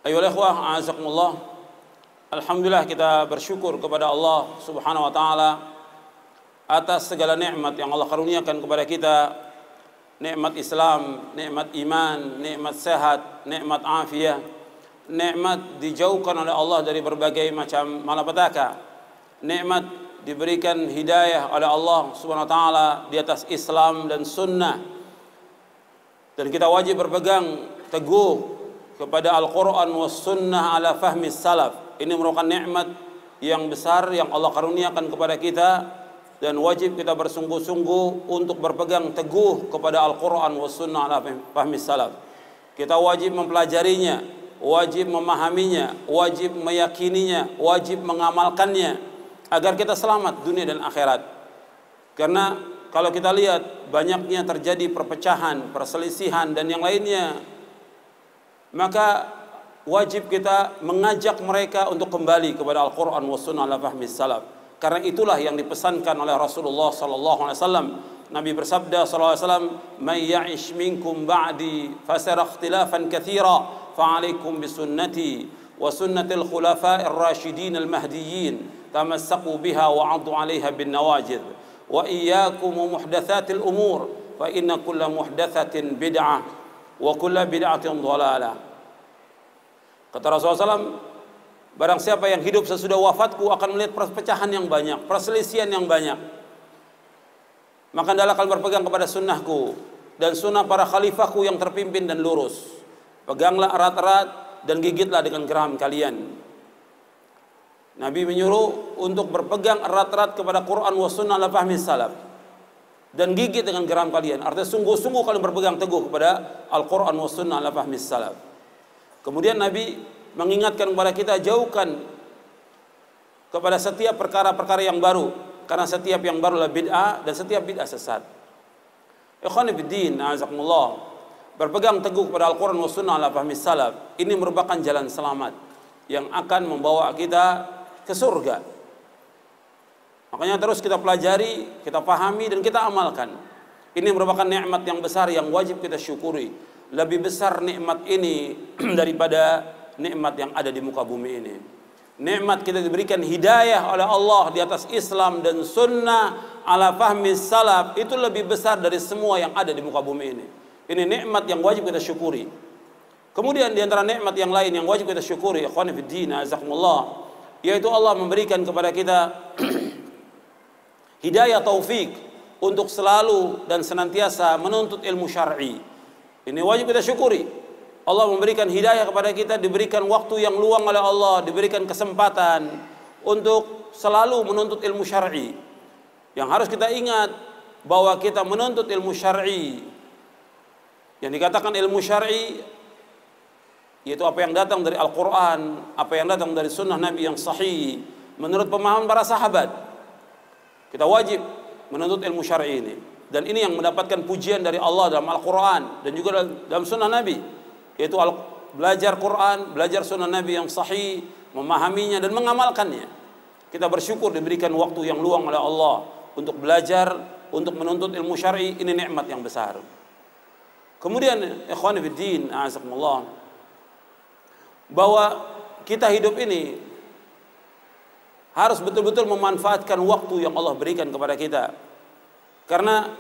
Ayolah ikhwah, a'azakumullah. Alhamdulillah, kita bersyukur kepada Allah Subhanahu wa taala atas segala nikmat yang Allah karuniakan kepada kita. Nikmat Islam, nikmat iman, nikmat sehat, nikmat afiah, nikmat dijauhkan oleh Allah dari berbagai macam malapetaka. Nikmat diberikan hidayah oleh Allah Subhanahu wa taala di atas Islam dan sunnah. Dan kita wajib berpegang teguh kepada Al-Quran was sunnah ala fahmi salaf. Ini merupakan nikmat yang besar yang Allah karuniakan kepada kita, dan wajib kita bersungguh-sungguh untuk berpegang teguh kepada Al-Quran was sunnah ala fahmi salaf. Kita wajib mempelajarinya, wajib memahaminya, wajib meyakininya, wajib mengamalkannya agar kita selamat dunia dan akhirat. Karena kalau kita lihat banyaknya terjadi perpecahan, perselisihan dan yang lainnya, maka wajib kita mengajak mereka untuk kembali kepada Al-Quran wa sunnah ala fahmi salaf. Karena itulah yang dipesankan oleh Rasulullah sallallahu alaihi wasallam. Nabi bersabda sallallahu alaihi wasallam, "May ya'ish minkum ba'di fasara ikhtilafan katsira, fa'alaikum bisunnati wa sunnatil khulafa'ir rasyidin al-mahdiyyin, tamassaku biha wa 'addu 'alaiha bin nawajid, wa iyyakum muhdatsatil umur, fa inna kulla muhdatsatin bid'ah wa kulla bid'atin dhalalah." Kata Rasulullah SAW, barang siapa yang hidup sesudah wafatku akan melihat perpecahan yang banyak, perselisihan yang banyak. Maka hendaklah kalian berpegang kepada sunnahku dan sunnah para khalifahku yang terpimpin dan lurus. Peganglah erat-erat dan gigitlah dengan geram kalian. Nabi menyuruh untuk berpegang erat-erat kepada Quran wa sunnah ala fahmi salaf, dan gigit dengan geram kalian. Artinya sungguh-sungguh kalian berpegang teguh kepada Al-Quran wa sunnah ala fahmi salaf. Kemudian Nabi mengingatkan kepada kita, jauhkan kepada setiap perkara-perkara yang baru, karena setiap yang baru adalah bid'ah dan setiap bid'ah sesat. Ikhwani fiddin, a'azakumullah. Berpegang teguh kepada Al-Quran wa sunnah ala fahmi salaf, ini merupakan jalan selamat yang akan membawa kita ke surga. Makanya terus kita pelajari, kita pahami dan kita amalkan. Ini merupakan nikmat yang besar yang wajib kita syukuri. Lebih besar nikmat ini daripada nikmat yang ada di muka bumi ini. Nikmat kita diberikan hidayah oleh Allah di atas Islam dan sunnah ala fahmi salaf, itu lebih besar dari semua yang ada di muka bumi ini. Ini nikmat yang wajib kita syukuri. Kemudian di antara nikmat yang lain yang wajib kita syukuri, ikhwani fiddin, azakumullah, yaitu Allah memberikan kepada kita hidayah taufik untuk selalu dan senantiasa menuntut ilmu syar'i. Ini wajib kita syukuri. Allah memberikan hidayah kepada kita, diberikan waktu yang luang oleh Allah, diberikan kesempatan untuk selalu menuntut ilmu syar'i. Yang harus kita ingat bahwa kita menuntut ilmu syar'i, yang dikatakan ilmu syar'i yaitu apa yang datang dari Al-Quran, apa yang datang dari sunnah Nabi yang sahih menurut pemahaman para sahabat. Kita wajib menuntut ilmu syar'i ini. Dan ini yang mendapatkan pujian dari Allah dalam Al-Quran dan juga dalam sunnah Nabi, yaitu belajar Quran, belajar sunnah Nabi yang sahih, memahaminya dan mengamalkannya. Kita bersyukur diberikan waktu yang luang oleh Allah untuk belajar, untuk menuntut ilmu syar'i. Ini nikmat yang besar. Kemudian ikhwani fiddin, a'azakumullah, bahwa kita hidup ini harus betul-betul memanfaatkan waktu yang Allah berikan kepada kita. Karena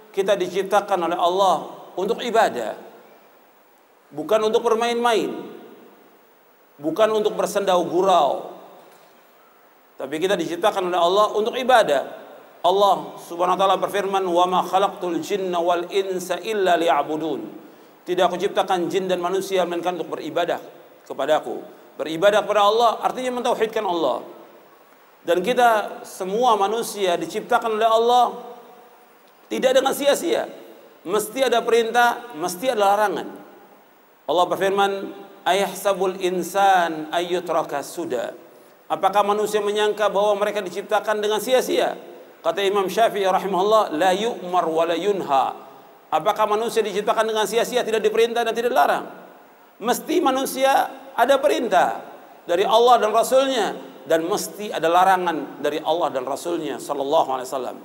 kita diciptakan oleh Allah untuk ibadah, bukan untuk bermain-main, bukan untuk bersendau gurau, tapi kita diciptakan oleh Allah untuk ibadah. Allah Subhanahu wa taala berfirman, "Wa ma khalaqtul jinna wal insa illa liya'budun." Tidak aku ciptakan jin dan manusia melainkan untuk beribadah kepadaku. Beribadah kepada Allah artinya mentauhidkan Allah. Dan kita semua manusia diciptakan oleh Allah tidak dengan sia-sia. Mesti ada perintah, mesti ada larangan. Allah berfirman, "Ayahsabul insan ayyutraka suda." Apakah manusia menyangka bahwa mereka diciptakan dengan sia-sia? Kata Imam Syafi'i rahimahullah, "La yu'mar wa la yunha." Apakah manusia diciptakan dengan sia-sia, tidak diperintah dan tidak dilarang? Mesti manusia ada perintah dari Allah dan Rasulnya, dan mesti ada larangan dari Allah dan Rasulnya sallallahu alaihi wasallam.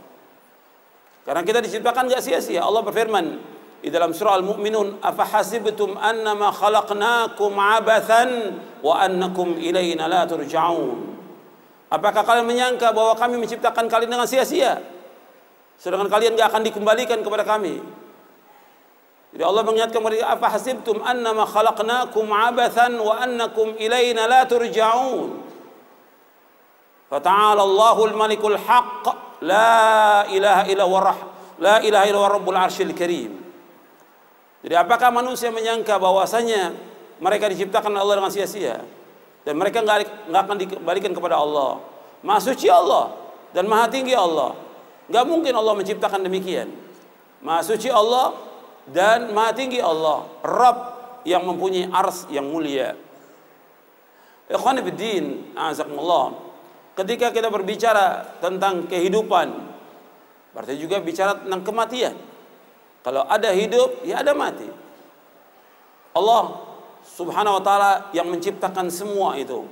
Karena kita diciptakan gak sia-sia. Allah berfirman, di dalam surah Al-Mu'minun, afahasibtum annama khalaqnakum abathan wa annakum ilaina la turja'un. Apakah kalian menyangka bahwa kami menciptakan kalian dengan sia-sia, sedangkan kalian tidak akan dikembalikan kepada kami? Jadi Allah mengingatkan mereka, afahasibtum annama khalaqnakum abathan wa annakum ilaina la turja'un. Fata'ala Allahul Malikul Haqq, la ilaha illa huwa rabbul arsyil karim. Jadi apakah manusia menyangka bahwasanya mereka diciptakan oleh Allah dengan sia-sia dan mereka nggak akan dikembalikan kepada Allah? Maha suci Allah dan maha tinggi Allah. Nggak mungkin Allah menciptakan demikian. Maha suci Allah dan maha tinggi Allah, Rabb yang mempunyai ars yang mulia. Ikhwan fiddin, azakumullah. Ketika kita berbicara tentang kehidupan, berarti juga bicara tentang kematian. Kalau ada hidup, ya ada mati. Allah Subhanahu wa taala yang menciptakan semua itu.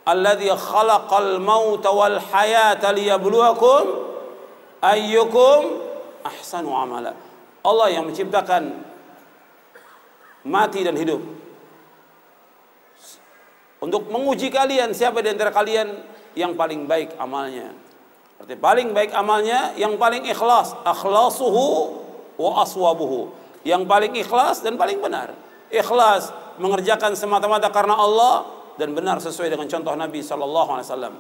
Alladzi khalaqal mauta wal hayata liyabluwakum ayyukum ahsanu amala. Allah yang menciptakan mati dan hidup untuk menguji kalian, siapa di antara kalian yang paling baik amalnya. Artinya paling baik amalnya yang paling ikhlas, akhlasuhu wa aswabuhu, yang paling ikhlas dan paling benar. Ikhlas mengerjakan semata-mata karena Allah dan benar sesuai dengan contoh Nabi sallallahu alaihi wasallam.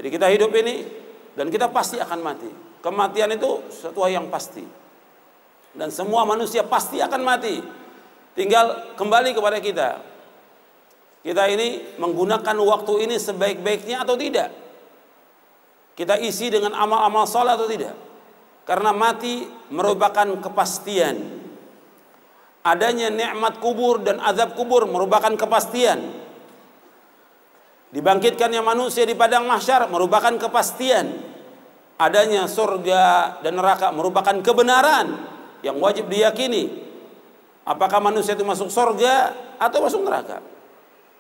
Jadi kita hidup ini dan kita pasti akan mati. Kematian itu sesuatu yang pasti. Dan semua manusia pasti akan mati. Tinggal kembali kepada kita. Kita ini menggunakan waktu ini sebaik-baiknya atau tidak? Kita isi dengan amal-amal saleh atau tidak? Karena mati merupakan kepastian. Adanya nikmat kubur dan azab kubur merupakan kepastian. Dibangkitkannya manusia di padang mahsyar merupakan kepastian. Adanya surga dan neraka merupakan kebenaran yang wajib diyakini. Apakah manusia itu masuk surga atau masuk neraka?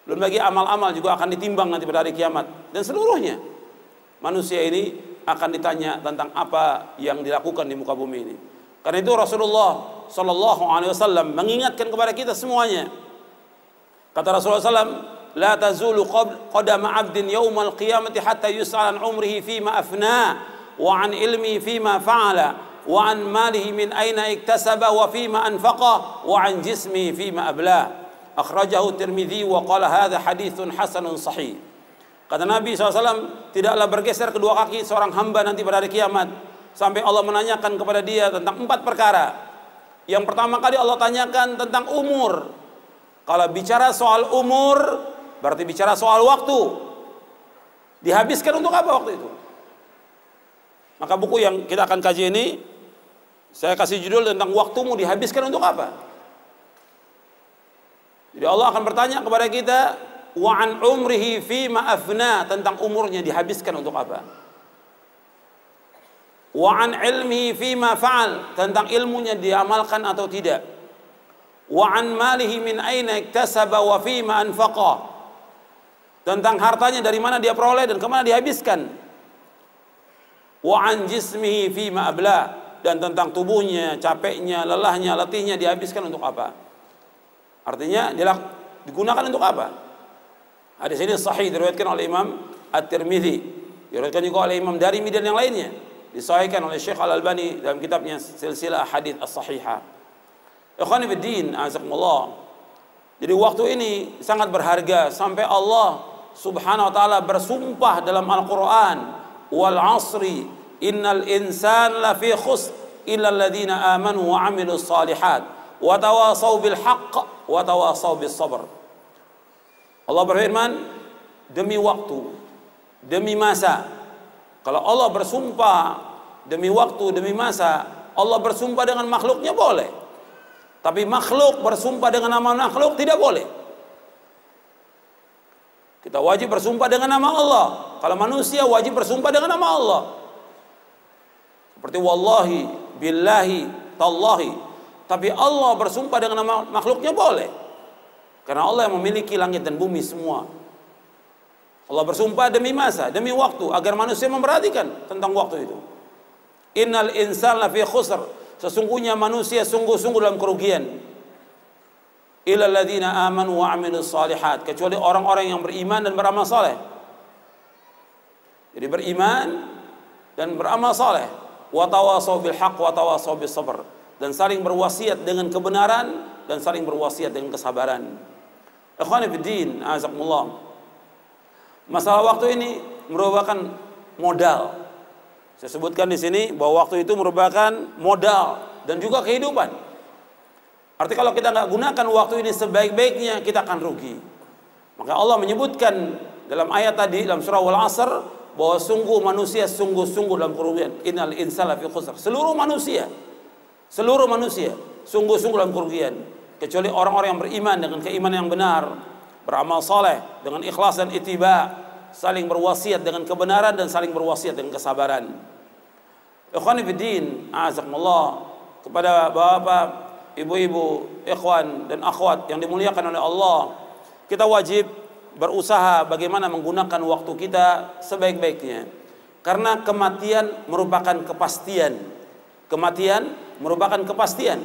Belum lagi amal-amal juga akan ditimbang nanti pada hari kiamat. Dan seluruhnya manusia ini akan ditanya tentang apa yang dilakukan di muka bumi ini. Karena itu Rasulullah sallallahu alaihi wasallam mengingatkan kepada kita semuanya. Kata Rasulullah SAW, la tazulu qadama 'abdin yaumal qiyamati hatta yus'al an umrihi fima afna wa an ilmi fima fa'ala wa an malihi min aina iktasaba wa fima anfaqa wa an jismi fima abla. Akhrajahu Tirmidzi wa qala hadza haditsun hasanun sahih. Kata Nabi SAW, tidaklah bergeser kedua kaki seorang hamba nanti pada hari kiamat sampai Allah menanyakan kepada dia tentang 4 perkara. Yang pertama kali Allah tanyakan tentang umur. Kalau bicara soal umur, berarti bicara soal waktu. Dihabiskan untuk apa waktu itu? Maka buku yang kita akan kaji ini, saya kasih judul tentang waktumu dihabiskan untuk apa? Jadi Allah akan bertanya kepada kita, wa an umrihi fima afna, tentang umurnya dihabiskan untuk apa? Wa an ilmihi fima fa'al, tentang ilmunya diamalkan atau tidak? Wa an malihi min aina iktasaba wa fima anfaqa, tentang hartanya dari mana dia peroleh dan kemana dihabiskan. Wa an jismihi fima abla, dan tentang tubuhnya, capeknya, lelahnya, letihnya dihabiskan untuk apa? Artinya digunakan untuk apa? Hadis ini sahih, diriwayatkan oleh Imam At-Tirmidzi, diriwayatkan juga oleh Imam Darimi dan yang lainnya, disahihkan oleh Syekh Al-Albani dalam kitabnya Silsilah Hadits As-Sahihah. Ikhwani fiddin, azakumullah. Jadi waktu ini sangat berharga sampai Allah Subhanahu wa taala bersumpah dalam Al-Qur'an, wal 'asri innal insana lafi khusr illa alladziina aamanu wa 'amilus shalihat wa tawashaw bil haqq wa tawashaw bis sabr. Allah berfirman, demi waktu, demi masa. Kalau Allah bersumpah demi waktu, demi masa, Allah bersumpah dengan makhluknya boleh. Tapi makhluk bersumpah dengan nama makhluk tidak boleh. Kita wajib bersumpah dengan nama Allah. Kalau manusia wajib bersumpah dengan nama Allah. Seperti wallahi, billahi, tallahi. Tapi Allah bersumpah dengan nama makhluknya boleh. Karena Allah yang memiliki langit dan bumi semua. Allah bersumpah demi masa, demi waktu, agar manusia memperhatikan tentang waktu itu. Innal insana lafi khusr, sesungguhnya manusia sungguh-sungguh dalam kerugian. Illal ladzina amanu wa amilus shalihat, kecuali orang-orang yang beriman dan beramal saleh. Jadi beriman dan beramal saleh, wa tawasau bil haqq wa tawasau bis sabr, dan saling berwasiat dengan kebenaran dan saling berwasiat dengan kesabaran. Ikhwani fiddin, azakumullah. Masalah waktu ini merupakan modal. Saya sebutkan di sini bahwa waktu itu merupakan modal dan juga kehidupan. Artinya kalau kita nggak gunakan waktu ini sebaik-baiknya, kita akan rugi. Maka Allah menyebutkan dalam ayat tadi dalam surah Wal Asr bahwa sungguh manusia sungguh-sungguh dalam kerugian. Innal insana fi khusr. Seluruh manusia sungguh-sungguh dalam kerugian, kecuali orang-orang yang beriman dengan keimanan yang benar, beramal saleh dengan ikhlas dan ittiba, saling berwasiat dengan kebenaran dan saling berwasiat dengan kesabaran. Ikhwani fiddin, azakumullah, kepada bapak, ibu-ibu, ikhwan dan akhwat yang dimuliakan oleh Allah, kita wajib berusaha bagaimana menggunakan waktu kita sebaik-baiknya. Karena kematian merupakan kepastian. Kematian merupakan kepastian.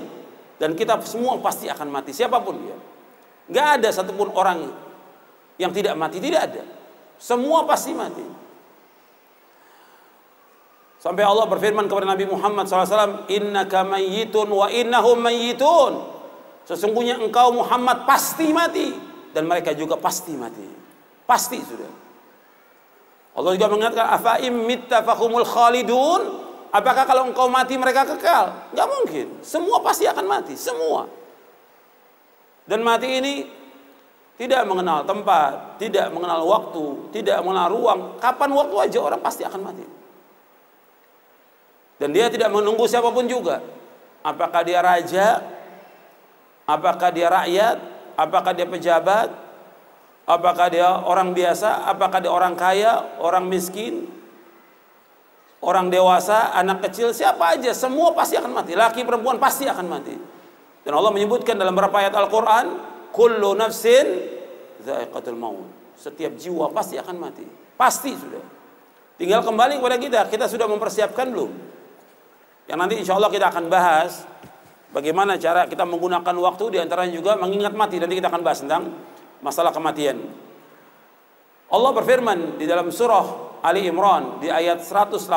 Dan kita semua pasti akan mati, siapapun dia. Nggak ada satupun orang yang tidak mati, tidak ada. Semua pasti mati. Sampai Allah berfirman kepada Nabi Muhammad SAW, innaka mayyitun wa innahum mayyitun. Sesungguhnya engkau Muhammad pasti mati dan mereka juga pasti mati. Pasti sudah. Allah juga mengatakan, afa im mitta fahumul khalidun. Apakah kalau engkau mati mereka kekal? Nggak mungkin. Semua pasti akan mati, semua. Dan mati ini tidak mengenal tempat, tidak mengenal waktu, tidak mengenal ruang. Kapan waktu aja orang pasti akan mati. Dan dia tidak menunggu siapapun juga. Apakah dia raja, apakah dia rakyat, apakah dia pejabat, apakah dia orang biasa, apakah dia orang kaya, orang miskin, orang dewasa, anak kecil, siapa aja, semua pasti akan mati. Laki perempuan pasti akan mati. Dan Allah menyebutkan dalam beberapa ayat Al-Quran, kullu nafsin dha'iqatul maut. Setiap jiwa pasti akan mati. Pasti sudah. Tinggal kembali kepada kita sudah mempersiapkan belum? Yang nanti insya Allah kita akan bahas bagaimana cara kita menggunakan waktu, diantaranya juga mengingat mati. Nanti kita akan bahas tentang masalah kematian. Allah berfirman di dalam surah Ali Imran di ayat 185,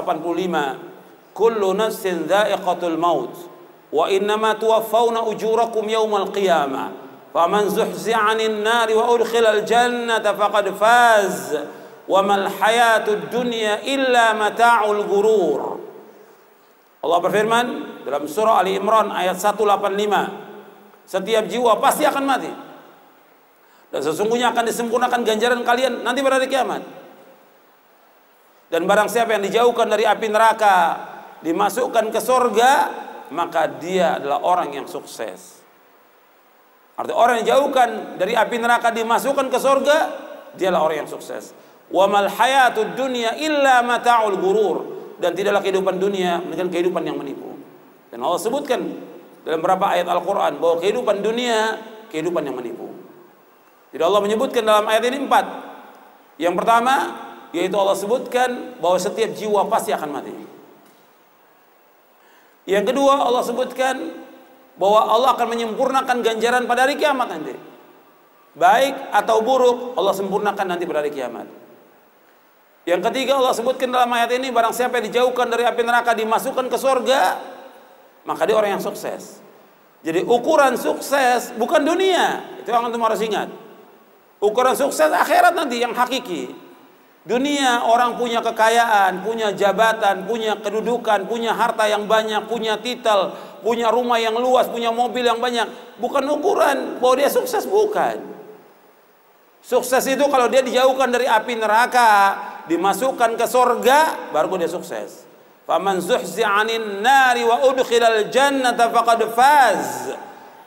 kullu nafsin dha'iqatul maut wa innama tuwaffawna ujurakum yawmal qiyamah faman zuhzi'a 'anil nari wa udkhilal jannata faqad faz wa mal hayatud dunya illa mata'ul ghurur. Allah berfirman dalam surah Ali Imran ayat 185, setiap jiwa pasti akan mati dan sesungguhnya akan disempurnakan ganjaran kalian nanti pada hari kiamat. Dan barang siapa yang dijauhkan dari api neraka dimasukkan ke surga, maka dia adalah orang yang sukses. Artinya orang yang dijauhkan dari api neraka dimasukkan ke surga, dialah orang yang sukses. Wa mal hayatud dunya illa mata'ul ghurur. Dan tidaklah kehidupan dunia melainkan kehidupan yang menipu. Dan Allah sebutkan dalam beberapa ayat Al-Quran bahwa kehidupan dunia kehidupan yang menipu. Jadi Allah menyebutkan dalam ayat ini 4. Yang pertama, yaitu Allah sebutkan bahwa setiap jiwa pasti akan mati. Yang kedua, Allah sebutkan bahwa Allah akan menyempurnakan ganjaran pada hari kiamat nanti. Baik atau buruk, Allah sempurnakan nanti pada hari kiamat. Yang ketiga, Allah sebutkan dalam ayat ini, barang siapa yang dijauhkan dari api neraka dimasukkan ke surga, maka dia orang yang sukses. Jadi ukuran sukses bukan dunia, itu yang antum harus ingat. Ukuran sukses akhirat nanti yang hakiki. Dunia orang punya kekayaan, punya jabatan, punya kedudukan, punya harta yang banyak, punya titel, punya rumah yang luas, punya mobil yang banyak. Bukan ukuran bahwa dia sukses, bukan. Sukses itu kalau dia dijauhkan dari api neraka, dimasukkan ke surga, baru dia sukses. Faman zuhzi'a 'anil nari wa udkhilal jannata faqad faz.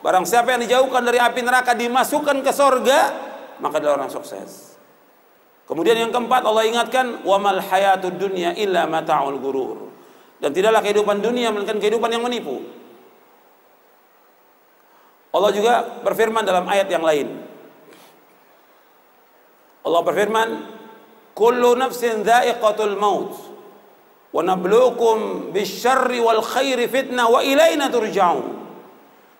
Barang siapa yang dijauhkan dari api neraka dimasukkan ke surga, maka dia orang sukses. Kemudian yang keempat, Allah ingatkan, wa mal hayatud dunya illa mata'ul ghurur. Dan tidaklah kehidupan dunia melainkan kehidupan yang menipu. Allah juga berfirman dalam ayat yang lain. Allah berfirman, kullu nafsin dha'iqatul maut Wa nabluukum bisyarri wal khairi fitnah wa ilaina turja'un.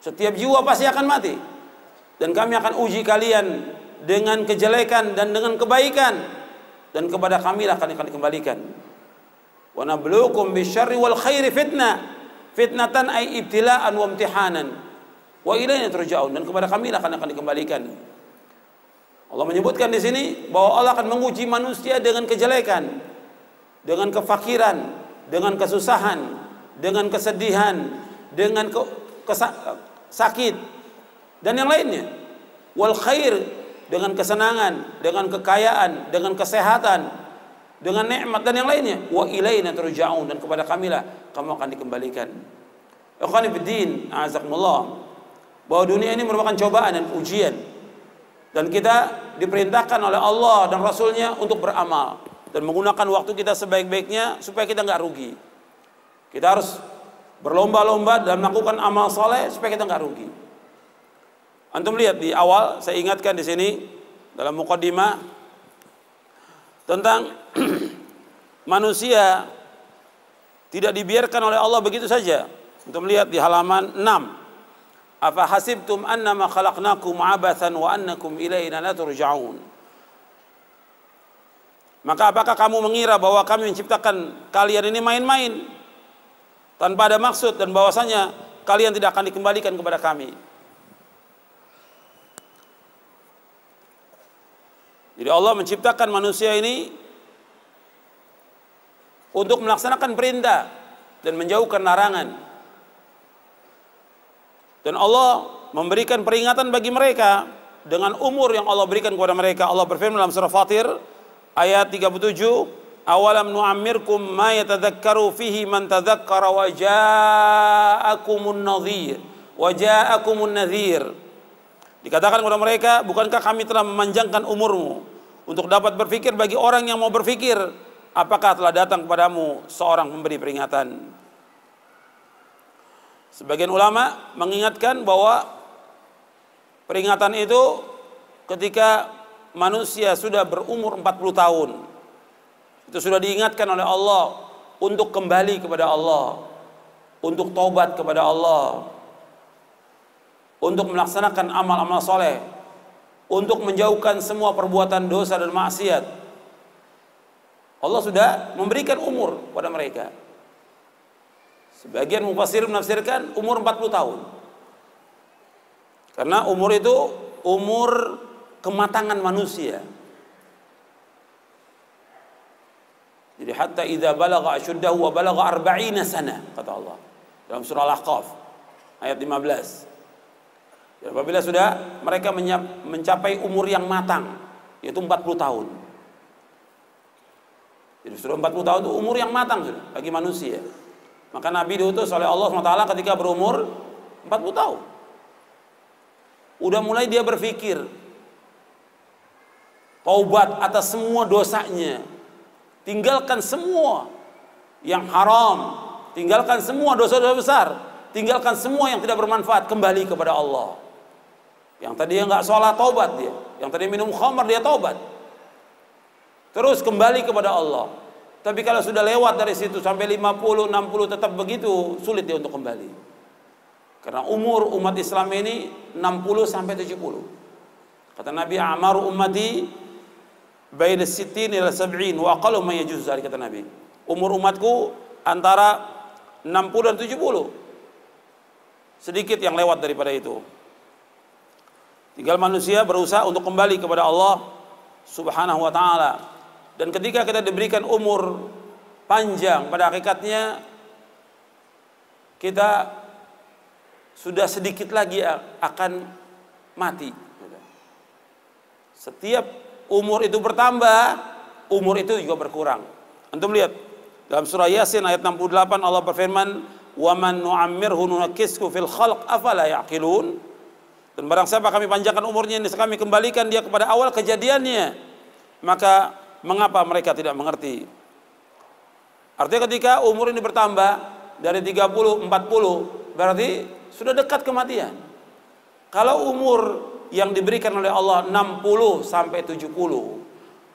Setiap jiwa pasti akan mati, dan kami akan uji kalian dengan kejelekan dan dengan kebaikan, dan kepada kami akan dikembalikan. Wa nabluukum bisyarri wal khairi fitnah. Fitnatan ay ibtila'an wa imtihanan. Wa ilaina turja'un, dan kepada kami akan dikembalikan. Allah menyebutkan di sini bahwa Allah akan menguji manusia dengan kejelekan, dengan kefakiran, dengan kesusahan, dengan kesedihan, dengan sakit dan yang lainnya. Wal khair, dengan kesenangan, dengan kekayaan, dengan kesehatan, dengan nikmat dan yang lainnya. Wa ilaina turja'un, dan kepada kamilah kamu akan dikembalikan. Ikhwani fiddin, a'azakumullah, bahwa dunia ini merupakan cobaan dan ujian, dan kita diperintahkan oleh Allah dan Rasulnya untuk beramal dan menggunakan waktu kita sebaik-baiknya supaya kita nggak rugi. Kita harus berlomba-lomba dan melakukan amal soleh supaya kita nggak rugi. Antum lihat di awal saya ingatkan di sini dalam muqaddimah tentang manusia tidak dibiarkan oleh Allah begitu saja. Antum lihat di halaman 6. Afa hasibtum annama khalaqnakum abathan wa annakum ilaina la turja'un. Maka apakah kamu mengira bahwa kami menciptakan kalian ini main-main tanpa ada maksud, dan bahwasanya kalian tidak akan dikembalikan kepada kami? Jadi Allah menciptakan manusia ini untuk melaksanakan perintah dan menjauhkan larangan. Dan Allah memberikan peringatan bagi mereka dengan umur yang Allah berikan kepada mereka. Allah berfirman dalam surah Fatir ayat 37, awalam nu'ammirkum ma yatadzakkaru fihi man tadzakkara wa ja'akumun nadhir. Dikatakan kepada mereka, bukankah kami telah memanjangkan umurmu untuk dapat berfikir bagi orang yang mau berfikir? Apakah telah datang kepadamu seorang pemberi peringatan? Sebagian ulama mengingatkan bahwa peringatan itu ketika manusia sudah berumur 40 tahun. Itu sudah diingatkan oleh Allah untuk kembali kepada Allah, untuk taubat kepada Allah, untuk melaksanakan amal-amal soleh, untuk menjauhkan semua perbuatan dosa dan maksiat. Allah sudah memberikan umur pada mereka. Sebagian mufassir menafsirkan umur 40 tahun. Karena umur itu umur kematangan manusia. Jadi hatta idza balagha asyuddahu wa balagha 40 sana, kata Allah dalam surah Al-Ahqaf ayat 15. Dan apabila sudah mereka mencapai umur yang matang, yaitu 40 tahun. Jadi sudah 40 tahun itu umur yang matang sudah bagi manusia. Maka Nabi diutus oleh Allah SWT ketika berumur 40 tahun. Udah mulai dia berpikir taubat atas semua dosanya, tinggalkan semua yang haram, tinggalkan semua dosa-dosa besar, tinggalkan semua yang tidak bermanfaat, kembali kepada Allah. Yang tadi nggak sholat, taubat dia. Yang tadi minum khamar, dia taubat. Terus kembali kepada Allah. Tapi kalau sudah lewat dari situ sampai 50, 60 tetap begitu, sulit dia untuk kembali. Karena umur umat Islam ini 60 sampai 70. Kata Nabi, amaru ummati baina 60 ila 70 wa aqallu ma yajuz, kata Nabi. Umur umatku antara 60 dan 70. Sedikit yang lewat daripada itu. Tinggal manusia berusaha untuk kembali kepada Allah Subhanahu wa taala. Dan ketika kita diberikan umur panjang, pada hakikatnya kita sudah sedikit lagi akan mati. Setiap umur itu bertambah, umur itu juga berkurang. Antum lihat dalam surah Yasin ayat 68, Allah berfirman, "Wa man nu'ammirhu nunakkishu fil khalq afala ya'qilun." Dan barang siapa kami panjangkan umurnya, ini kami kembalikan dia kepada awal kejadiannya, maka mengapa mereka tidak mengerti? Artinya ketika umur ini bertambah dari 30, 40, berarti sudah dekat kematian. Kalau umur yang diberikan oleh Allah 60 sampai 70,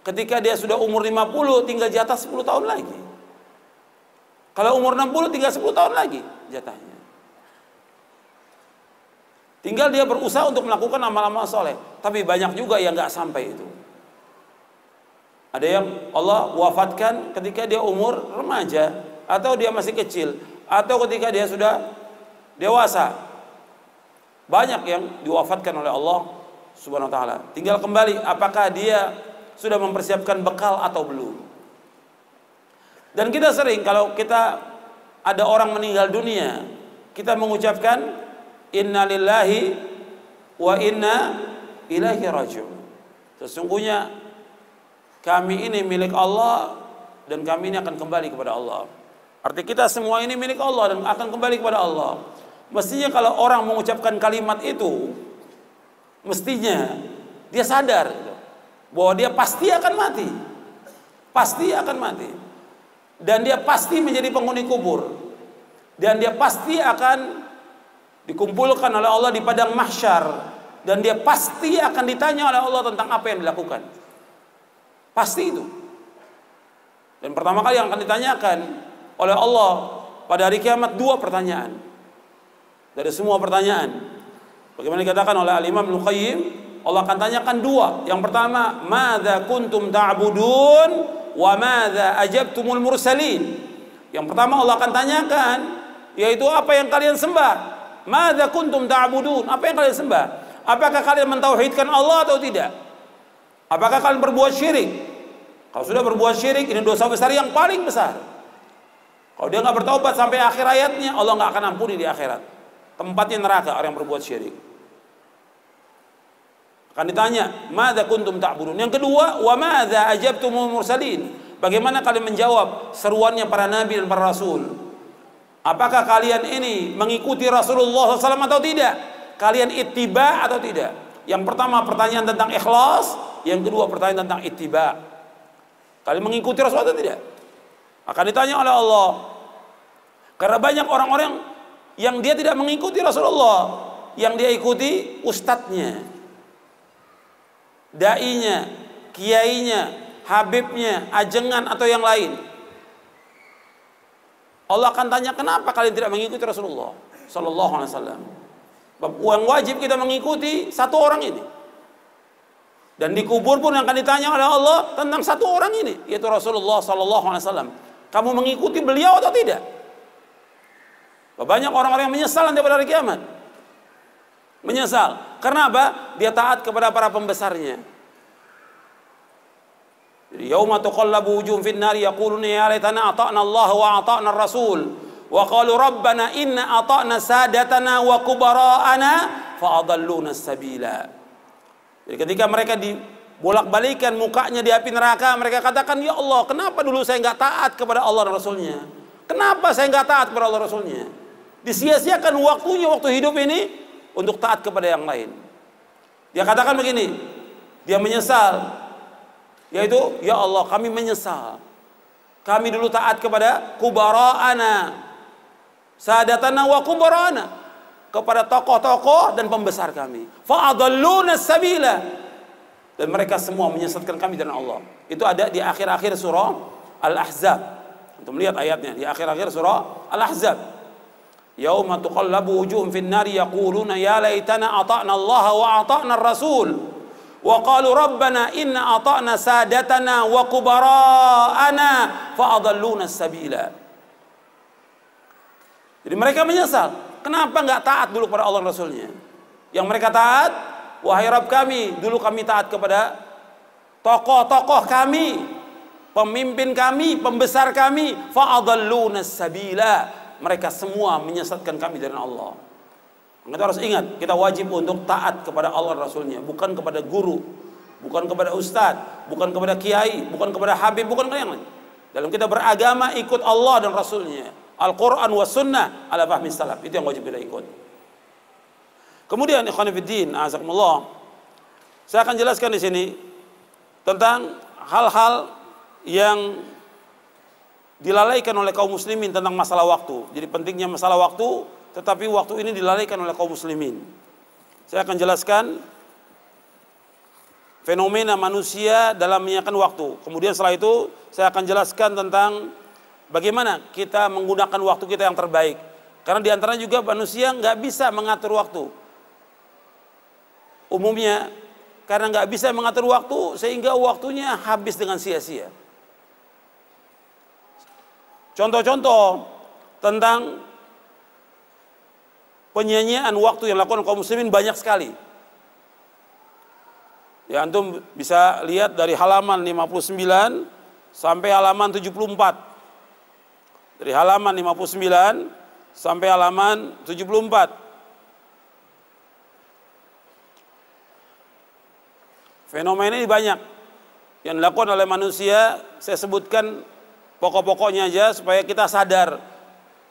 ketika dia sudah umur 50, tinggal di atas 10 tahun lagi. Kalau umur 60 tinggal 10 tahun lagi jatahnya. Tinggal dia berusaha untuk melakukan amal-amal soleh. Tapi banyak juga yang nggak sampai itu. Ada yang Allah wafatkan ketika dia umur remaja, atau dia masih kecil, atau ketika dia sudah dewasa. Banyak yang diwafatkan oleh Allah Subhanahu wa taala. Tinggal kembali apakah dia sudah mempersiapkan bekal atau belum. Dan kita sering kalau kita ada orang meninggal dunia, kita mengucapkan inna lillahi wa inna ilaihi raji'un. Sesungguhnya kami ini milik Allah dan kami ini akan kembali kepada Allah. Arti kita semua ini milik Allah dan akan kembali kepada Allah. Mestinya kalau orang mengucapkan kalimat itu, mestinya dia sadar bahwa dia pasti akan mati. Pasti akan mati. Dan dia pasti menjadi penghuni kubur. Dan dia pasti akan dikumpulkan oleh Allah di padang mahsyar. Dan dia pasti akan ditanya oleh Allah tentang apa yang dilakukan. Pasti itu. Dan pertama kali yang akan ditanyakan oleh Allah pada hari kiamat 2 pertanyaan. Dari semua pertanyaan, bagaimana dikatakan oleh Al-Imam Ibnu Qayyim, Allah akan tanyakan 2. Yang pertama, madza kuntum ta'budun wa madza ajabtumul mursalin. Yang pertama Allah akan tanyakan, yaitu apa yang kalian sembah. Madza kuntum ta'budun, apa yang kalian sembah? Apakah kalian mentauhidkan Allah atau tidak? Apakah kalian berbuat syirik? Kalau sudah berbuat syirik, ini dosa besar yang paling besar. Kalau dia nggak bertaubat sampai akhir hayatnya, Allah nggak akan ampuni di akhirat. Tempatnya neraka orang yang berbuat syirik. Akan ditanya, madza kuntum ta'budun. Yang kedua, wa madza ajabtumul mursalin. Bagaimana kalian menjawab seruannya para nabi dan para rasul? Apakah kalian ini mengikuti Rasulullah SAW atau tidak? Kalian ittiba atau tidak? Yang pertama pertanyaan tentang ikhlas, yang kedua pertanyaan tentang ittiba. Kalian mengikuti Rasul atau tidak? Akan ditanya oleh Allah. Karena banyak orang-orang yang dia tidak mengikuti Rasulullah, yang dia ikuti ustadznya, dai-nya, kiainya, habibnya, ajengan atau yang lain. Allah akan tanya, kenapa kalian tidak mengikuti Rasulullah sallallahu alaihi wasallam? Yang wajib kita mengikuti satu orang ini. Dan di kubur pun yang akan ditanya oleh Allah tentang satu orang ini, yaitu Rasulullah sallallahu alaihi wasallam. Kamu mengikuti beliau atau tidak? Banyak orang-orang yang menyesal nanti pada hari kiamat. Menyesal. Karena apa? Dia taat kepada para pembesarnya. Jadi yauma tuqallabu wujuhum fin nari yaquluna ya laitana ata'na Allah wa ata'na ar-rasul wa qalu rabbana inna ata'na sadatana wa kubara'ana fa adalluna as-sabila. Jadi ketika mereka dibolak-balikan mukanya di api neraka, mereka katakan, ya Allah, kenapa dulu saya nggak taat kepada Allah dan Rasulnya? Kenapa saya nggak taat kepada Allah dan Rasulnya? Disia-siakan waktunya, waktu hidup ini untuk taat kepada yang lain. Dia katakan begini, dia menyesal, yaitu, ya Allah, kami menyesal. Kami dulu taat kepada kubara'ana, sadatana wa kubara'ana, kepada tokoh-tokoh dan pembesar kami. Fa'adalluna sabila, dan mereka semua menyesatkan kami dan Allah. Itu ada di akhir-akhir surah Al-Ahzab. Untuk melihat ayatnya di akhir-akhir surah Al-Ahzab. Yauma tuqallabu wujuhum fin nari yaquluna ya laitana ata'na Allah wa ata'na ar-rasul wa qalu rabbana inna ata'na sadatana wa kubara'ana fa adalluna as-sabila. Jadi mereka menyesal, kenapa enggak taat dulu kepada Allah dan Rasulnya? Yang mereka taat, wahai Rabb kami, dulu kami taat kepada tokoh-tokoh kami, pemimpin kami, pembesar kami, fa adalluna as-sabila. Mereka semua menyesatkan kami dari Allah. Kita harus ingat, kita wajib untuk taat kepada Allah dan Rasulnya, bukan kepada guru, bukan kepada ustadz, bukan kepada kiai, bukan kepada habib, bukan kepada yang lain. Dalam kita beragama, ikut Allah dan Rasulnya, Al-Quran wa sunnah ala fahmi salaf. Itu yang wajib kita ikut. Kemudian ikhwan fillah, azakumullah, saya akan jelaskan di sini tentang hal-hal yang dilalaikan oleh kaum muslimin tentang masalah waktu. Jadi pentingnya masalah waktu, tetapi waktu ini dilalaikan oleh kaum muslimin. Saya akan jelaskan fenomena manusia dalam menyiapkan waktu. Kemudian setelah itu saya akan jelaskan tentang bagaimana kita menggunakan waktu kita yang terbaik. Karena diantaranya juga manusia nggak bisa mengatur waktu. Umumnya karena nggak bisa mengatur waktu sehingga waktunya habis dengan sia-sia. Contoh-contoh tentang penyanyian waktu yang dilakukan kaum muslimin banyak sekali. Ya, antum bisa lihat dari halaman 59 sampai halaman 74. Dari halaman 59 sampai halaman 74. Fenomena ini banyak yang dilakukan oleh manusia. Saya sebutkan pokok-pokoknya aja supaya kita sadar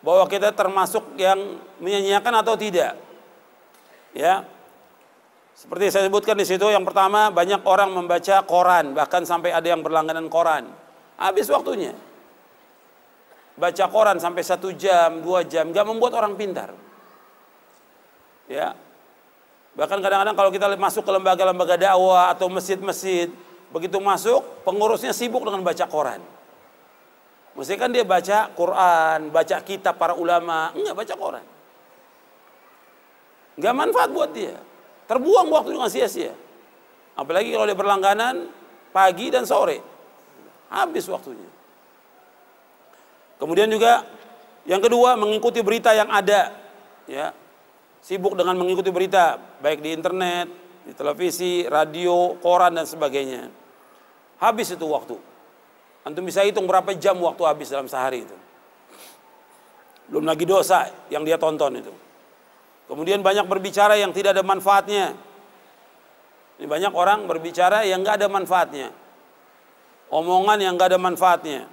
bahwa kita termasuk yang menyanyiakan atau tidak. Ya. Seperti saya sebutkan di situ, yang pertama banyak orang membaca koran, bahkan sampai ada yang berlangganan koran. Habis waktunya. Baca koran sampai 1 jam, 2 jam, nggak membuat orang pintar. Ya. Bahkan kadang-kadang kalau kita masuk ke lembaga-lembaga dakwah atau masjid-masjid, begitu masuk pengurusnya sibuk dengan baca koran. Mesti kan dia baca Quran, baca kitab para ulama, enggak baca koran. Enggak manfaat buat dia. Terbuang waktu dengan sia-sia. Apalagi kalau dia berlangganan pagi dan sore. Habis waktunya. Kemudian juga yang kedua, mengikuti berita yang ada. Ya. Sibuk dengan mengikuti berita, baik di internet, di televisi, radio, koran dan sebagainya. Habis itu waktu. Antum bisa hitung berapa jam waktu habis dalam sehari itu. Belum lagi dosa yang dia tonton itu. Kemudian banyak berbicara yang tidak ada manfaatnya. Ini banyak orang berbicara yang nggak ada manfaatnya. Omongan yang nggak ada manfaatnya.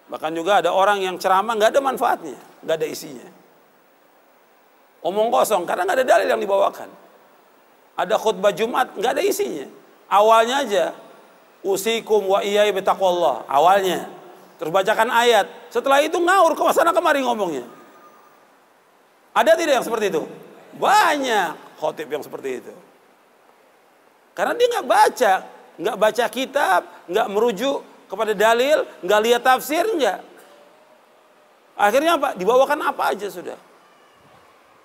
Bahkan juga ada orang yang ceramah nggak ada manfaatnya, nggak ada isinya. Omong kosong karena nggak ada dalil yang dibawakan. Ada khutbah Jumat nggak ada isinya. Awalnya aja usikum wa iyaya bitaqwallah. Awalnya. Terus bacakan ayat. Setelah itu ngaur ke sana kemari ngomongnya. Ada tidak yang seperti itu? Banyak khotib yang seperti itu. Karena dia nggak baca kitab, nggak merujuk kepada dalil, nggak lihat tafsir, nggak. Akhirnya apa? Dibawakan apa aja sudah.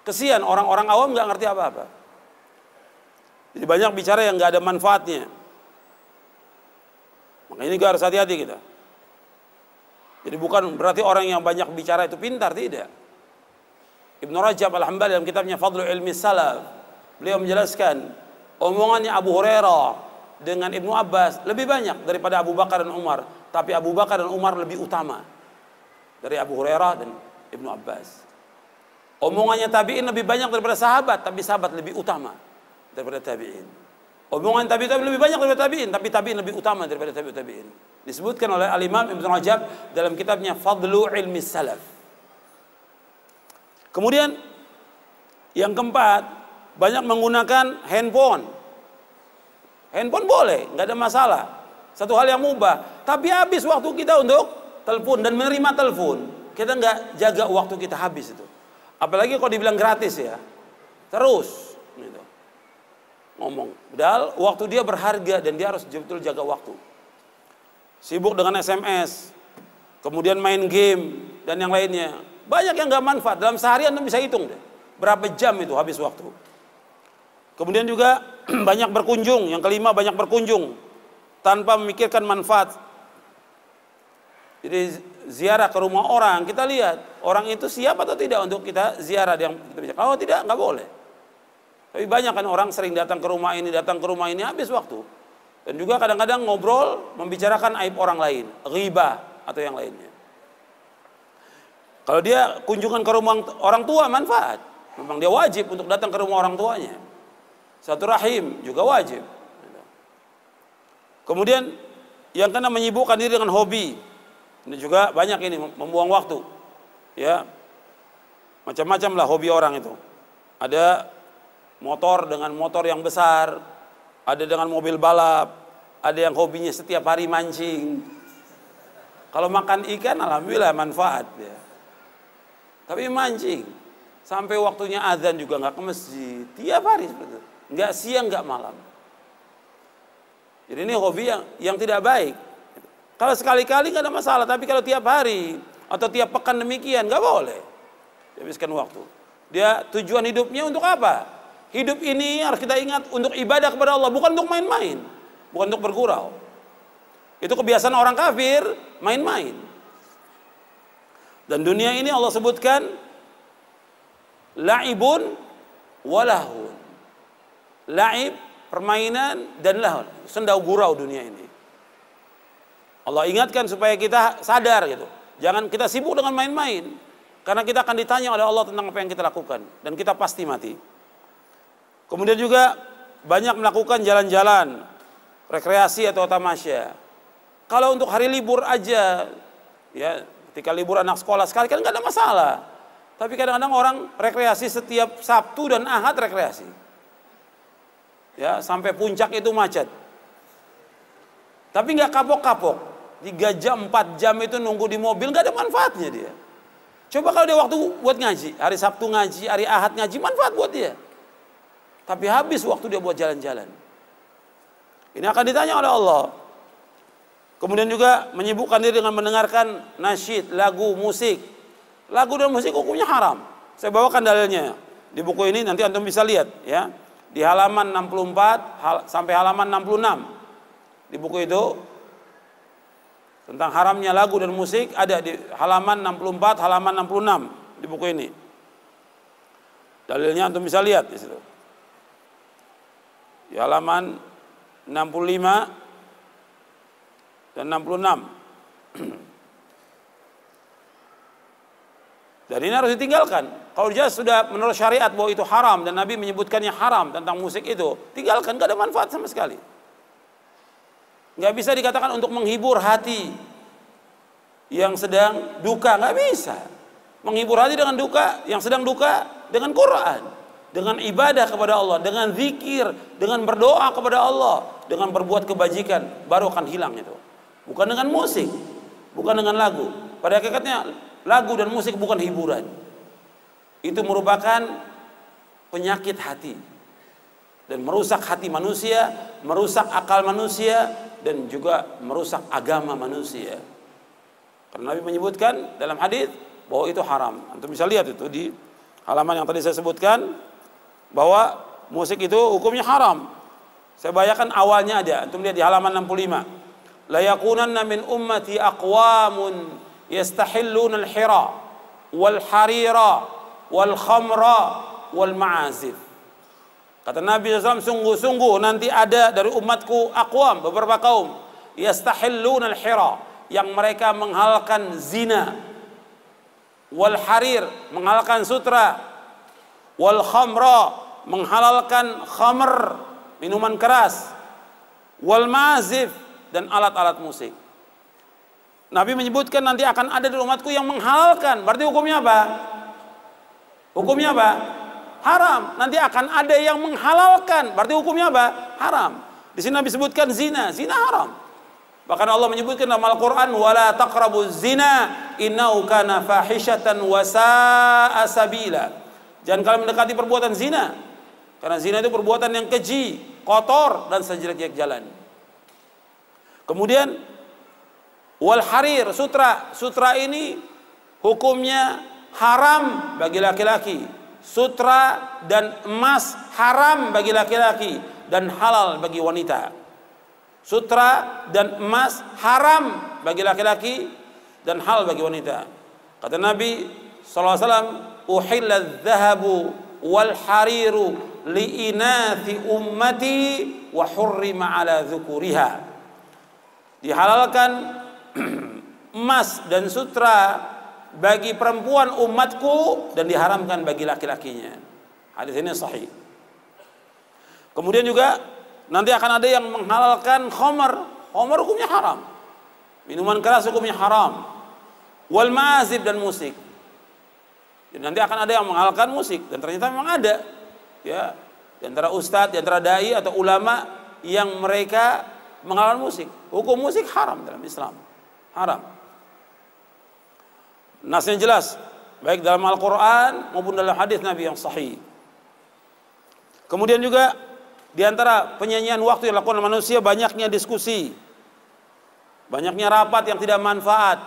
Kesian orang-orang awam nggak ngerti apa-apa. Jadi banyak bicara yang nggak ada manfaatnya. Makanya ini harus hati-hati kita. Jadi bukan berarti orang yang banyak bicara itu pintar, tidak. Ibnu Rajab Al-Hambali dalam kitabnya Fadlu Ilmi Salaf, beliau menjelaskan omongannya Abu Hurairah dengan Ibnu Abbas lebih banyak daripada Abu Bakar dan Umar, tapi Abu Bakar dan Umar lebih utama dari Abu Hurairah dan Ibnu Abbas. Omongannya tabi'in lebih banyak daripada sahabat, tapi sahabat lebih utama daripada tabi'in. Omongan tabi'in lebih banyak daripada tabi'in, tapi tabi'in lebih utama daripada tabi'in. Disebutkan oleh Al-Imam Ibnu Rajab dalam kitabnya Fadlu Ilmi Salaf. Kemudian yang keempat, banyak menggunakan handphone. Handphone boleh, nggak ada masalah. Satu hal yang mubah. Tapi habis waktu kita untuk telepon dan menerima telepon, kita nggak jaga waktu kita habis itu. Apalagi kalau dibilang gratis ya, terus gitu. Ngomong. Padahal waktu dia berharga dan dia harus betul jaga waktu. Sibuk dengan SMS, kemudian main game dan yang lainnya. Banyak yang nggak manfaat. Dalam sehari Anda bisa hitung deh berapa jam itu habis waktu. Kemudian juga banyak berkunjung. Yang kelima, banyak berkunjung tanpa memikirkan manfaat. Jadi ziarah ke rumah orang, kita lihat orang itu siap atau tidak untuk kita ziarah yang kita bicara. Kalau tidak, nggak boleh. Tapi banyak kan orang sering datang ke rumah ini habis waktu. Dan juga kadang-kadang ngobrol membicarakan aib orang lain, ghibah atau yang lainnya. Kalau dia kunjungan ke rumah orang tua, manfaat. Memang dia wajib untuk datang ke rumah orang tuanya. Satu rahim juga wajib. Kemudian yang kena menyibukkan diri dengan hobi. Ini juga banyak ini membuang waktu. Ya. Macam-macam lah hobi orang itu. Ada motor dengan motor yang besar, ada dengan mobil balap, ada yang hobinya setiap hari mancing. Kalau makan ikan alhamdulillah manfaat ya. Tapi mancing sampai waktunya azan juga nggak ke masjid, tiap hari seperti itu, nggak siang nggak malam. Jadi ini hobi yang tidak baik. Kalau sekali-kali nggak ada masalah, tapi kalau tiap hari atau tiap pekan demikian nggak boleh. Habiskan waktu. Dia tujuan hidupnya untuk apa? Hidup ini harus kita ingat untuk ibadah kepada Allah, bukan untuk main-main, bukan untuk bergurau. Itu kebiasaan orang kafir, main-main. Dan dunia ini Allah sebutkan la'ibun walahun. La'ib, permainan, dan lahun. Sendau gurau dunia ini. Allah ingatkan supaya kita sadar gitu. Jangan kita sibuk dengan main-main. Karena kita akan ditanya oleh Allah tentang apa yang kita lakukan. Dan kita pasti mati. Kemudian juga banyak melakukan jalan-jalan, rekreasi atau tamasya. Kalau untuk hari libur aja, ya ketika libur anak sekolah sekali kan nggak ada masalah. Tapi kadang-kadang orang rekreasi setiap Sabtu dan Ahad rekreasi. Ya, sampai puncak itu macet. Tapi nggak kapok-kapok. 3 jam, 4 jam itu nunggu di mobil, nggak ada manfaatnya dia. Coba kalau dia waktu buat ngaji, hari Sabtu ngaji, hari Ahad ngaji, manfaat buat dia. Tapi habis waktu dia buat jalan-jalan. Ini akan ditanya oleh Allah. Kemudian juga menyibukkan diri dengan mendengarkan nasyid, lagu, musik. Lagu dan musik hukumnya haram. Saya bawakan dalilnya. Di buku ini nanti antum bisa lihat ya. Di halaman 64 sampai halaman 66. Di buku itu tentang haramnya lagu dan musik ada di halaman 64, halaman 66 di buku ini. Dalilnya antum bisa lihat di situ. Di halaman 65 dan 66. Dan ini harus ditinggalkan. Kalau dia sudah menurut syariat bahwa itu haram dan Nabi menyebutkannya haram tentang musik itu, tinggalkan, gak ada manfaat sama sekali. Nggak bisa dikatakan untuk menghibur hati yang sedang duka, nggak bisa. Menghibur hati dengan duka, yang sedang duka dengan Quran, dengan ibadah kepada Allah, dengan zikir, dengan berdoa kepada Allah, dengan berbuat kebajikan, baru akan hilang itu. Bukan dengan musik, bukan dengan lagu. Pada hakikatnya lagu dan musik bukan hiburan. Itu merupakan penyakit hati dan merusak hati manusia, merusak akal manusia, dan juga merusak agama manusia. Karena Nabi menyebutkan dalam hadis bahwa itu haram. Antum bisa lihat itu di halaman yang tadi saya sebutkan bahwa musik itu hukumnya haram. Saya bayangkan awalnya ada. Antum lihat di halaman 65. La yakunanna min ummati aqwamun yastahilluna al-hira wal harira wal khamra wal ma'azif. Kata Nabi SAW, sungguh-sungguh nanti ada dari umatku aqwam, beberapa kaum, yastahilluna al-hira, yang mereka menghalalkan zina, wal harir, menghalalkan sutra, wal khamra, menghalalkan khamr, minuman keras, wal ma'azif, dan alat-alat musik. Nabi menyebutkan nanti akan ada dari umatku yang menghalalkan. Berarti hukumnya apa? Hukumnya apa? Haram. Nanti akan ada yang menghalalkan. Berarti hukumnya apa? Haram. Di sini Nabi sebutkan zina. Zina haram. Bahkan Allah menyebutkan dalam Al-Quran, wala taqrabuz zina innahu kana fahishatan wa sa'a sabila. Jangan kalian mendekati perbuatan zina. Karena zina itu perbuatan yang keji, kotor, dan sejelek-jelek jalan. Kemudian wal harir, sutra. Sutra ini hukumnya haram bagi laki-laki. Sutra dan emas haram bagi laki-laki dan halal bagi wanita. Sutra dan emas haram bagi laki-laki dan halal bagi wanita. Kata Nabi SAW, uhilladz dzahabu wal hariru li inathi ummati wa hurrima ala dzukuriha. Dihalalkan emas dan sutra bagi perempuan umatku dan diharamkan bagi laki-lakinya. Hadis ini sahih. Kemudian juga nanti akan ada yang menghalalkan khamar. Khamar hukumnya haram. Minuman keras hukumnya haram. Wal ma'azib, dan musik. Dan nanti akan ada yang menghalalkan musik, dan ternyata memang ada. Ya, di antara ustadz, di antara dai atau ulama yang mereka menghalalkan musik. Hukum musik haram dalam Islam. Haram. Nasnya jelas, baik dalam Al-Quran maupun dalam hadis Nabi yang sahih. Kemudian juga di antara penyanyian waktu yang dilakukan oleh manusia, banyaknya diskusi. Banyaknya rapat yang tidak manfaat.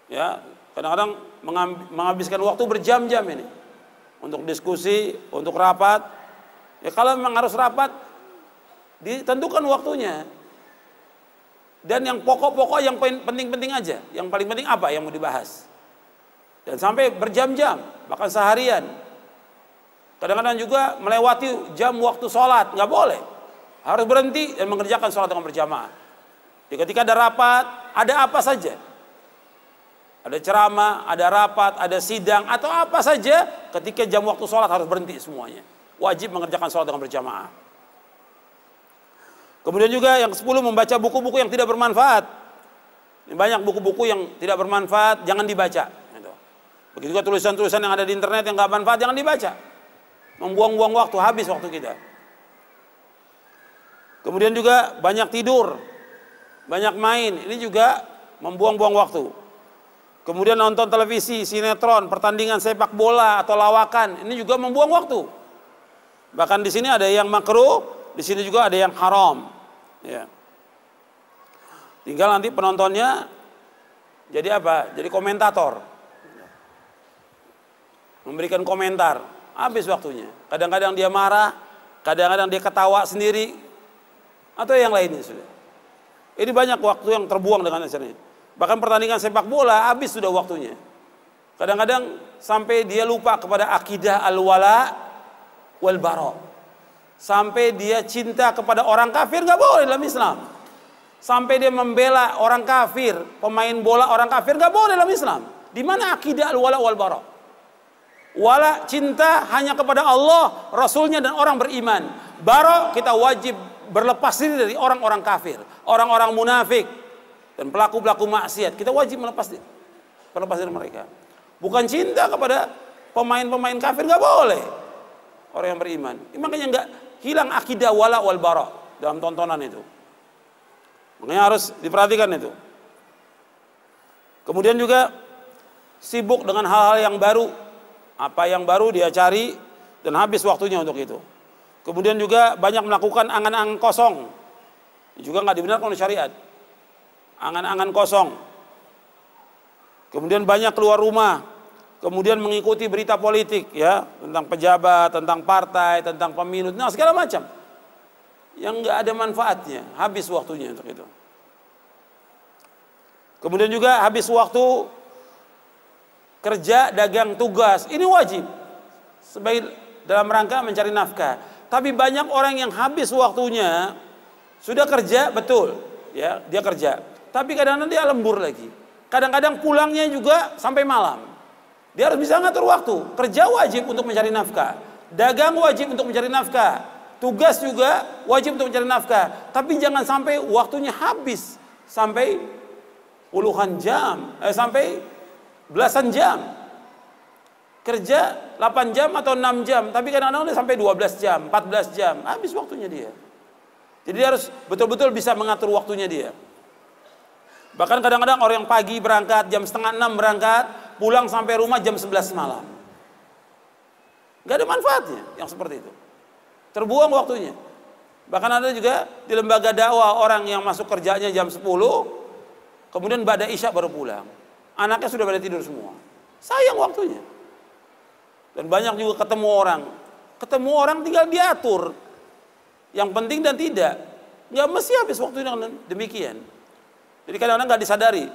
Ya, kadang-kadang menghabiskan waktu berjam-jam ini untuk diskusi, untuk rapat. Ya kalau memang harus rapat, ditentukan waktunya. Dan yang pokok-pokok, yang penting-penting aja. Yang paling penting apa yang mau dibahas. Dan sampai berjam-jam, bahkan seharian. Kadang-kadang juga melewati jam waktu sholat, nggak boleh. Harus berhenti dan mengerjakan sholat dengan berjamaah. Jadi ketika ada rapat, ada apa saja. Ada ceramah, ada rapat, ada sidang, atau apa saja. Ketika jam waktu sholat harus berhenti semuanya. Wajib mengerjakan sholat dengan berjamaah. Kemudian juga yang 10, membaca buku-buku yang tidak bermanfaat. Banyak buku-buku yang tidak bermanfaat, jangan dibaca. Begitu juga tulisan-tulisan yang ada di internet yang nggak manfaat, jangan dibaca. Membuang-buang waktu, habis waktu kita. Kemudian juga banyak tidur, banyak main, ini juga membuang-buang waktu. Kemudian nonton televisi, sinetron, pertandingan sepak bola atau lawakan, ini juga membuang waktu. Bahkan di sini ada yang makruh, di sini juga ada yang haram. Ya. Tinggal nanti penontonnya jadi apa? Jadi komentator, memberikan komentar, habis waktunya. Kadang-kadang dia marah, kadang-kadang dia ketawa sendiri, atau yang lainnya sudah. Ini banyak waktu yang terbuang dengan acaranya. Bahkan pertandingan sepak bola habis sudah waktunya. Kadang-kadang sampai dia lupa kepada akidah al-wala wal bara. Sampai dia cinta kepada orang kafir, nggak boleh dalam Islam. Sampai dia membela orang kafir, pemain bola orang kafir, nggak boleh dalam Islam. Di mana akidah al-wala wal bara? Wala, cinta hanya kepada Allah, Rasulnya dan orang beriman. Bara, kita wajib berlepas diri dari orang-orang kafir, orang-orang munafik dan pelaku-pelaku maksiat. Kita wajib berlepas diri mereka. Bukan cinta kepada pemain-pemain kafir, nggak boleh. Orang yang beriman. Makanya nggak hilang akidah wala wal bara dalam tontonan itu. Makanya harus diperhatikan itu. Kemudian juga sibuk dengan hal-hal yang baru. Apa yang baru dia cari dan habis waktunya untuk itu. Kemudian juga banyak melakukan angan-angan kosong. Juga nggak dibenarkan oleh syariat. Angan-angan kosong. Kemudian banyak keluar rumah. Kemudian mengikuti berita politik, ya, tentang pejabat, tentang partai, tentang pemilu, nah segala macam. Yang nggak ada manfaatnya, habis waktunya untuk itu. Kemudian juga habis waktu kerja, dagang, tugas, ini wajib sebagai dalam rangka mencari nafkah. Tapi banyak orang yang habis waktunya sudah kerja, betul, ya, dia kerja. Tapi kadang-kadang dia lembur lagi. Kadang-kadang pulangnya juga sampai malam. Dia harus bisa ngatur waktu. Kerja wajib untuk mencari nafkah, dagang wajib untuk mencari nafkah, tugas juga wajib untuk mencari nafkah. Tapi jangan sampai waktunya habis sampai puluhan jam, sampai belasan jam. Kerja 8 jam atau 6 jam, tapi kadang-kadang sampai 12 jam, 14 jam, habis waktunya dia. Jadi dia harus betul-betul bisa mengatur waktunya dia. Bahkan kadang-kadang orang yang pagi berangkat, jam setengah 6 berangkat, pulang sampai rumah jam 11 malam. Gak ada manfaatnya yang seperti itu. Terbuang waktunya. Bahkan ada juga di lembaga dakwah orang yang masuk kerjanya jam 10, kemudian ba'da isya baru pulang. Anaknya sudah pada tidur semua. Sayang waktunya. Dan banyak juga ketemu orang tinggal diatur. Yang penting dan tidak. Nggak mesti habis waktu dengan demikian. Jadi kadang-kadang nggak disadari.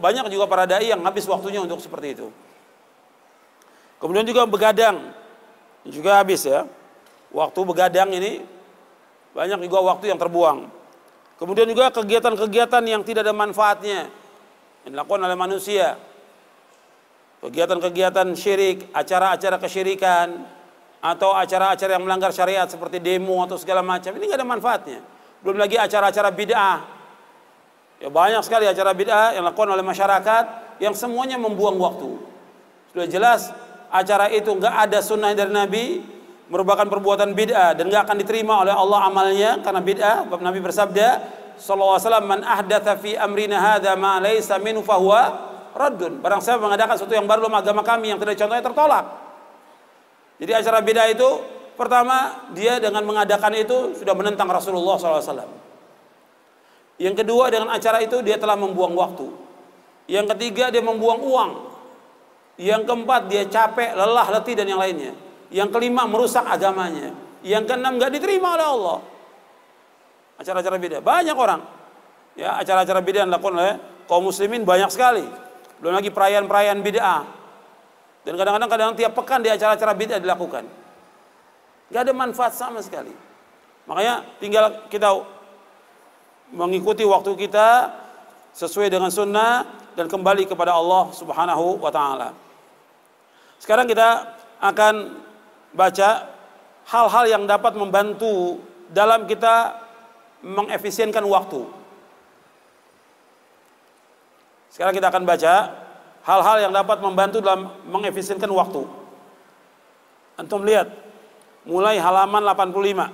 Banyak juga para dai yang habis waktunya untuk seperti itu. Kemudian juga begadang. Juga habis ya. Waktu begadang ini banyak juga waktu yang terbuang. Kemudian juga kegiatan-kegiatan yang tidak ada manfaatnya yang dilakukan oleh manusia. Kegiatan-kegiatan syirik, acara-acara kesyirikan, atau acara-acara yang melanggar syariat seperti demo atau segala macam, ini nggak ada manfaatnya. Belum lagi acara-acara bid'ah. Ya banyak sekali acara bid'ah yang dilakukan oleh masyarakat yang semuanya membuang waktu. Sudah jelas acara itu nggak ada sunnah dari Nabi, merupakan perbuatan bid'ah dan nggak akan diterima oleh Allah amalnya karena bid'ah. Nabi bersabda sallallahu alaihi wasallam, man ahdatsa fi amrina hadza ma laysa minhu fahuwa raddun. Barang siapa mengadakan sesuatu yang baru dalam agama kami yang tidak contohnya, tertolak. Jadi acara bid'ah itu pertama dia dengan mengadakan itu sudah menentang Rasulullah SAW. Yang kedua, dengan acara itu dia telah membuang waktu. Yang ketiga, dia membuang uang. Yang keempat, dia capek, lelah, letih dan yang lainnya. Yang kelima, merusak agamanya. Yang keenam, nggak diterima oleh Allah. Acara-acara bid'ah banyak orang. Ya, acara-acara bid'ah yang dilakukan oleh kaum muslimin banyak sekali. Belum lagi perayaan-perayaan bid'ah. Dan kadang-kadang tiap pekan di acara-acara bid'ah dilakukan. Nggak ada manfaat sama sekali. Makanya tinggal kita mengikuti waktu kita sesuai dengan sunnah dan kembali kepada Allah Subhanahu wa ta'ala. Sekarang kita akan baca hal-hal yang dapat membantu dalam kita mengefisienkan waktu. Sekarang kita akan baca hal-hal yang dapat membantu dalam mengefisienkan waktu. Antum lihat mulai halaman 85.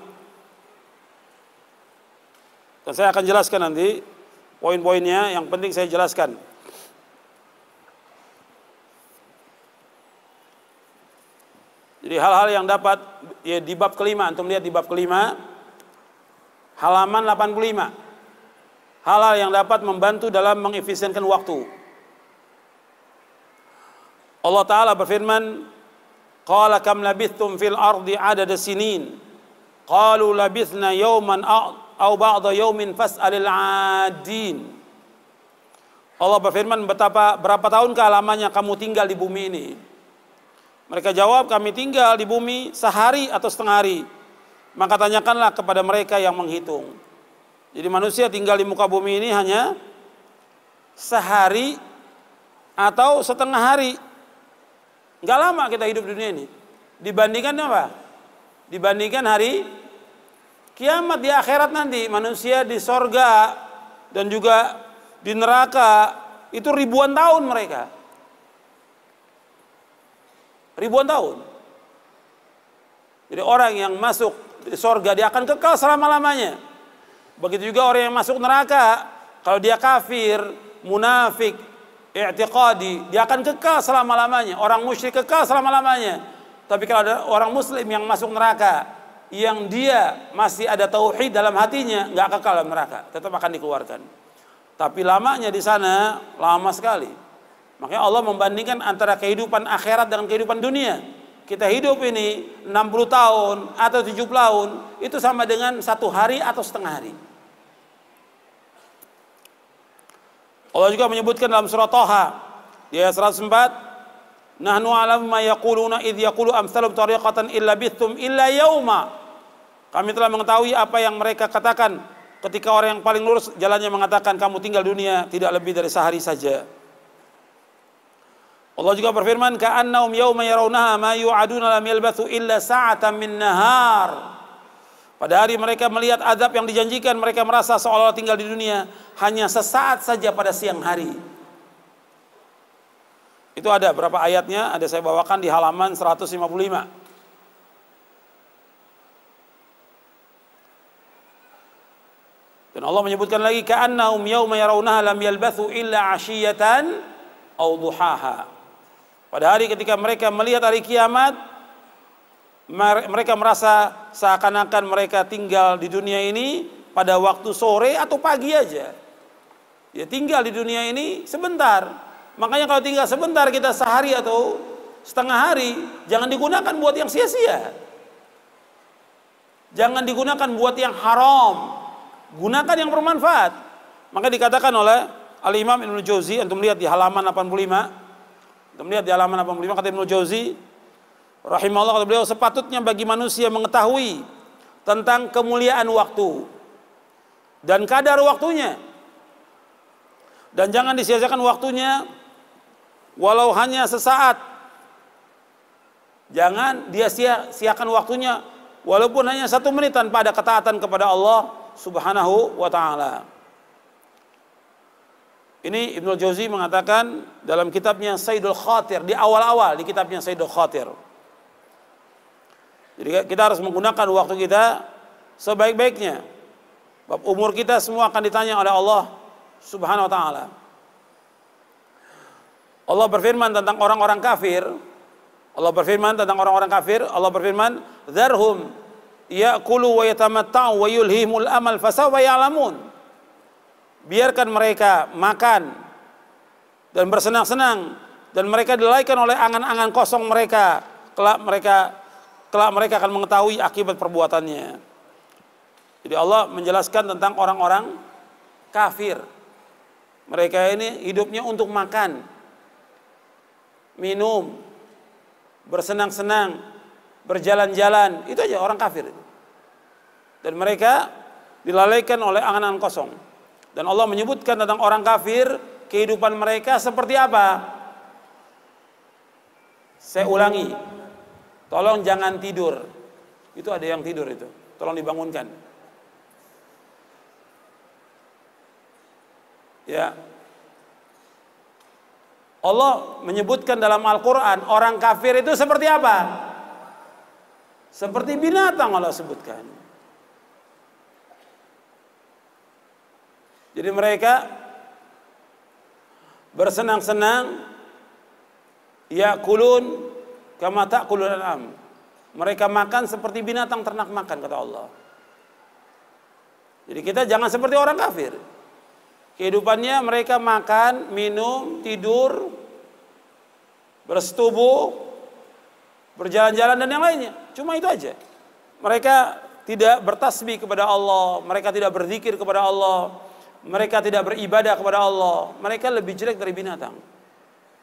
Dan saya akan jelaskan nanti poin-poinnya, yang penting saya jelaskan. Jadi hal-hal yang dapat, ya di bab kelima, antum lihat di bab kelima, halaman 85. Hal-hal yang dapat membantu dalam mengefisienkan waktu. Allah Ta'ala berfirman, Qala kam labithtum fil ardi adada sinin. Qalu labithna yawman aw ba'da yawmin fas'alil 'adin. Allah berfirman, berapa tahun lamanya kamu tinggal di bumi ini? Mereka jawab, kami tinggal di bumi sehari atau setengah hari. Maka tanyakanlah kepada mereka yang menghitung. Jadi manusia tinggal di muka bumi ini hanya sehari atau setengah hari. Enggak lama kita hidup di dunia ini. Dibandingkan apa? Dibandingkan hari kiamat di akhirat nanti. Manusia di sorga dan juga di neraka itu ribuan tahun mereka. Ribuan tahun. Jadi orang yang masuk di sorga dia akan kekal selama-lamanya. Begitu juga orang yang masuk neraka, kalau dia kafir, munafik, i'tiqadi, dia akan kekal selama-lamanya. Orang musyrik kekal selama-lamanya. Tapi kalau ada orang muslim yang masuk neraka, yang dia masih ada tauhid dalam hatinya, nggak kekal dalam neraka, tetap akan dikeluarkan. Tapi lamanya di sana lama sekali. Makanya Allah membandingkan antara kehidupan akhirat dengan kehidupan dunia. Kita hidup ini 60 tahun atau 70 tahun, itu sama dengan satu hari atau setengah hari. Allah juga menyebutkan dalam surah Thaha di ayat 104, Nahnu a'lamu ma yaquluna idh yaqulu amsalum tariqatan illa bithum illa yauma. Kami telah mengetahui apa yang mereka katakan ketika orang yang paling lurus jalannya mengatakan kamu tinggal dunia tidak lebih dari sehari saja. Allah juga berfirman, ka'annahum yawma yarawnaha ma yu'aduna lam yalbathu illa sa'atan min nahar. Pada hari mereka melihat azab yang dijanjikan, mereka merasa seolah-olah tinggal di dunia hanya sesaat saja pada siang hari. Itu ada berapa ayatnya, ada saya bawakan di halaman 155. Dan Allah menyebutkan lagi, ka'annahum yawma yarawnaha lam yalbathu illa 'ashiyatan aw duhaha. Pada hari ketika mereka melihat hari kiamat, mereka merasa seakan-akan mereka tinggal di dunia ini pada waktu sore atau pagi aja. Ya tinggal di dunia ini sebentar. Makanya kalau tinggal sebentar kita sehari atau setengah hari, jangan digunakan buat yang sia-sia. Jangan digunakan buat yang haram. Gunakan yang bermanfaat. Maka dikatakan oleh Al-Imam Ibnu Jauzi, antum lihat di halaman 85. Kita melihat di halaman 85 kata Ibnu Jauzi rahimahullah, kata beliau, sepatutnya bagi manusia mengetahui tentang kemuliaan waktu dan kadar waktunya, dan jangan disia-siakan waktunya walau hanya sesaat. Jangan dia sia-siakan waktunya walaupun hanya 1 menit tanpa ada ketaatan kepada Allah Subhanahu wa ta'ala. Ini Ibnu Jauzi mengatakan dalam kitabnya Saidul Khatir, di awal-awal di kitabnya Saidul Khatir. Jadi kita harus menggunakan waktu kita sebaik-baiknya. Bab umur kita semua akan ditanya oleh Allah Subhanahu wa ta'ala. Allah berfirman tentang orang-orang kafir. Allah berfirman, "Dzarhum ya'kulu wa yatamatta'u wa yulhimul amal fasawfa ya'lamun." biarkan mereka makan dan bersenang-senang, dan mereka dilalaikan oleh angan-angan kosong mereka. Kelak mereka akan mengetahui akibat perbuatannya. Jadi Allah menjelaskan tentang orang-orang kafir. Mereka ini hidupnya untuk makan, minum, bersenang-senang, berjalan-jalan. Itu aja orang kafir. Dan mereka dilalaikan oleh angan-angan kosong. Dan Allah menyebutkan tentang orang kafir, kehidupan mereka seperti apa? Saya ulangi, tolong jangan tidur. Itu ada yang tidur itu, tolong dibangunkan. Ya, Allah menyebutkan dalam Al-Quran orang kafir itu seperti apa? Seperti binatang Allah sebutkan. Jadi mereka bersenang-senang, ya'kulun kama ta'kulul an'am. Mereka makan seperti binatang ternak makan, kata Allah. Jadi kita jangan seperti orang kafir. Kehidupannya mereka makan, minum, tidur, bersetubuh, berjalan-jalan dan yang lainnya. Cuma itu aja. Mereka tidak bertasbih kepada Allah, mereka tidak berzikir kepada Allah, mereka tidak beribadah kepada Allah. Mereka lebih jelek dari binatang.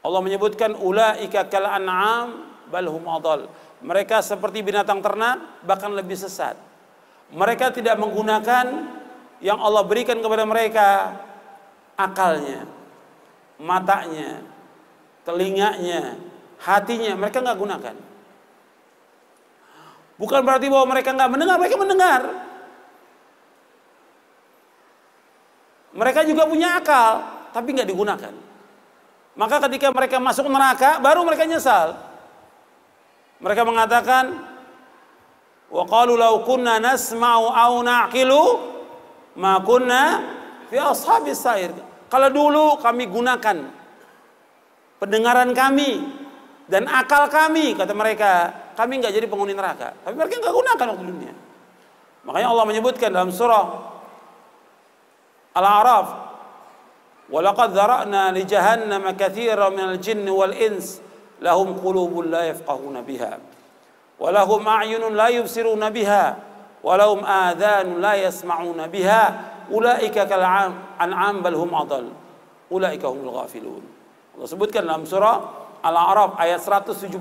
Allah menyebutkan ulaika kal an'am bal hum adall. Mereka seperti binatang ternak, bahkan lebih sesat. Mereka tidak menggunakan yang Allah berikan kepada mereka, akalnya, matanya, telinganya, hatinya. Mereka nggak gunakan. Bukan berarti bahwa mereka nggak mendengar, mereka mendengar. Mereka juga punya akal, tapi nggak digunakan. Maka ketika mereka masuk neraka, baru mereka nyesal. Mereka mengatakan, wa qalu law kunna nasma'u aw na'qilu ma kunna fi ashabis sa'ir. Kalau dulu kami gunakan pendengaran kami dan akal kami, kata mereka, kami nggak jadi penghuni neraka. Tapi mereka nggak gunakan waktu dunia. Makanya Allah menyebutkan dalam surah Al-A'raf, walaqad dzara'na li jahannama katsiran minal jinni wal ins lahum qulubun la yafqahuna biha wa lahum a'yunun la yubsiruna biha wa lahum adhanun la yasma'una biha ulaika kal an'am bal hum adall ulaika humul ghafilun. Allah sebutkan dalam surah Al-A'raf ayat 179,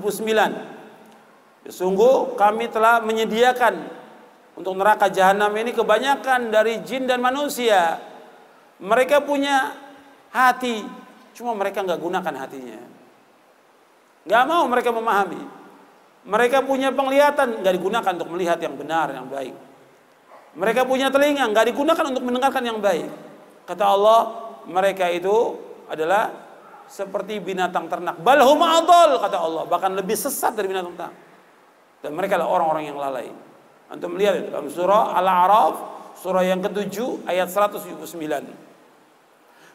sungguh kami telah menyediakan untuk neraka jahanam ini kebanyakan dari jin dan manusia. Mereka punya hati, cuma mereka nggak gunakan hatinya. Nggak mau mereka memahami. Mereka punya penglihatan, nggak digunakan untuk melihat yang benar, yang baik. Mereka punya telinga, nggak digunakan untuk mendengarkan yang baik. Kata Allah, mereka itu adalah seperti binatang ternak. Balhum adall, kata Allah, bahkan lebih sesat dari binatang ternak. Dan mereka adalah orang-orang yang lalai. Antum melihat dalam surah Al-A'raf, surah yang ke-7 ayat 179.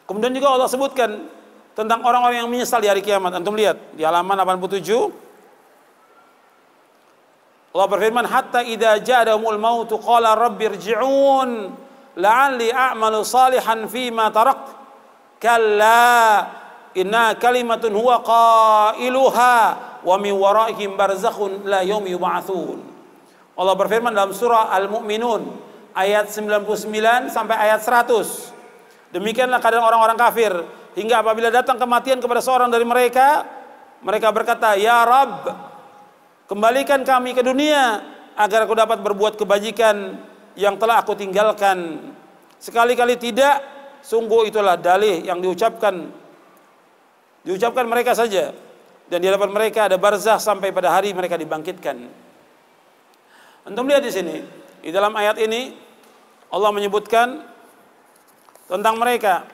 Kemudian juga Allah sebutkan tentang orang-orang yang menyesal di hari kiamat. Antum lihat di halaman 87. Allah berfirman, hatta idza ja'ahumul mautu qala rabbirji'un la'alli a'malu salihan fima tarakt kalla inna kalimatun huwa qailuha wa min waraihim barzakhun la yaum yub'atsun. Allah berfirman dalam surah Al-Mu'minun ayat 99 sampai ayat 100. Demikianlah keadaan orang-orang kafir hingga apabila datang kematian kepada seorang dari mereka, mereka berkata, ya Rabb, kembalikan kami ke dunia agar aku dapat berbuat kebajikan yang telah aku tinggalkan. Sekali-kali tidak, sungguh itulah dalih yang diucapkan mereka saja, dan di hadapan mereka ada barzakh sampai pada hari mereka dibangkitkan. Antum lihat di sini, di dalam ayat ini Allah menyebutkan tentang mereka,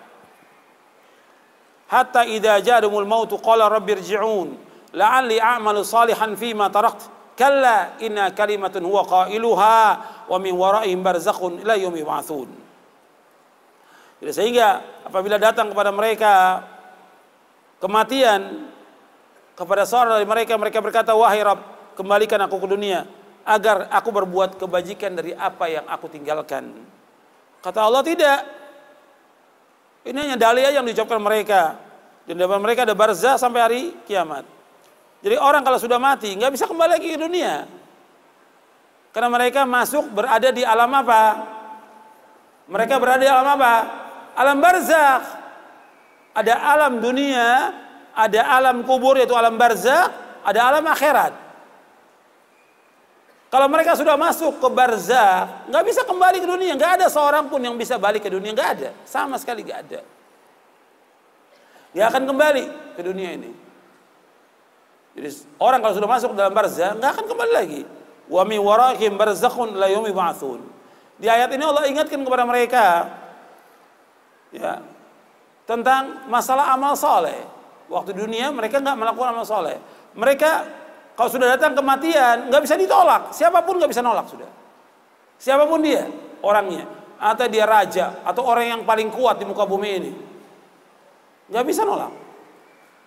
hatta idza ja'ahumul mautu qala rabbirji'un la'alli a'malu salihan fima tarakt kalla inna kalimatun huwa qailuha wa min waraihim barzakhun ila yaumi yub'atsun. Jadi sehingga apabila datang kepada mereka kematian, kepada seorang dari mereka, mereka berkata, wahai Rabb, kembalikan aku ke dunia agar aku berbuat kebajikan dari apa yang aku tinggalkan. Kata Allah, tidak. Ini hanya dalih yang diucapkan mereka. Di depan mereka ada barzah sampai hari kiamat. Jadi orang kalau sudah mati nggak bisa kembali lagi ke dunia. Karena mereka masuk berada di alam apa? Mereka berada di alam apa? Alam barzakh. Ada alam dunia, ada alam kubur yaitu alam barzakh, ada alam akhirat. Kalau mereka sudah masuk ke barzakh, nggak bisa kembali ke dunia. Nggak ada seorang pun yang bisa balik ke dunia. Nggak ada, sama sekali nggak ada. Dia akan kembali ke dunia ini. Jadi orang kalau sudah masuk dalam barzakh nggak akan kembali lagi. Wa min waraihim barzakhun la yaumi ba'tsun. Di ayat ini Allah ingatkan kepada mereka ya, tentang masalah amal soleh. Waktu dunia mereka nggak melakukan amal soleh. Mereka kalau sudah datang kematian nggak bisa ditolak. Siapapun nggak bisa nolak sudah. Siapapun dia orangnya, atau dia raja atau orang yang paling kuat di muka bumi ini, nggak bisa nolak.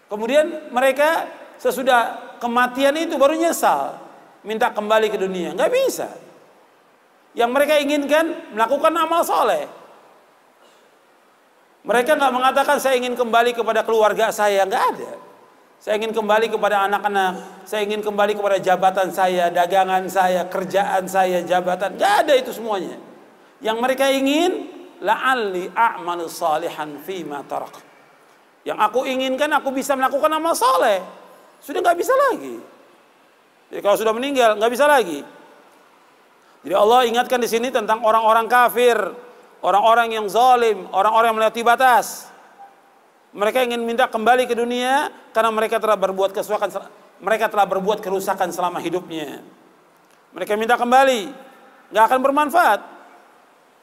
Kemudian mereka sesudah kematian itu baru nyesal, minta kembali ke dunia. Nggak bisa. Yang mereka inginkan melakukan amal soleh. Mereka nggak mengatakan saya ingin kembali kepada keluarga saya, nggak ada. Saya ingin kembali kepada anak-anak, saya ingin kembali kepada jabatan saya, dagangan saya, kerjaan saya, jabatan. Nggak ada itu semuanya. Yang mereka ingin la'alli a'malu salihan fima tarak. Yang aku inginkan aku bisa melakukan amal soleh. Sudah nggak bisa lagi. Jadi kalau sudah meninggal nggak bisa lagi. Jadi Allah ingatkan di sini tentang orang-orang kafir, orang-orang yang zalim, orang-orang yang melewati batas. Mereka ingin minta kembali ke dunia karena mereka telah berbuat kerusakan selama hidupnya. Mereka minta kembali, nggak akan bermanfaat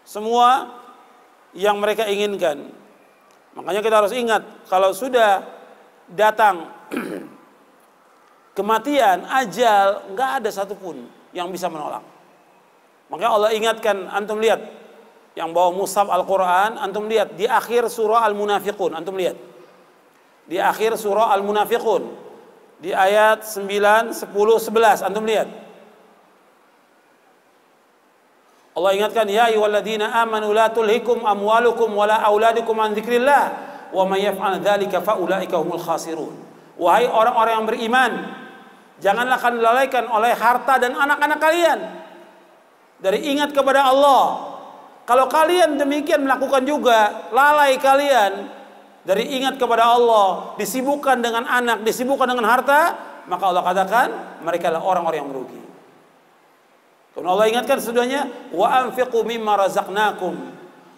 semua yang mereka inginkan. Makanya kita harus ingat kalau sudah datang kematian, ajal, nggak ada satupun yang bisa menolak. Makanya Allah ingatkan, antum lihat yang bawa mushaf Al-Quran, antum lihat di akhir surah Al-Munafiqun, antum lihat di akhir surah Al-Munafiqun di ayat 9, 10, 11, antum lihat Allah ingatkan, ya ayyuhalladzina amanu la tulhikum amwalukum wala auladukum an dzikrillah wa may yaf'al dzalika faulaika humul khasirun. Wahai orang-orang yang beriman, janganlah kalian lalaikan oleh harta dan anak-anak kalian dari ingat kepada Allah. Kalau kalian demikian melakukan juga, lalai kalian dari ingat kepada Allah, disibukkan dengan anak, disibukkan dengan harta, maka Allah katakan mereka adalah orang-orang yang merugi. Kemudian Allah ingatkan sesudahnya, wa anfiqu mimma razaqnakum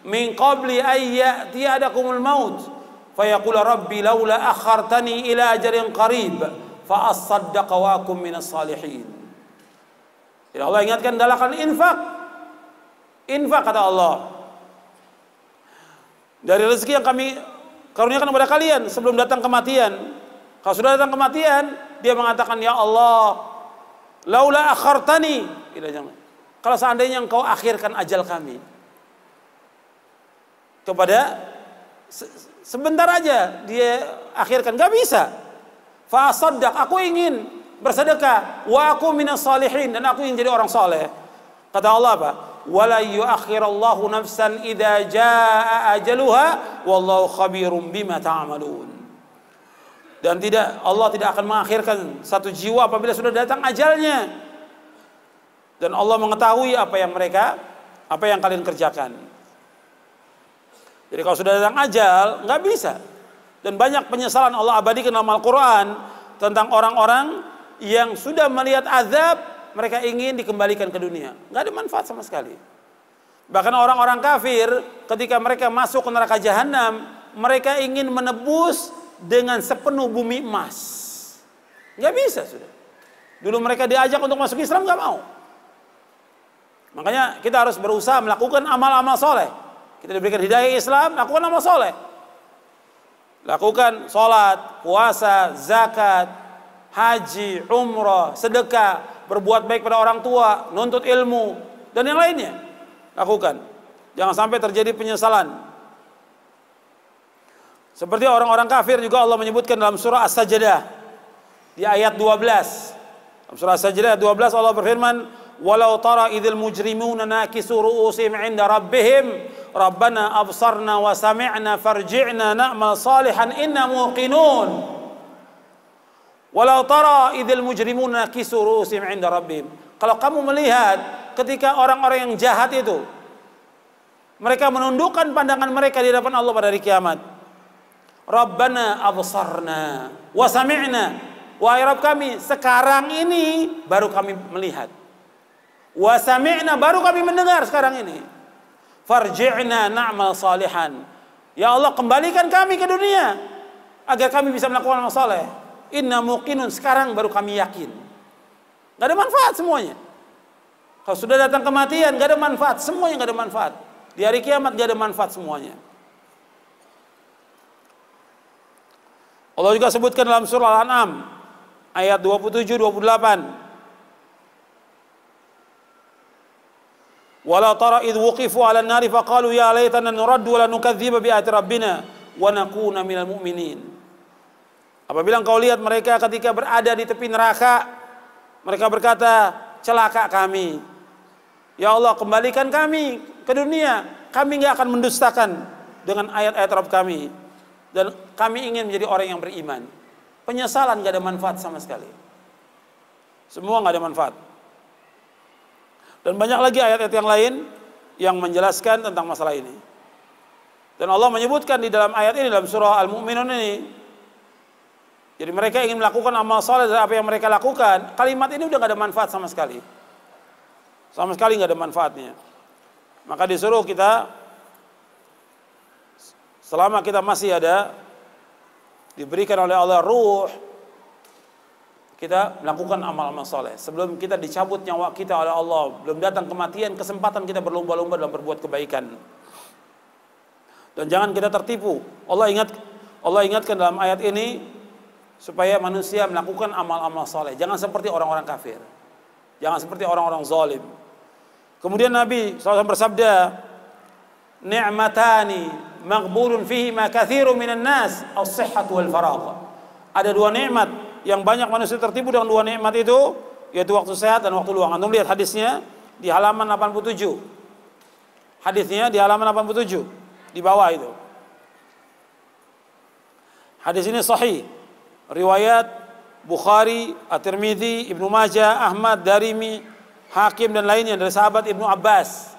min qabli ay ya'tiyadakumul maut fayaqul rabbi laula akhartani ila ajalin qarib fa asaddaqa wa akum minas salihin. Jadi Allah ingatkan dalakan infak. Infak kata Allah. Dari rezeki yang kami karuniakan kepada kalian sebelum datang kematian. Kalau sudah datang kematian, dia mengatakan, ya Allah, laula akhartani. Kalau seandainya engkau akhirkan ajal kami kepada sebentar aja dia akhirkan, nggak bisa. Fa saddaq, aku ingin bersedekah, wa aku minas salihin, dan aku ingin jadi orang soleh. Kata Allah apa? Wala yuakhirallahu nafsan idza jaa ajaluha wallahu khabirum bima ta'malun. Dan Allah tidak akan mengakhirkan satu jiwa apabila sudah datang ajalnya. Dan Allah mengetahui apa yang kalian kerjakan. Jadi kalau sudah datang ajal, nggak bisa. Dan banyak penyesalan Allah abadikan dalam Al-Quran tentang orang-orang yang sudah melihat azab, mereka ingin dikembalikan ke dunia. Nggak ada manfaat sama sekali. Bahkan orang-orang kafir ketika mereka masuk ke neraka jahanam, mereka ingin menebus dengan sepenuh bumi emas. Nggak bisa sudah. Dulu mereka diajak untuk masuk Islam, nggak mau. Makanya kita harus berusaha melakukan amal-amal soleh. Kita diberikan hidayah Islam, lakukan amal soleh. Lakukan sholat, puasa, zakat, haji, umrah, sedekah, berbuat baik pada orang tua, nuntut ilmu, dan yang lainnya. Lakukan. Jangan sampai terjadi penyesalan. Seperti orang-orang kafir juga Allah menyebutkan dalam surah As-Sajdah di ayat 12. Dalam surah As-Sajdah ayat 12 Allah berfirman, walau tara idzal mujrimuna nakisu ru'usihim 'inda rabbihim Rabbana absarna wa sami'na farji'na na'mal salihan inna muqinun. Walau tara idzal mujrimuna nakisu ru'usihim 'inda rabbihim. Kalau kamu melihat ketika orang-orang yang jahat itu mereka menundukkan pandangan mereka di hadapan Allah pada hari kiamat. Rabbana absarna wa sami'na. Wahai Rabb kami, sekarang ini baru kami melihat. Wa sami'na, baru kami mendengar sekarang ini. Farji'na na'mal salihan. Ya Allah, kembalikan kami ke dunia agar kami bisa melakukan amal saleh. Inna muqinun, sekarang baru kami yakin. Gak ada manfaat semuanya. Kalau sudah datang kematian, gak ada manfaat, semuanya gak ada manfaat. Di hari kiamat gak ada manfaat semuanya. Allah juga sebutkan dalam surah Al-An'am ayat 27-28. Wala tara idh wuqifu 'ala an-nari faqalu ya laitana nuraddu wa la nukadziba bi ayati rabbina wa nakuna minal mu'minin. Apabila engkau lihat mereka ketika berada di tepi neraka, mereka berkata, celaka kami. Ya Allah, kembalikan kami ke dunia. Kami enggak akan mendustakan dengan ayat-ayat Rabb kami. Dan kami ingin menjadi orang yang beriman. Penyesalan enggak ada manfaat sama sekali. Semua enggak ada manfaat. Dan banyak lagi ayat-ayat yang lain yang menjelaskan tentang masalah ini. Dan Allah menyebutkan di dalam ayat ini, dalam surah Al-Mu'minun ini, jadi mereka ingin melakukan amal saleh dari apa yang mereka lakukan. Kalimat ini udah gak ada manfaat sama sekali. Sama sekali gak ada manfaatnya. Maka disuruh kita, selama kita masih ada, diberikan oleh Allah ruh, kita melakukan amal-amal saleh. Sebelum kita dicabut nyawa kita oleh Allah, belum datang kematian, kesempatan kita berlomba-lomba dalam berbuat kebaikan. Dan jangan kita tertipu. Allah ingatkan dalam ayat ini supaya manusia melakukan amal-amal saleh. Jangan seperti orang-orang kafir. Jangan seperti orang-orang zalim. Kemudian Nabi SAW bersabda, "Ni'matani maghbulun fihima katsirun minan nas, as-sihhatu wal faragh." Ada dua nikmat yang banyak manusia tertipu dengan dua nikmat itu, yaitu waktu sehat dan waktu luang. Antum lihat hadisnya di halaman 87. Hadisnya di halaman 87 di bawah itu. Hadis ini sahih. Riwayat Bukhari, At-Tirmidzi, Ibnu Majah, Ahmad, Darimi, Hakim dan lainnya dari sahabat Ibnu Abbas.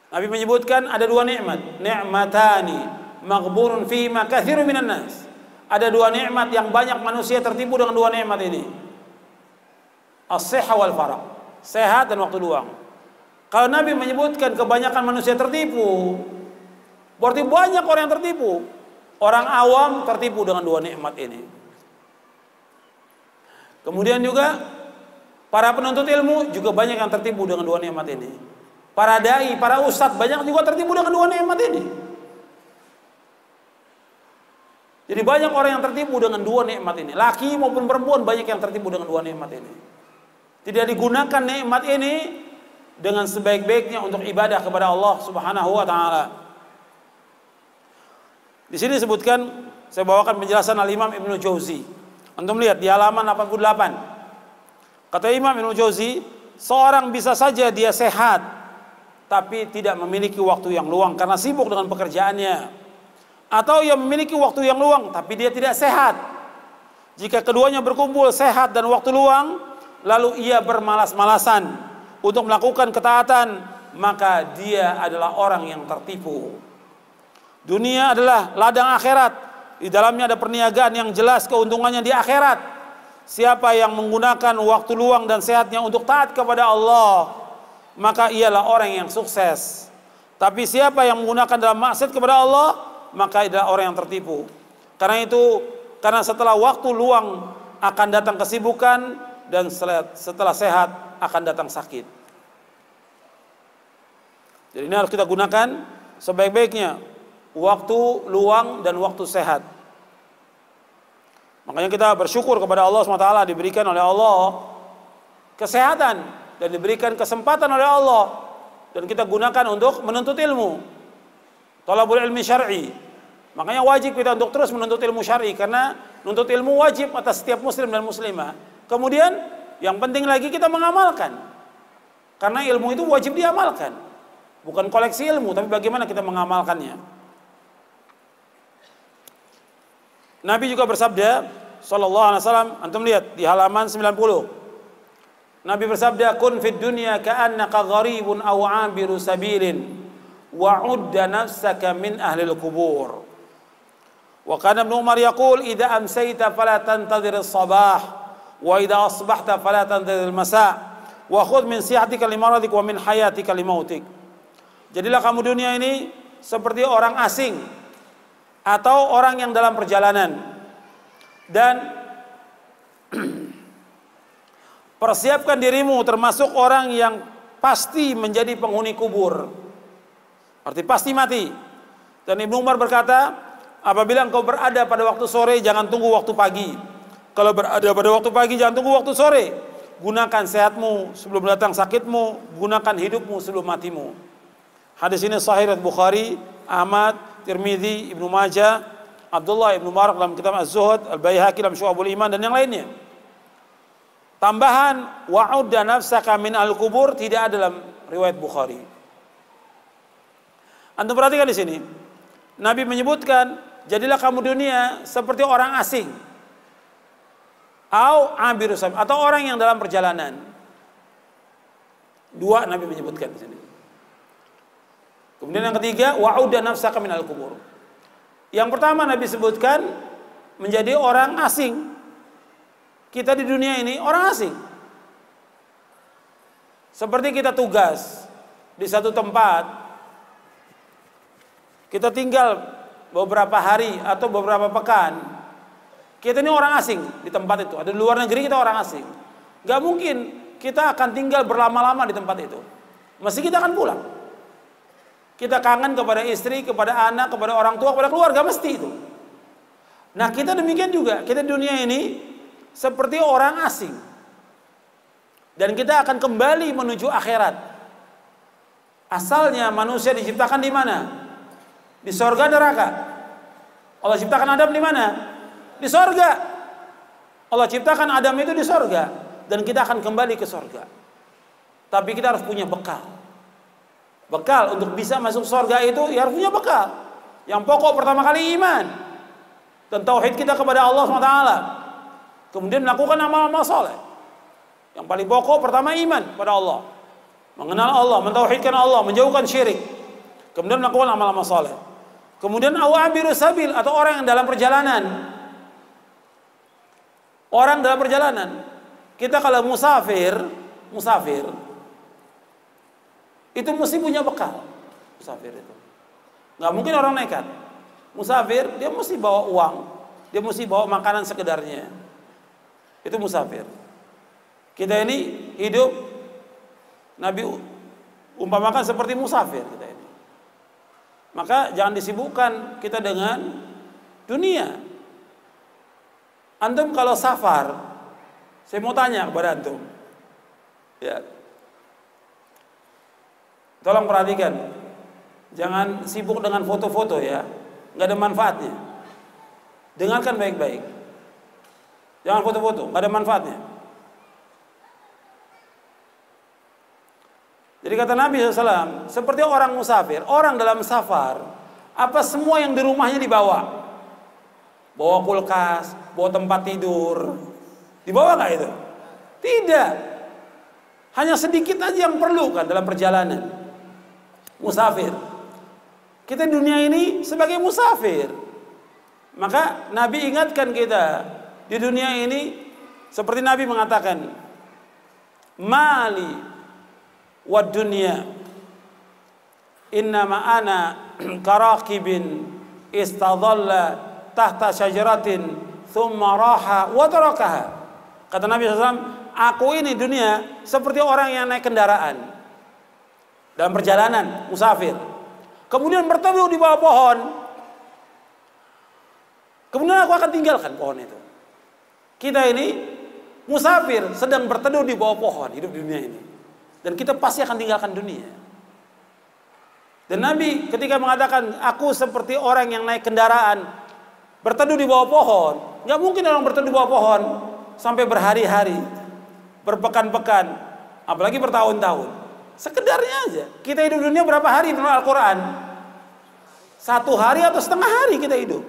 Nabi menyebutkan ada dua nikmat, ni'matani maghburun fihima katsirun minan nas. Ada dua nikmat yang banyak manusia tertipu dengan dua nikmat ini. As-sihha wal faragh, sehat dan waktu luang. Kalau Nabi menyebutkan kebanyakan manusia tertipu, berarti banyak orang yang tertipu. Orang awam tertipu dengan dua nikmat ini. Kemudian juga para penuntut ilmu juga banyak yang tertipu dengan dua nikmat ini. Para dai, para ustadz banyak juga tertipu dengan dua nikmat ini. Jadi banyak orang yang tertipu dengan dua nikmat ini. Laki maupun perempuan banyak yang tertipu dengan dua nikmat ini. Tidak digunakan nikmat ini dengan sebaik-baiknya untuk ibadah kepada Allah Subhanahu wa taala. Di sini disebutkan, saya bawakan penjelasan Al-Imam Ibnu Jauzi. Antum lihat di halaman 88. Kata Imam Ibnu Jauzi, seorang bisa saja dia sehat tapi tidak memiliki waktu yang luang karena sibuk dengan pekerjaannya. Atau ia memiliki waktu yang luang tapi dia tidak sehat. Jika keduanya berkumpul, sehat dan waktu luang, lalu ia bermalas-malasan untuk melakukan ketaatan, maka dia adalah orang yang tertipu. Dunia adalah ladang akhirat. Di dalamnya ada perniagaan yang jelas keuntungannya di akhirat. Siapa yang menggunakan waktu luang dan sehatnya untuk taat kepada Allah, maka ialah orang yang sukses. Tapi siapa yang menggunakan dalam maksiat kepada Allah, maka adalah orang yang tertipu. Karena itu, karena setelah waktu luang akan datang kesibukan, dan setelah sehat akan datang sakit. Jadi ini harus kita gunakan sebaik-baiknya, waktu luang dan waktu sehat. Makanya kita bersyukur kepada Allah SWT, diberikan oleh Allah kesehatan dan diberikan kesempatan oleh Allah, dan kita gunakan untuk menuntut ilmu, thalabul ilmi syar'i. Makanya wajib kita untuk terus menuntut ilmu syar'i, karena menuntut ilmu wajib atas setiap muslim dan muslimah. Kemudian yang penting lagi kita mengamalkan, karena ilmu itu wajib diamalkan. Bukan koleksi ilmu, tapi bagaimana kita mengamalkannya. Nabi juga bersabda sallallahu alaihi wasallam, antum lihat di halaman 90. Nabi bersabda, "Kun fid dunya ka'annaka gharibun aw 'abiru sabilin wa 'udda nafsaka min ahlil kubur." Wa kana Ibnu Umar yaqul, "Idza amsayta fala tantadhir as-sabah wa idza asbahta fala tantadhir al-masa wa khudh min sihatika limaradik wa min hayatika limautik." Jadilah kamu dunia ini seperti orang asing atau orang yang dalam perjalanan, dan persiapkan dirimu termasuk orang yang pasti menjadi penghuni kubur, arti pasti mati. Dan Ibnu Umar berkata, apabila engkau berada pada waktu sore, jangan tunggu waktu pagi. Kalau berada pada waktu pagi, jangan tunggu waktu sore. Gunakan sehatmu sebelum datang sakitmu, gunakan hidupmu sebelum matimu. Hadis ini sahih riwayat Bukhari, Ahmad, Tirmidzi, Ibnu Majah, Abdullah Ibnu Mubarak dalam kitab Az-Zuhud, Al-Baihaqi dalam Syu'abul Iman, dan yang lainnya. Tambahan wa'udda nafsaka min al-kubur tidak ada dalam riwayat Bukhari. Antum perhatikan di sini. Nabi menyebutkan, jadilah kamu dunia seperti orang asing. Atau orang yang dalam perjalanan. Dua Nabi menyebutkan di sini. Kemudian yang ketiga, wa'udda nafsaka min al-kubur. Yang pertama Nabi sebutkan menjadi orang asing. Kita di dunia ini orang asing. Seperti kita tugas di satu tempat, kita tinggal beberapa hari atau beberapa pekan, kita ini orang asing di tempat itu. Ada di luar negeri, kita orang asing. Gak mungkin kita akan tinggal berlama-lama di tempat itu. Mesti kita akan pulang. Kita kangen kepada istri, kepada anak, kepada orang tua, kepada keluarga, mesti itu. Nah, kita demikian juga. Kita di dunia ini seperti orang asing. Dan kita akan kembali menuju akhirat. Asalnya manusia diciptakan di mana? Di sorga, neraka. Allah ciptakan Adam di mana? Di sorga. Allah ciptakan Adam itu di sorga. Dan kita akan kembali ke sorga. Tapi kita harus punya bekal. Bekal untuk bisa masuk surga itu ya harus punya bekal. Yang pokok pertama kali iman dan tauhid kita kepada Allah SWT. Kemudian melakukan amal-amal soleh. Yang paling pokok pertama iman kepada Allah, mengenal Allah, mentauhidkan Allah, menjauhkan syirik. Kemudian melakukan amal-amal soleh. Kemudian awabiru sabil atau orang yang dalam perjalanan. Orang dalam perjalanan. Kita kalau musafir itu mesti punya bekal. Musafir itu nggak mungkin orang nekat. Musafir dia mesti bawa uang, dia mesti bawa makanan sekedarnya. Itu musafir. Kita ini hidup, Nabi umpamakan seperti musafir kita ini. Maka jangan disibukkan kita dengan dunia. Antum kalau safar, saya mau tanya kepada antum, ya, tolong perhatikan, jangan sibuk dengan foto-foto ya, nggak ada manfaatnya. Dengarkan baik-baik, jangan foto-foto, nggak ada manfaatnya. Jadi kata Nabi SAW, seperti orang musafir, orang dalam safar, apa semua yang di rumahnya dibawa? Bawa kulkas, bawa tempat tidur, dibawa nggak itu? Tidak, hanya sedikit aja yang perlu kan dalam perjalanan. Musafir. Kita dunia ini sebagai musafir. Maka Nabi ingatkan kita di dunia ini seperti Nabi mengatakan, mali wad dunya innama ana karakibin istadalla tahta syajaratin thumma raha wa tarakaha. Kata Nabi SAW, aku ini dunia seperti orang yang naik kendaraan dalam perjalanan, musafir. Kemudian berteduh di bawah pohon. Kemudian aku akan tinggalkan pohon itu. Kita ini musafir sedang berteduh di bawah pohon hidup di dunia ini. Dan kita pasti akan tinggalkan dunia. Dan Nabi ketika mengatakan aku seperti orang yang naik kendaraan berteduh di bawah pohon, nggak mungkin orang berteduh di bawah pohon sampai berhari-hari, berpekan-pekan, apalagi bertahun-tahun. Sekedarnya aja. Kita hidup dunia berapa hari menurut Al-Quran? 1 hari atau setengah hari kita hidup.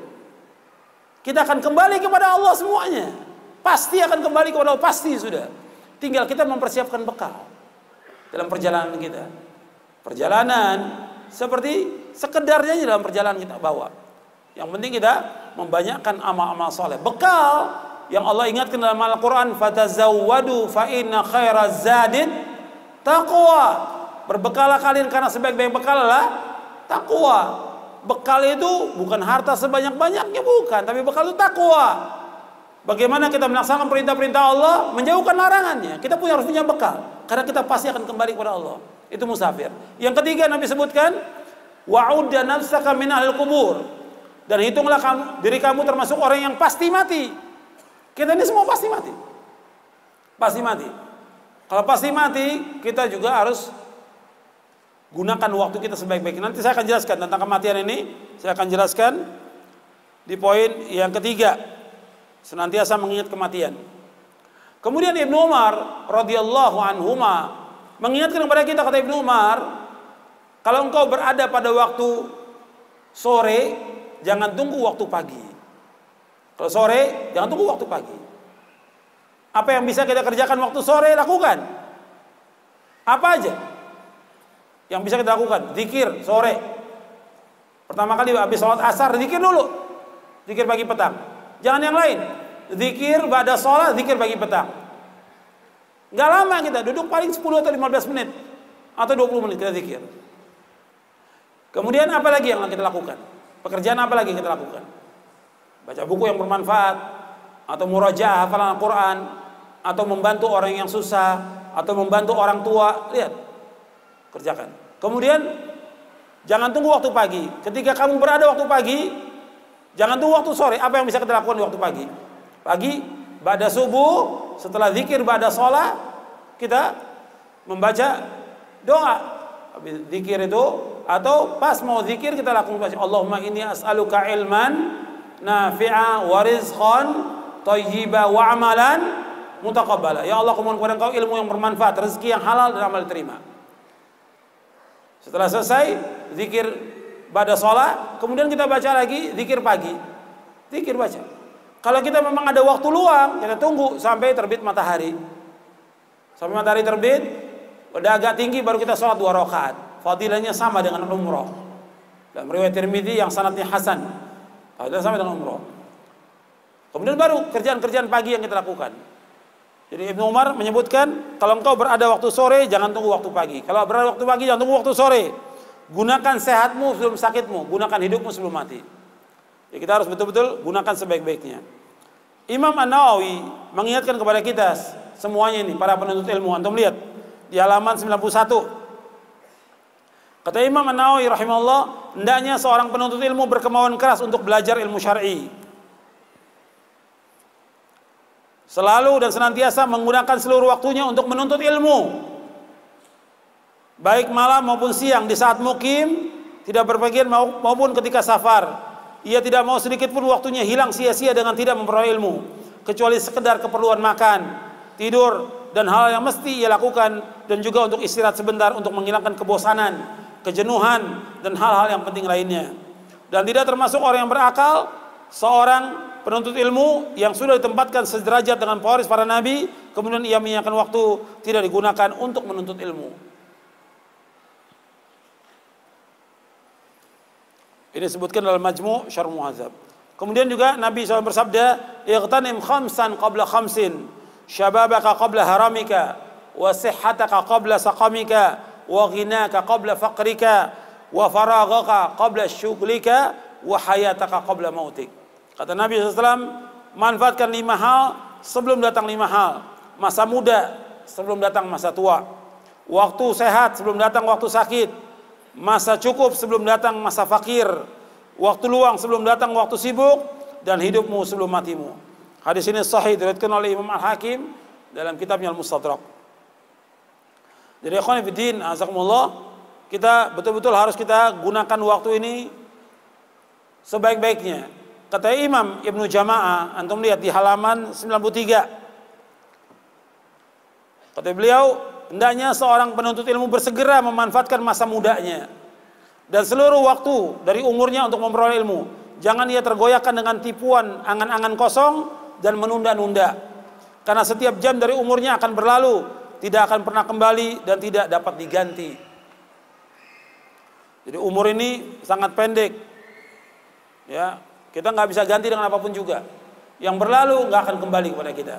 Kita akan kembali kepada Allah semuanya. Pasti akan kembali kepada Allah, pasti sudah. Tinggal kita mempersiapkan bekal dalam perjalanan kita. Perjalanan seperti sekedarnya dalam perjalanan kita bawa. Yang penting kita membanyakkan amal-amal soleh. Bekal yang Allah ingatkan dalam Al-Quran, fatazawwadu fa inna khairaz zadid taqwa. Berbekalah kalian karena sebaik-baik bekal adalah takwa. Bekal itu bukan harta sebanyak-banyaknya, bukan, tapi bekal itu takwa. Bagaimana kita melaksanakan perintah-perintah Allah, menjauhkan larangannya. Kita harus punya bekal, karena kita pasti akan kembali kepada Allah. Itu musafir. Yang ketiga Nabi sebutkan, wa'udda nafsaka min ahlil kubur. Dan hitunglah diri kamu termasuk orang yang pasti mati. Kita ini semua pasti mati. Pasti mati. Kalau pasti mati, kita juga harus gunakan waktu kita sebaik-baiknya. Nanti saya akan jelaskan tentang kematian ini. Saya akan jelaskan di poin yang ketiga. Senantiasa mengingat kematian. Kemudian Ibnu Umar radhiyallahu anhuma mengingatkan kepada kita, kata Ibnu Umar, kalau engkau berada pada waktu sore, jangan tunggu waktu pagi. Kalau sore, jangan tunggu waktu pagi. Apa yang bisa kita kerjakan waktu sore, lakukan. Apa aja yang bisa kita lakukan? Zikir sore. Pertama kali habis sholat asar, zikir dulu. Zikir pagi petang. Jangan yang lain. Zikir ba'da sholat, zikir pagi petang. Gak lama kita duduk, paling 10 atau 15 menit atau 20 menit kita zikir. Kemudian apa lagi yang kita lakukan? Pekerjaan apa lagi yang kita lakukan? Baca buku yang bermanfaat, atau murajaah hafalan Al-Quran, atau membantu orang yang susah, atau membantu orang tua. Lihat, kerjakan. Kemudian jangan tunggu waktu pagi. Ketika kamu berada waktu pagi, jangan tunggu waktu sore. Apa yang bisa kita lakukan di waktu pagi? Pagi, ba'da subuh, setelah zikir ba'da sholat, kita membaca doa. Habis zikir itu, atau pas mau zikir kita lakukan baca Allahumma inni as'aluka ilman nafi'a wa rizqan thayyiba wa amalan mutaqabbala. Ya Allah, aku mohon kepada Engkau ilmu yang bermanfaat, rezeki yang halal dan amal diterima. Setelah selesai zikir ba'da sholat, kemudian kita baca lagi zikir pagi. Zikir baca. Kalau kita memang ada waktu luang, kita tunggu sampai terbit matahari. Sampai matahari terbit, udah agak tinggi baru kita sholat 2 rakaat. Fadilahnya sama dengan umroh. Dalam riwayat Tirmidzi yang sanadnya hasan, fadilahnya sama dengan umroh. Kemudian baru kerjaan-kerjaan pagi yang kita lakukan. Jadi Ibnu Umar menyebutkan, kalau engkau berada waktu sore, jangan tunggu waktu pagi. Kalau berada waktu pagi, jangan tunggu waktu sore. Gunakan sehatmu sebelum sakitmu, gunakan hidupmu sebelum mati. Ya, kita harus betul-betul gunakan sebaik-baiknya. Imam An-Nawawi mengingatkan kepada kita semuanya ini, para penuntut ilmu. Antum lihat di halaman 91. Kata Imam An-Nawawi rahimahullah, hendaknya seorang penuntut ilmu berkemauan keras untuk belajar ilmu syar'i. Selalu dan senantiasa menggunakan seluruh waktunya untuk menuntut ilmu. Baik malam maupun siang, di saat mukim, tidak berpergian maupun ketika safar. Ia tidak mau sedikit pun waktunya hilang sia-sia dengan tidak memperoleh ilmu, kecuali sekedar keperluan makan, tidur, dan hal yang mesti ia lakukan, dan juga untuk istirahat sebentar untuk menghilangkan kebosanan, kejenuhan, dan hal-hal yang penting lainnya. Dan tidak termasuk orang yang berakal, seorang penuntut ilmu yang sudah ditempatkan sederajat dengan pewaris para nabi, kemudian ia menyiapkan waktu tidak digunakan untuk menuntut ilmu. Ini disebutkan dalam Majmu' Syarh Muhadzab. Kemudian juga Nabi SAW bersabda, "Ightanim khamsan qabla khamsin, syababaka qabla haramika, wa sihhataka qabla saqamika, wa ghinaka qabla faqrika, wa faraghaka qabla syughlika, wa hayataka qabla mautik." Kata Nabi SAW, manfaatkan 5 hal sebelum datang 5 hal. Masa muda sebelum datang masa tua. Waktu sehat sebelum datang waktu sakit. Masa cukup sebelum datang masa fakir. Waktu luang sebelum datang waktu sibuk. Dan hidupmu sebelum matimu. Hadis ini sahih diriwayatkan oleh Imam Al-Hakim dalam kitabnya Al-Mustadrak. Jadi ikhwan fillah, azakumullah, kita betul-betul harus kita gunakan waktu ini sebaik-baiknya. Kata Imam Ibnu Jama'ah, antum lihat di halaman 93. Kata beliau, hendaknya seorang penuntut ilmu bersegera memanfaatkan masa mudanya dan seluruh waktu dari umurnya untuk memperoleh ilmu. Jangan ia tergoyahkan dengan tipuan angan-angan kosong dan menunda-nunda. Karena setiap jam dari umurnya akan berlalu, tidak akan pernah kembali dan tidak dapat diganti. Jadi umur ini sangat pendek. Ya, kita nggak bisa ganti dengan apapun juga. Yang berlalu nggak akan kembali kepada kita.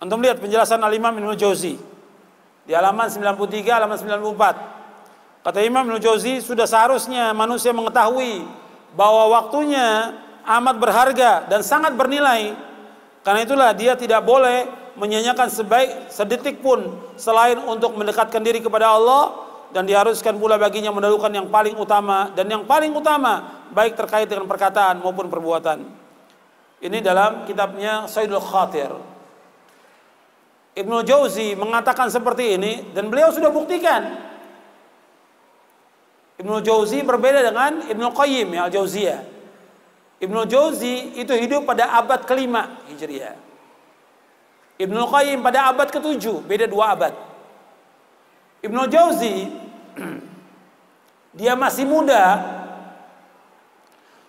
Antum lihat penjelasan Al-Imam Ibnu Jauzi di halaman 93, halaman 94. Kata Imam Ibnu Jauzi, sudah seharusnya manusia mengetahui bahwa waktunya amat berharga dan sangat bernilai. Karena itulah dia tidak boleh menyanyiakan sedetik pun selain untuk mendekatkan diri kepada Allah, dan diharuskan pula baginya mendahulukan yang paling utama, dan yang paling utama baik terkait dengan perkataan maupun perbuatan. Ini dalam kitabnya Saidul Khatir. Ibnu Jauzi mengatakan seperti ini dan beliau sudah buktikan. Ibnu Jauzi berbeda dengan Ibnu Qayyim ya, Al-Jauziyah. Ibnu Jauzi itu hidup pada abad kelima Hijriah. Ibnu Qayyim pada abad ke-7, beda 2 abad. Ibnu Jauzi dia masih muda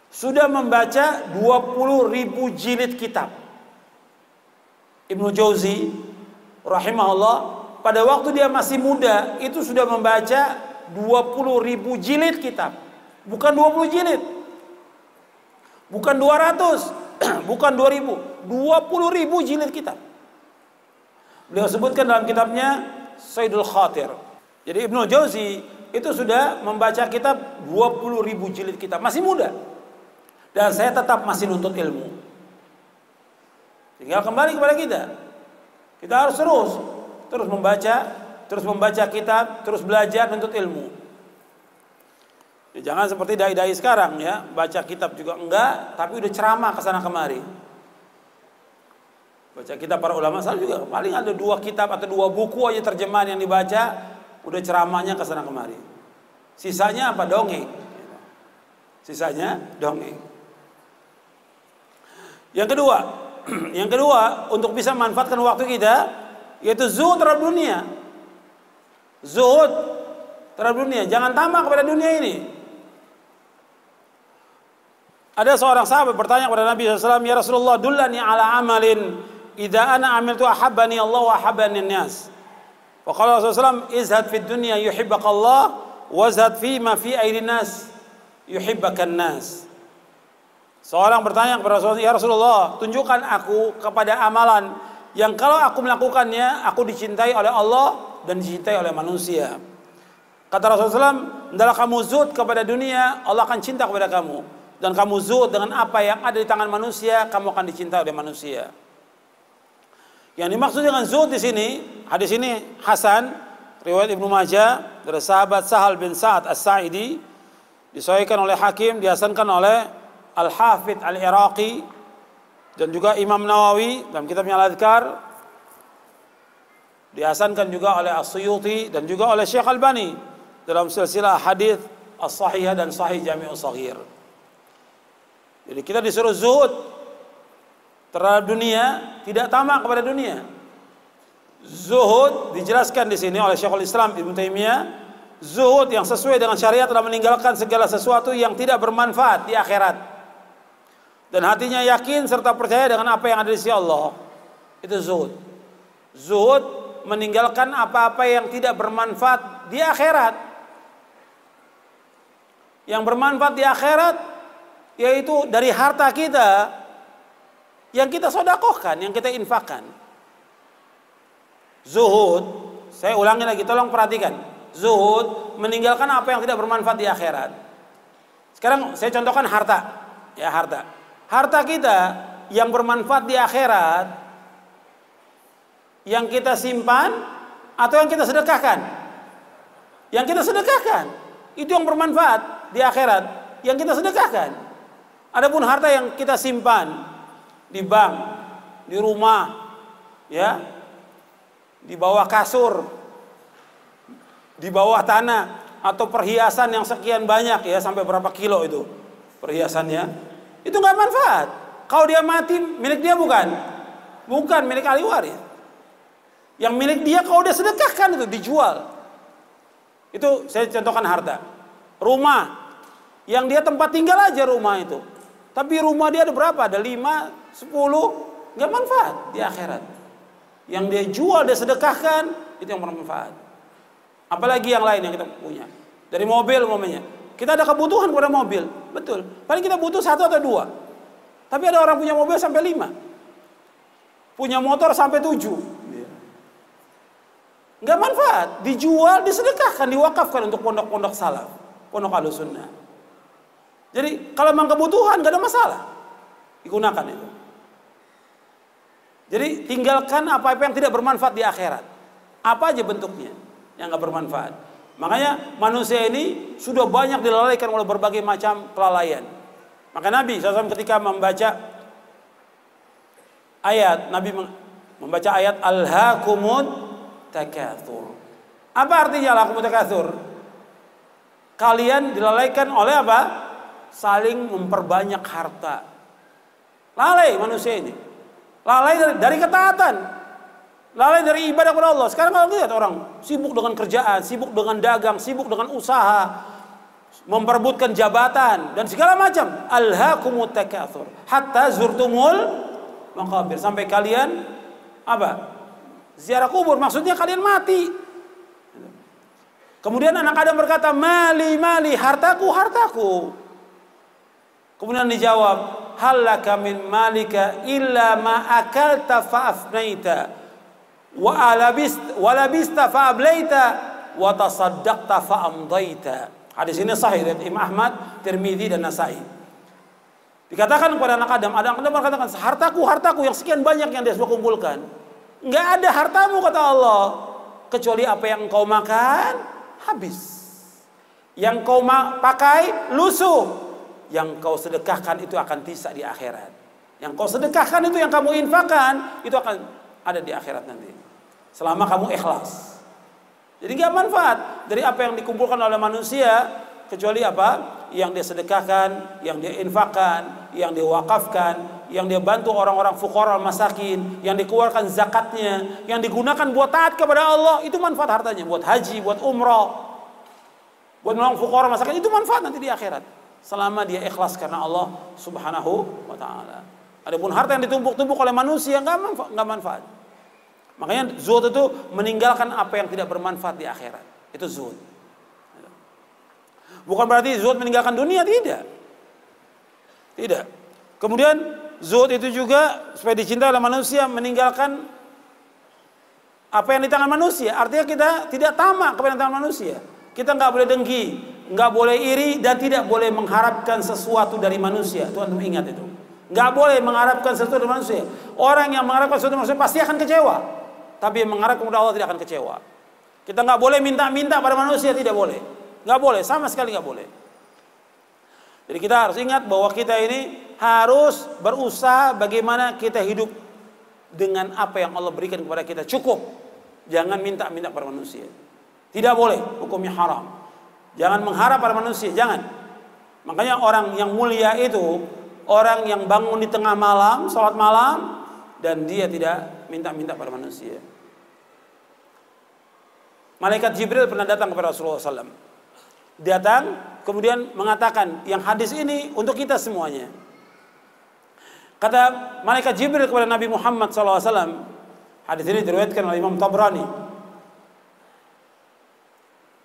sudah membaca 20.000 jilid kitab. Ibnu Jauzi rahimahullah pada waktu dia masih muda itu sudah membaca 20.000 jilid kitab. Bukan 20 jilid, bukan 200, bukan 2000, 20.000 jilid kitab. Beliau sebutkan dalam kitabnya Saidul Khatir. Jadi Ibnu Jauzi itu sudah membaca kitab 20.000 jilid kitab, masih muda. Dan saya tetap masih nuntut ilmu. Tinggal kembali kepada kita. Kita harus terus membaca kitab, terus belajar menuntut ilmu. Ya, jangan seperti dai-dai sekarang ya, baca kitab juga enggak, tapi udah ceramah ke sana kemari. Baca kitab para ulama salah juga, paling ada 2 kitab atau 2 buku aja terjemahan yang dibaca, udah ceramahnya ke sana kemari. Sisanya apa? Dongeng. Sisanya dongeng. Yang kedua, untuk bisa memanfaatkan waktu kita, yaitu zuhud terhadap dunia. Zuhud terhadap dunia, jangan tamak kepada dunia ini. Ada seorang sahabat bertanya kepada Nabi SAW, ya Rasulullah, dullani ala amalin idza ana amiltu ahabbani Allah wa ahabbani an-nas. Wa qala Rasulullah SAW, izhad fid dunya yuhibbaka Allah, wazhad fi ma fi aydin nas yuhibbaka an-nas. Seorang bertanya kepada Rasulullah, ya Rasulullah, tunjukkan aku kepada amalan yang kalau aku melakukannya, aku dicintai oleh Allah dan dicintai oleh manusia. Kata Rasulullah SAW, hendaklah kamu zuhud kepada dunia, Allah akan cinta kepada kamu. Dan kamu zuhud dengan apa yang ada di tangan manusia, kamu akan dicintai oleh manusia. Yang dimaksud dengan zuhud di sini, hadis ini hasan, riwayat Ibnu Majah dari sahabat Sahal bin Sa'ad As-Sa'idi, disahihkan oleh Hakim, dihasankan oleh Al-Hafidh Al-Iraqi dan juga Imam Nawawi dalam kitabnya Al-Adhkar, dihasankan juga oleh As-Suyuti dan juga oleh Syekh Albani dalam silsilah hadis As-Sahihah dan Sahih Jami'us Shaghir. Jadi kita disuruh zuhud terhadap dunia, tidak tamak kepada dunia. Zuhud dijelaskan di sini oleh Syekhul Islam Ibnu Taimiyah, zuhud yang sesuai dengan syariat adalah meninggalkan segala sesuatu yang tidak bermanfaat di akhirat. Dan hatinya yakin serta percaya dengan apa yang ada di sisi Allah. Itu zuhud. Zuhud meninggalkan apa-apa yang tidak bermanfaat di akhirat. Yang bermanfaat di akhirat yaitu dari harta kita yang kita sedekahkan, yang kita infakkan. Zuhud, saya ulangi lagi, tolong perhatikan. Zuhud meninggalkan apa yang tidak bermanfaat di akhirat. Sekarang saya contohkan harta. Ya, harta. Harta kita yang bermanfaat di akhirat, yang kita simpan atau yang kita sedekahkan? Yang kita sedekahkan. Itu yang bermanfaat di akhirat, yang kita sedekahkan. Adapun harta yang kita simpan di bank, di rumah, ya, di bawah kasur, di bawah tanah, atau perhiasan yang sekian banyak ya, sampai berapa kilo itu perhiasannya, itu nggak manfaat. Kalau dia mati, milik dia bukan? Bukan milik ahli waris. Yang milik dia kalau dia sedekahkan itu dijual. Itu saya contohkan harta. Rumah, yang dia tempat tinggal aja rumah itu. Tapi rumah dia ada berapa? Ada 5, 10, nggak manfaat di akhirat. Yang dia jual, dia sedekahkan, itu yang bermanfaat. Apalagi yang lain yang kita punya. Dari mobil umpamanya. Kita ada kebutuhan pada mobil, betul. Paling kita butuh 1 atau 2. Tapi ada orang punya mobil sampai 5. Punya motor sampai 7. Nggak manfaat. Dijual, disedekahkan, diwakafkan untuk pondok-pondok salaf. Pondok Ahlussunnah. Jadi kalau memang kebutuhan nggak ada masalah. Digunakan itu. Jadi tinggalkan apa-apa yang tidak bermanfaat di akhirat. Apa aja bentuknya yang nggak bermanfaat. Makanya manusia ini sudah banyak dilalaikan oleh berbagai macam kelalaian. Maka Nabi SAW ketika membaca ayat, Nabi membaca ayat Alhaakumut Takatsur. Apa artinya Alhaakumut Takatsur? Kalian dilalaikan oleh apa? Saling memperbanyak harta. Lalai manusia ini. Lalai dari ketaatan. Lalai dari ibadah kepada Allah. Sekarang kalau lihat orang sibuk dengan kerjaan, sibuk dengan dagang, sibuk dengan usaha, memperebutkan jabatan dan segala macam. Alhaakumut takatsur hatta zurtumul maqabir, sampai kalian apa? Ziarah kubur, maksudnya kalian mati. Kemudian anak Adam berkata, "Mali mali, hartaku hartaku." Kemudian dijawab, "Hallaka min malika illa ma akalta fa afnaita." Wa labista fa ablaita wa tasaddaqta fa amdaita. Hadis ini sahih dari Imam Ahmad, Tirmidzi dan Nasai. Dikatakan kepada anak Adam berkatakan, hartaku yang sekian banyak yang dia sudah kumpulkan. Enggak ada hartamu kata Allah kecuali apa yang engkau makan habis. Yang kau pakai lusuh. Yang kau sedekahkan itu akan sisa di akhirat. Yang kau sedekahkan itu, yang kamu infakkan itu akan ada di akhirat nanti. Selama kamu ikhlas. Jadi nggak manfaat dari apa yang dikumpulkan oleh manusia kecuali apa? Yang dia sedekahkan, yang dia infakkan, yang dia wakafkan, yang dia bantu orang-orang fuqara masakin, yang dikeluarkan zakatnya, yang digunakan buat taat kepada Allah, itu manfaat hartanya. Buat haji, buat umrah, buat menolong fuqara masakin, itu manfaat nanti di akhirat. Selama dia ikhlas karena Allah Subhanahu wa ta'ala. Adapun harta yang ditumpuk-tumpuk oleh manusia nggak manfaat. Makanya zuhud itu meninggalkan apa yang tidak bermanfaat di akhirat. Itu zuhud. Bukan berarti zuhud meninggalkan dunia, tidak. Tidak. Kemudian zuhud itu juga supaya dicintai oleh manusia, meninggalkan apa yang di tangan manusia. Artinya kita tidak tamak kepada tangan manusia. Kita nggak boleh dengki, nggak boleh iri, dan tidak boleh mengharapkan sesuatu dari manusia. Tuhan ingat itu. Nggak boleh mengharapkan sesuatu dari manusia. Orang yang mengharapkan sesuatu dari manusia pasti akan kecewa. Tapi yang mengharap kepada Allah tidak akan kecewa. Kita nggak boleh minta-minta pada manusia, tidak boleh. Nggak boleh, sama sekali nggak boleh. Jadi kita harus ingat bahwa kita ini harus berusaha bagaimana kita hidup dengan apa yang Allah berikan kepada kita. Cukup. Jangan minta-minta pada manusia. Tidak boleh, hukumnya haram. Jangan mengharap pada manusia, jangan. Makanya orang yang mulia itu orang yang bangun di tengah malam, sholat malam, dan dia tidak minta-minta pada manusia. Malaikat Jibril pernah datang kepada Rasulullah SAW. Datang, kemudian mengatakan, yang hadis ini untuk kita semuanya. Kata Malaikat Jibril kepada Nabi Muhammad SAW, hadis ini diriwayatkan oleh Imam Tabrani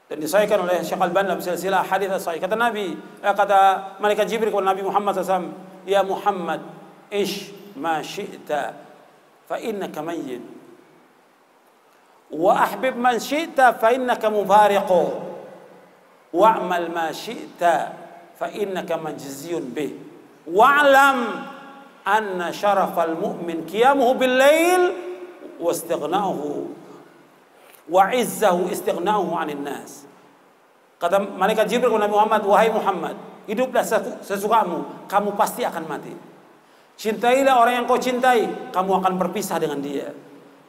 dan disahihkan oleh Syekh Al-Albani dalam silsilah hadits sahih. Kata Malaikat Jibril kepada Nabi Muhammad SAW, "Ya Muhammad, ish ma syi'ta fa innaka mayyit wa ahbib man syi'ta fa innaka mufariqu wa'mal ma syi'ta fa innaka majziyun bih wa'lam anna syarafal mu'min qiyamuhu bil lail wa istighna'uhu wa 'izzahu istighna'uhu 'anil nas." Kata malaikat Jibril kepada Nabi Muhammad, "Wahai Muhammad, hiduplah sesukamu, kamu pasti akan mati. Cintailah orang yang kau cintai, kamu akan berpisah dengan dia.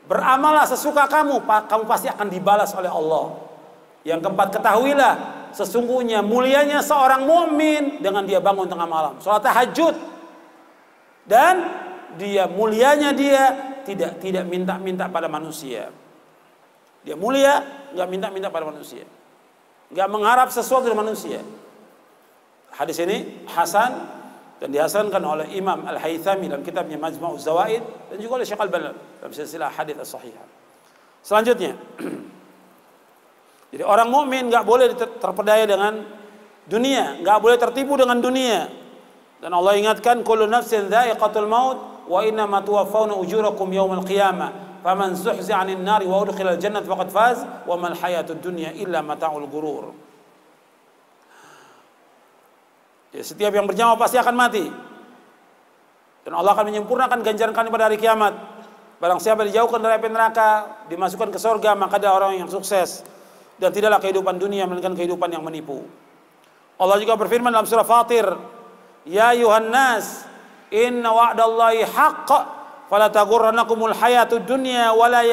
Beramallah sesuka kamu, kamu pasti akan dibalas oleh Allah. Yang keempat, ketahuilah sesungguhnya mulianya seorang mukmin dengan dia bangun tengah malam, salat tahajud. Dan dia mulianya dia tidak minta-minta pada manusia. Dia mulia, nggak minta-minta pada manusia, nggak mengharap sesuatu dari manusia. Hadis ini hasan dan dihasankan oleh Imam Al-Haythami dalam kitabnya Majma'uz Zawaid dan juga oleh Syekh Al-Albani dalam silsilah hadits as-sahihah. Selanjutnya, jadi orang mukmin nggak boleh terpedaya dengan dunia, nggak boleh tertipu dengan dunia. Dan Allah ingatkan, kullu nafsin dha'iqatul maut wa innama tuwaffawna ujurakum yawmal qiyamah faman zuhzi'a 'anil nari wa udkhilal jannata faqad faz wa mal hayatud dunya illa mata'ul ghurur. Ya, setiap yang bernyawa pasti akan mati. Dan Allah akan menyempurnakan ganjaran kami pada hari kiamat. Barang siapa dijauhkan dari api neraka, dimasukkan ke surga, maka dia orang yang sukses. Dan tidaklah kehidupan dunia melainkan kehidupan yang menipu. Allah juga berfirman dalam surah Fatir, ya ayuhan nas, inna wa'dallahi haqq, fala taghurrannakumul hayatud dunya wala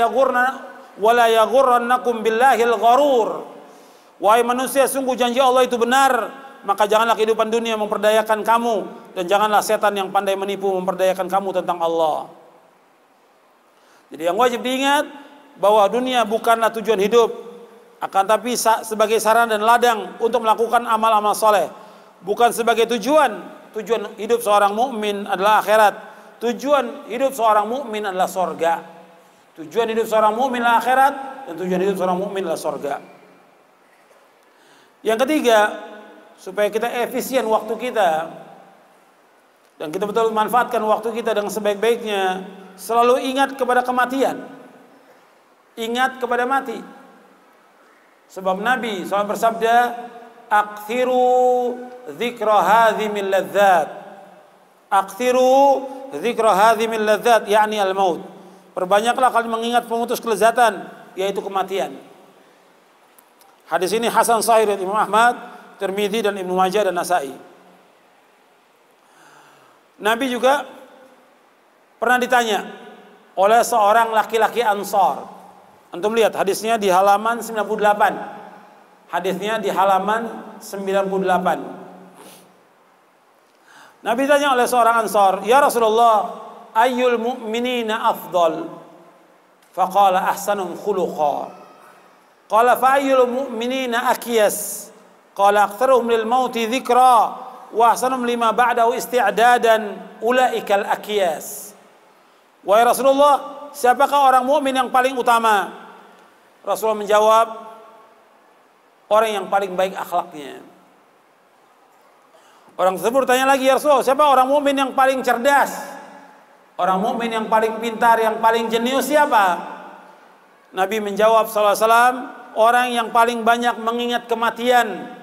yaghurrannakum billahil gharur. Wahai manusia, sungguh janji Allah itu benar, maka janganlah kehidupan dunia memperdayakan kamu, dan janganlah setan yang pandai menipu memperdayakan kamu tentang Allah. Jadi yang wajib diingat bahwa dunia bukanlah tujuan hidup, akan tapi sebagai sarana dan ladang untuk melakukan amal-amal soleh. Bukan sebagai tujuan. Tujuan hidup seorang mukmin adalah akhirat. Tujuan hidup seorang mukmin adalah sorga. Tujuan hidup seorang mukmin adalah akhirat, dan tujuan hidup seorang mukmin adalah sorga. Yang ketiga, supaya kita efisien waktu kita dan kita betul manfaatkan waktu kita dengan sebaik-baiknya, selalu ingat kepada kematian. Ingat kepada mati. Sebab Nabi SAW bersabda, akthiru dzikra hadhimil ladzat. Akthiru dzikra hadhimil ladzat, yakni al-maut. Perbanyaklah kalian mengingat pemutus kelezatan, yaitu kematian. Hadis ini hasan sahih dari Imam Ahmad, Tirmidzi dan Ibnu Majah dan Nasa'i. Nabi juga pernah ditanya oleh seorang laki-laki Ansar. Antum lihat hadisnya di halaman 98. Hadisnya di halaman 98. Nabi ditanya oleh seorang Ansar, "Ya Rasulullah, ayyul mu'minina afdal?" Faqala ahsanum khuluqa. Qala fa ayyul mu'minina akyas? Qala aktsaruhum lil mauti dzikra wa ahsanum lima ba'dahu isti'dadan ulaikal akyas. Wahai Rasulullah, siapakah orang mukmin yang paling utama? Rasulullah menjawab, orang yang paling baik akhlaknya. Orang tersebut bertanya lagi, ya Rasulullah, siapa orang mukmin yang paling cerdas? Orang mukmin yang paling pintar, yang paling jenius siapa? Nabi menjawab sallallahu alaihi wasallam, orang yang paling banyak mengingat kematian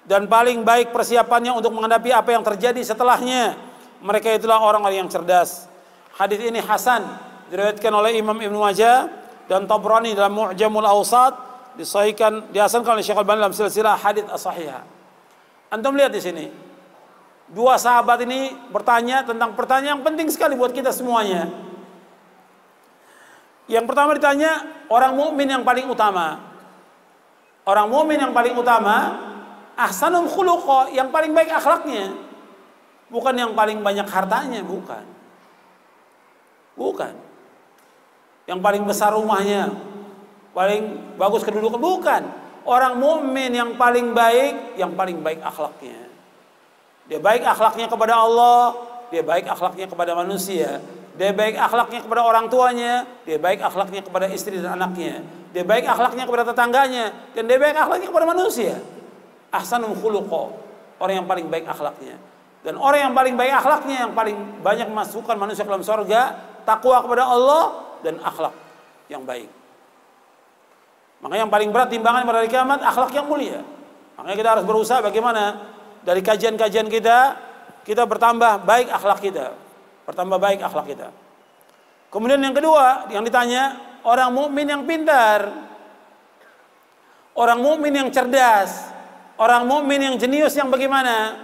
dan paling baik persiapannya untuk menghadapi apa yang terjadi setelahnya. Mereka itulah orang-orang yang cerdas. Hadis ini hasan, diriwayatkan oleh Imam Ibnu Majah dan Tabrani dalam Mu'jamul Awsat, dihasankan oleh Syekh Al-Albani dalam silsilah hadits as-sahihah. Antum lihat di sini, dua sahabat ini bertanya tentang pertanyaan yang penting sekali buat kita semuanya. Yang pertama ditanya, orang mukmin yang paling utama. Orang mukmin yang paling utama, ahsanum khuluqa, yang paling baik akhlaknya. Bukan yang paling banyak hartanya, bukan. Bukan. Yang paling besar rumahnya, paling bagus kedudukan, bukan. Orang mukmin yang paling baik akhlaknya. Dia baik akhlaknya kepada Allah, dia baik akhlaknya kepada manusia, dia baik akhlaknya kepada orang tuanya, dia baik akhlaknya kepada istri dan anaknya, dia baik akhlaknya kepada tetangganya, dan dia baik akhlaknya kepada manusia. Ahsanul khuluqa, orang yang paling baik akhlaknya. Dan orang yang paling baik akhlaknya, yang paling banyak memasukkan manusia ke dalam surga, takwa kepada Allah dan akhlak yang baik. Makanya yang paling berat timbangan pada hari kiamat akhlak yang mulia. Makanya kita harus berusaha bagaimana dari kajian-kajian kita bertambah baik akhlak kita, bertambah baik akhlak kita. Kemudian yang kedua yang ditanya, orang mukmin yang pintar, orang mukmin yang cerdas, orang mukmin yang jenius yang bagaimana?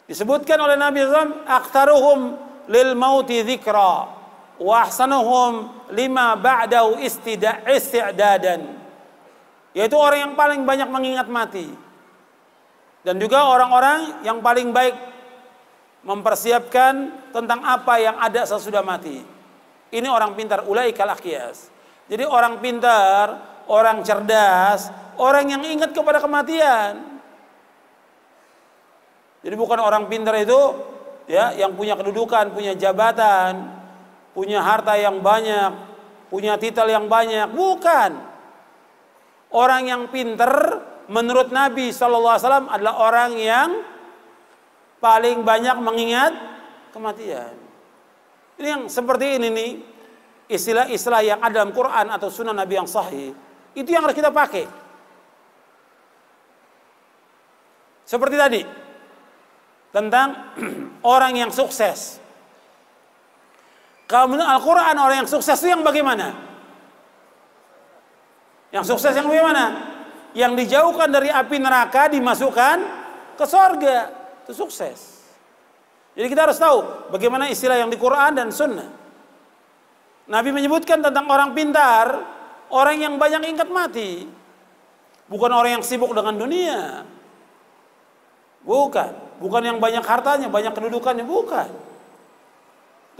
Disebutkan oleh Nabi SAW, aktsaruhum lil mauti dzikra wa ahsanuhum lima ba'dahu isti'dadan. Yaitu orang yang paling banyak mengingat mati. Dan juga orang-orang yang paling baik mempersiapkan tentang apa yang ada sesudah mati. Ini orang pintar, ulaikal aqyas. Jadi orang pintar, orang cerdas, orang yang ingat kepada kematian. Jadi bukan orang pintar itu ya yang punya kedudukan, punya jabatan, punya harta yang banyak, punya titel yang banyak, bukan. Orang yang pintar menurut Nabi SAW adalah orang yang paling banyak mengingat kematian. Ini yang seperti ini nih, istilah-istilah yang ada dalam Quran atau sunnah Nabi yang sahih, itu yang harus kita pakai. Seperti tadi, tentang orang yang sukses. Kalau menurut Al-Quran, orang yang sukses itu yang bagaimana? Yang sukses yang bagaimana? Yang dijauhkan dari api neraka, dimasukkan ke surga. Itu sukses. Jadi kita harus tahu bagaimana istilah yang di Quran dan Sunnah. Nabi menyebutkan tentang orang pintar, orang yang banyak ingat mati. Bukan orang yang sibuk dengan dunia. Bukan yang banyak hartanya, banyak kedudukannya, bukan.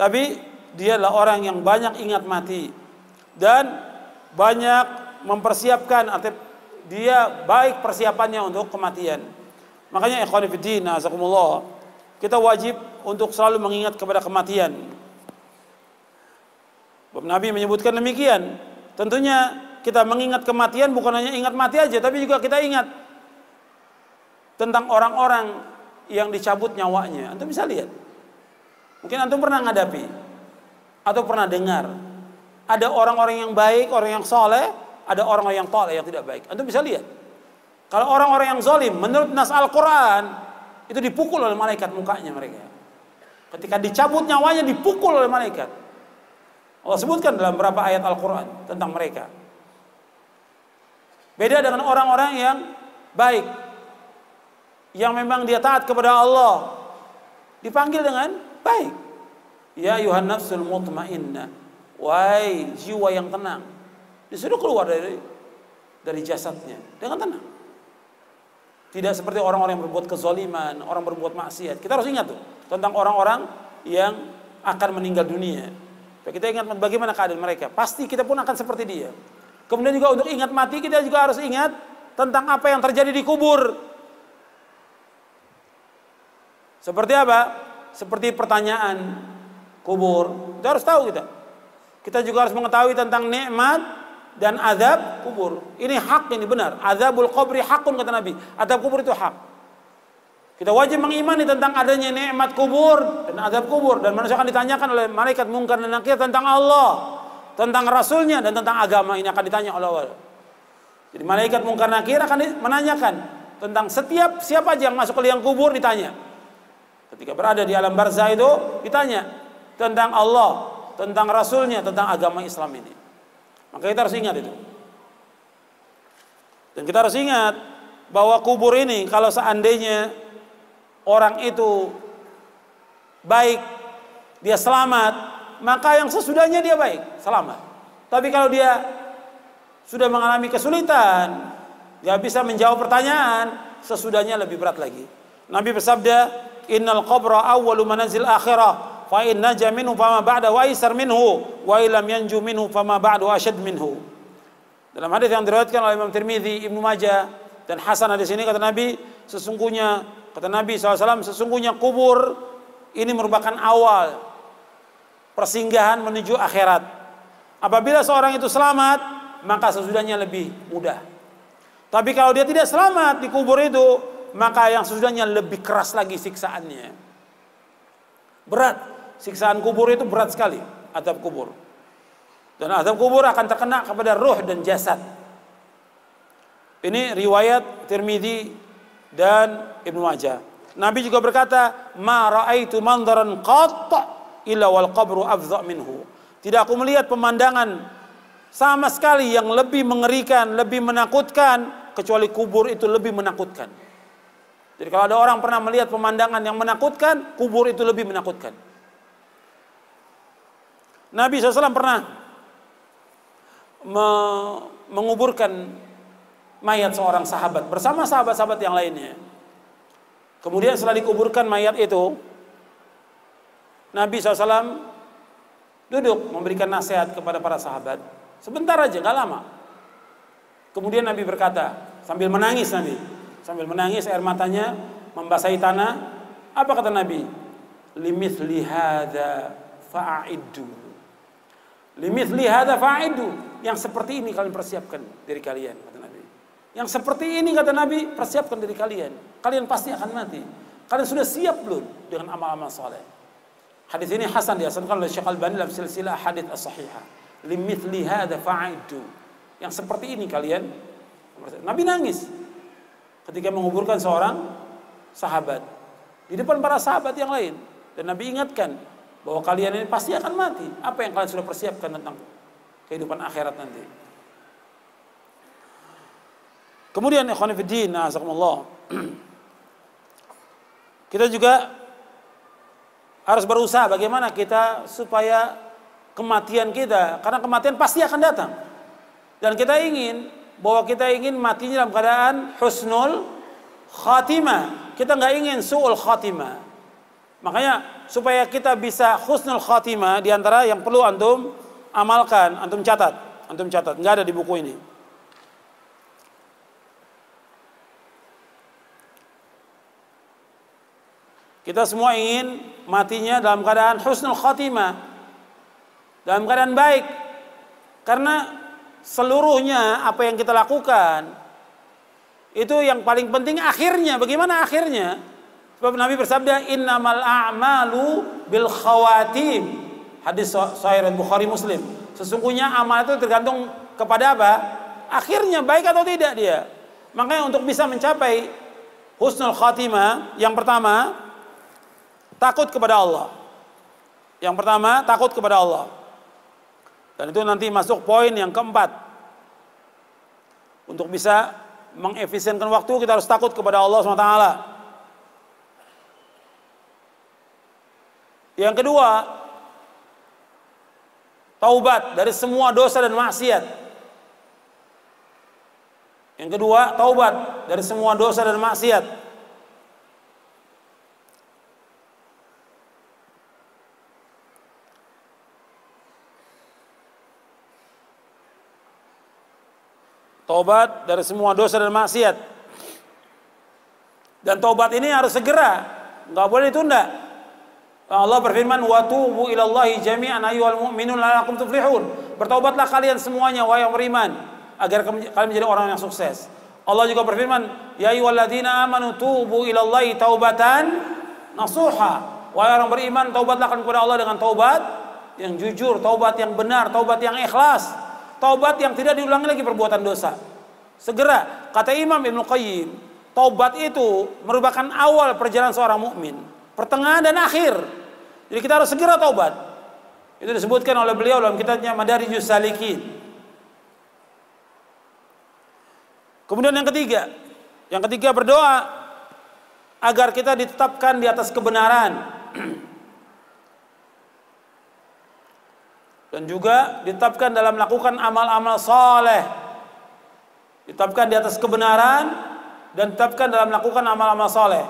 Tapi dia adalah orang yang banyak ingat mati dan banyak mempersiapkan, atau dia baik persiapannya untuk kematian. Makanya ikhwan fillah, azakumullah, kita wajib untuk selalu mengingat kepada kematian. Nabi menyebutkan demikian. Tentunya kita mengingat kematian bukan hanya ingat mati aja, tapi juga kita ingat tentang orang-orang yang dicabut nyawanya. Antum bisa lihat. Mungkin antum pernah ngadapi atau pernah dengar. Ada orang-orang yang baik, orang yang soleh, ada orang-orang yang toleh, yang tidak baik. Antum bisa lihat. Kalau orang-orang yang zalim, menurut nas Al-Quran, itu dipukul oleh malaikat mukanya mereka. Ketika dicabut nyawanya, dipukul oleh malaikat. Allah sebutkan dalam beberapa ayat Al-Quran tentang mereka. Beda dengan orang-orang yang baik, yang memang dia taat kepada Allah, dipanggil dengan baik. Ya ayuhan nafsul mutmainnah, wahai jiwa yang tenang, disuruh keluar dari jasadnya dengan tenang. Tidak seperti orang-orang yang berbuat kezaliman, orang berbuat maksiat. Kita harus ingat tuh tentang orang-orang yang akan meninggal dunia. Kita ingat bagaimana keadaan mereka. Pasti kita pun akan seperti dia. Kemudian juga untuk ingat mati, kita juga harus ingat tentang apa yang terjadi di kubur. Seperti apa? Seperti pertanyaan kubur. Kita harus tahu kita. Kita juga harus mengetahui tentang nikmat dan azab kubur. Ini hak, ini benar. Azabul qabri hakun, kata Nabi. Azab kubur itu hak. Kita wajib mengimani tentang adanya nikmat kubur dan azab kubur. Dan manusia akan ditanyakan oleh malaikat mungkar dan nakir tentang Allah, tentang Rasulnya, dan tentang agama. Ini akan ditanya oleh Allah. Jadi malaikat mungkar nakir akan menanyakan tentang siapa aja yang masuk ke liang kubur, ditanya. Ketika berada di alam barzah itu ditanya tentang Allah, tentang Rasulnya, tentang agama Islam ini. Maka kita harus ingat itu. Dan kita harus ingat bahwa kubur ini, kalau seandainya orang itu baik, dia selamat, maka yang sesudahnya dia baik, selamat. Tapi kalau dia sudah mengalami kesulitan, dia bisa menjawab pertanyaan, sesudahnya lebih berat lagi. Nabi bersabda, innal qabra awwalu manazil akhirah, fa in naja minhu fama ba'da wa aisar minhu wa illam yanju minhu fama ba'du asyad minhu. Dalam hadis yang diriwayatkan oleh Imam Tirmidzi, Ibnu Majah dan Hasan di sini, kata Nabi, kata Nabi SAW, sesungguhnya kubur ini merupakan awal persinggahan menuju akhirat. Apabila seorang itu selamat, maka sesudahnya lebih mudah. Tapi kalau dia tidak selamat di kubur itu, maka yang sesudahnya lebih keras lagi siksaannya. Berat. Siksaan kubur itu berat sekali, azab kubur. Dan azab kubur akan terkena kepada ruh dan jasad. Ini riwayat Tirmidzi dan Ibnu Majah. Nabi juga berkata, "Ma ra'aitu mandaran qat illa wal qabru afdha minhu." Tidak aku melihat pemandangan sama sekali yang lebih mengerikan, lebih menakutkan, kecuali kubur itu lebih menakutkan. Jadi kalau ada orang pernah melihat pemandangan yang menakutkan, kubur itu lebih menakutkan. Nabi SAW pernah menguburkan mayat seorang sahabat bersama sahabat-sahabat yang lainnya. Kemudian setelah dikuburkan mayat itu, Nabi SAW duduk memberikan nasihat kepada para sahabat. Sebentar aja, gak lama. Kemudian Nabi berkata, sambil menangis air matanya membasahi tanah. Apa kata Nabi? Limithli hadza fa'iddu. Limithli hadza fa'iddu. Yang seperti ini kalian persiapkan diri kalian, kata Nabi. Yang seperti ini, kata Nabi, persiapkan diri kalian. Kalian pasti akan mati. Kalian sudah siap belum dengan amal-amal saleh? Hadis ini hasan, dihasankan oleh Syekh Al-Albani dalam silsilah hadits as-sahihah. Limithli hadza fa'iddu. Yang seperti ini kalian. Nabi nangis ketika menguburkan seorang sahabat di depan para sahabat yang lain, dan Nabi ingatkan bahwa kalian ini pasti akan mati. Apa yang kalian sudah persiapkan tentang kehidupan akhirat nanti? Kemudian ikhwan fillah, nazakumullah, kita juga harus berusaha bagaimana kita supaya kematian kita, karena kematian pasti akan datang, dan kita ingin matinya dalam keadaan husnul khatimah. Kita nggak ingin su'ul khatimah. Makanya supaya kita bisa husnul khatimah, diantara yang perlu antum amalkan, antum catat, nggak ada di buku ini. Kita semua ingin matinya dalam keadaan husnul khatimah, dalam keadaan baik, karena seluruhnya apa yang kita lakukan itu yang paling penting akhirnya. Bagaimana akhirnya? Sebab Nabi bersabda, innamal a'malu bil khawatim. Hadis sahih Bukhari Muslim. Sesungguhnya amal itu tergantung kepada apa? Akhirnya baik atau tidak dia. Makanya untuk bisa mencapai husnul khatimah, yang pertama takut kepada Allah. Yang pertama takut kepada Allah. Dan itu nanti masuk poin yang keempat. Untuk bisa mengefisienkan waktu, kita harus takut kepada Allah SWT. Yang kedua, taubat dari semua dosa dan maksiat. Yang kedua, taubat dari semua dosa dan maksiat. Taubat dari semua dosa dan maksiat. Dan taubat ini harus segera, nggak boleh ditunda. Allah berfirman, wa tubu ilallahi jami'an ayyuhal mu'minun la'allakum tuflihun. Bertaubatlah kalian semuanya wahai yang beriman, agar kalian menjadi orang yang sukses. Allah juga berfirman, ya ayyuhalladzina amanu tubu ilallahi taubatan nasuha. Wahai orang beriman, taubatlah kepada Allah dengan taubat yang jujur, taubat yang benar, taubat yang ikhlas. Taubat yang tidak diulangi lagi perbuatan dosa. Segera, kata Imam Ibnu Qayyim, taubat itu merupakan awal perjalanan seorang mukmin, pertengahan dan akhir. Jadi kita harus segera taubat. Itu disebutkan oleh beliau dalam kitabnya Madarijus Salikin. Kemudian yang ketiga berdoa agar kita ditetapkan di atas kebenaran. Dan juga ditetapkan dalam melakukan amal-amal saleh. Ditetapkan di atas kebenaran dan ditetapkan dalam melakukan amal-amal saleh.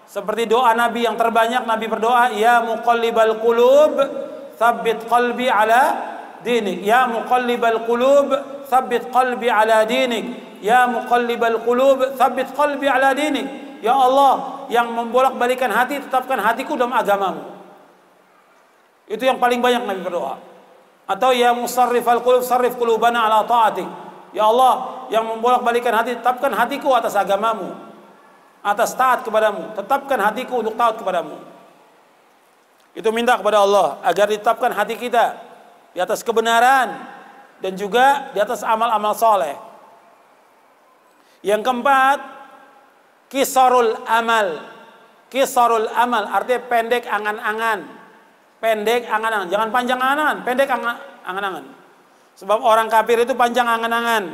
Seperti doa Nabi yang terbanyak, Nabi berdoa, ya muqallibal qulub, tsabbit qalbi ala dinik. Ya muqallibal qulub, tsabbit qalbi ala dinik. Ya muqallibal qulub, tsabbit qalbi ala dinik. Ya Allah, yang membolak-balikan hati, tetapkan hatiku dalam agamamu. Itu yang paling banyak Nabi berdoa. Atau ya musarrifal qulub, sarrif qulubana ala ta'atik. Ya Allah, yang membolak-balikan hati, tetapkan hatiku atas agamamu, atas taat kepadamu. Tetapkan hatiku untuk taat kepadamu. Itu minta kepada Allah agar ditetapkan hati kita di atas kebenaran dan juga di atas amal-amal soleh. Yang keempat, kisarul amal. Kisarul amal artinya pendek angan-angan. Pendek angan-angan, jangan panjang angan-angan, pendek angan-angan. Sebab orang kafir itu panjang angan-angan.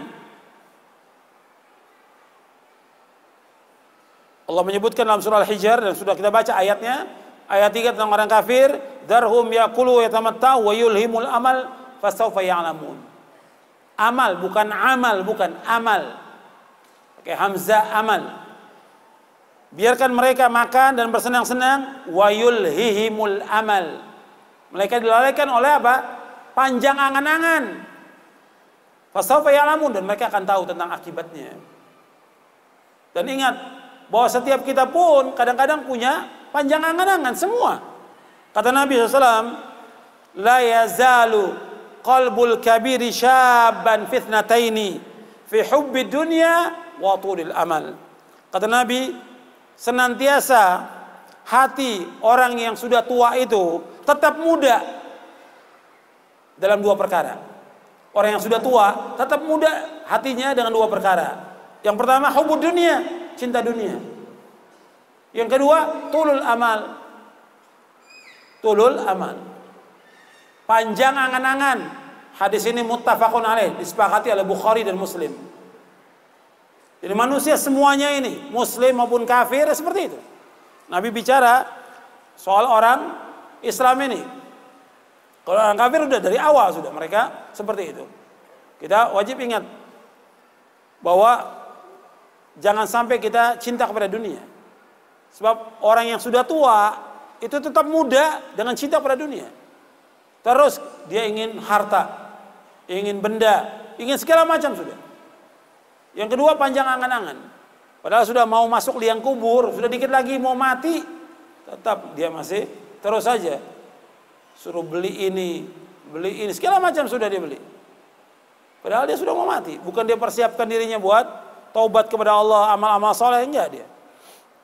Allah menyebutkan dalam surah Al-Hijr, dan sudah kita baca ayatnya, ayat 3 tentang orang kafir, darhum yaqulu yatamatta'u wa yulhimul amal fasawfa ya'lamun. Amal bukan amal, bukan amal. Pakai hamzah amal. Biarkan mereka makan dan bersenang-senang, wa yulhihimul amal. Mereka dilalaikan oleh apa? Panjang angan-angan. Fasawfa ya'lamun, dan mereka akan tahu tentang akibatnya. Dan ingat bahwa setiap kita pun kadang-kadang punya panjang angan-angan semua. Kata Nabi SAW, la yazalu qalbul kabiri syabban fitnataini fi hubbi dunya wa tulil amal. Kata Nabi, senantiasa hati orang yang sudah tua itu tetap muda dalam dua perkara. Orang yang sudah tua tetap muda hatinya dengan dua perkara. Yang pertama hubbud dunia, cinta dunia. Yang kedua tulul amal. Tulul amal, panjang angan-angan. Hadis ini muttafaqun alaih, disepakati oleh Bukhari dan Muslim. Jadi manusia semuanya ini, muslim maupun kafir, seperti itu. Nabi bicara soal orang Islam ini. Kalau orang kafir sudah dari awal sudah mereka seperti itu. Kita wajib ingat bahwa jangan sampai kita cinta kepada dunia. Sebab orang yang sudah tua itu tetap muda dengan cinta pada dunia. Terus dia ingin harta, ingin benda, ingin segala macam sudah. Yang kedua panjang angan-angan. Padahal sudah mau masuk liang kubur, sudah dikit lagi mau mati, tetap dia masih terus saja suruh beli ini, segala macam sudah dia beli. Padahal dia sudah mau mati. Bukan dia persiapkan dirinya buat taubat kepada Allah, amal-amal soleh, enggak dia.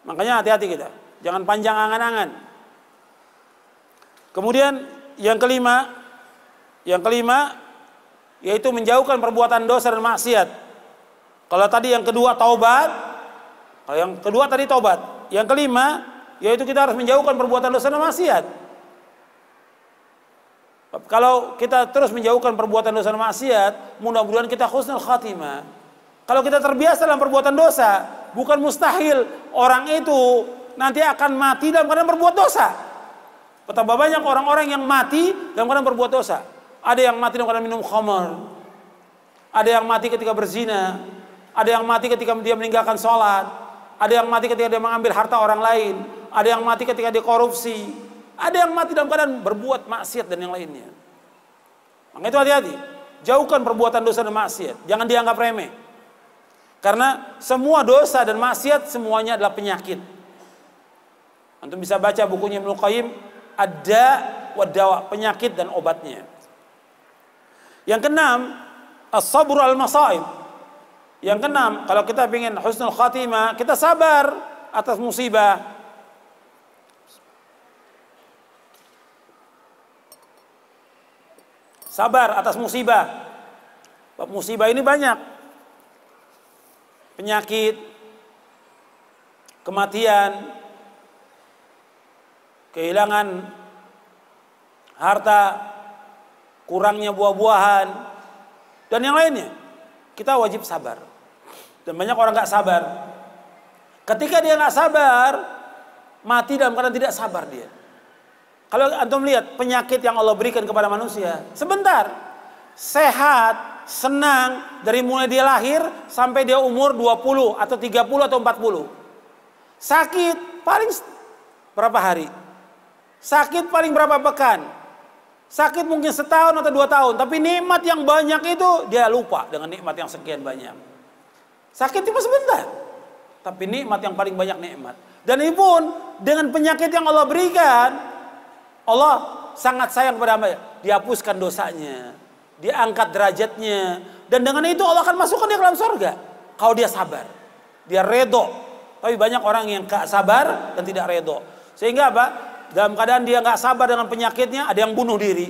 Makanya hati-hati kita, jangan panjang angan-angan. Kemudian yang kelima yaitu menjauhkan perbuatan dosa dan maksiat. Kalau tadi yang kedua taubat, kalau yang kedua tadi taubat, yang kelima yaitu kita harus menjauhkan perbuatan dosa dan maksiat. Kalau kita terus menjauhkan perbuatan dosa dan maksiat, mudah-mudahan kita husnul khatimah. Kalau kita terbiasa dalam perbuatan dosa, bukan mustahil orang itu nanti akan mati dalam keadaan berbuat dosa. Betapa banyak orang-orang yang mati dalam keadaan berbuat dosa. Ada yang mati dalam keadaan minum khamar, ada yang mati ketika berzina, ada yang mati ketika dia meninggalkan sholat, ada yang mati ketika dia mengambil harta orang lain, ada yang mati ketika dia korupsi, ada yang mati dalam keadaan berbuat maksiat dan yang lainnya. Maka itu hati-hati, jauhkan perbuatan dosa dan maksiat, jangan dianggap remeh. Karena semua dosa dan maksiat semuanya adalah penyakit. Antum bisa baca bukunya Ibnu Qayyim, Ad-Da wa Dawa, penyakit dan obatnya. Yang keenam, as-sabru al-masaib. Yang keenam, kalau kita ingin husnul khatimah, kita sabar atas musibah. Sabar atas musibah. Musibah ini banyak. Penyakit, kematian, kehilangan harta, kurangnya buah-buahan, dan yang lainnya. Kita wajib sabar. Dan banyak orang gak sabar. Ketika dia gak sabar, mati dalam keadaan tidak sabar dia. Kalau antum lihat penyakit yang Allah berikan kepada manusia, sebentar, sehat, senang, dari mulai dia lahir sampai dia umur 20 atau 30 atau 40. Sakit paling berapa hari? Sakit paling berapa pekan? Sakit mungkin setahun atau 2 tahun, tapi nikmat yang banyak itu dia lupa dengan nikmat yang sekian banyak. Sakit cuma sebentar, tapi nikmat yang paling banyak nikmat. Dan ini pun dengan penyakit yang Allah berikan, Allah sangat sayang kepada hamba, dihapuskan dosanya, diangkat derajatnya, dan dengan itu Allah akan masukkan dia ke dalam surga. Kalau dia sabar, dia redo. Tapi banyak orang yang gak sabar dan tidak redo. Sehingga apa? Dalam keadaan dia gak sabar dengan penyakitnya, ada yang bunuh diri,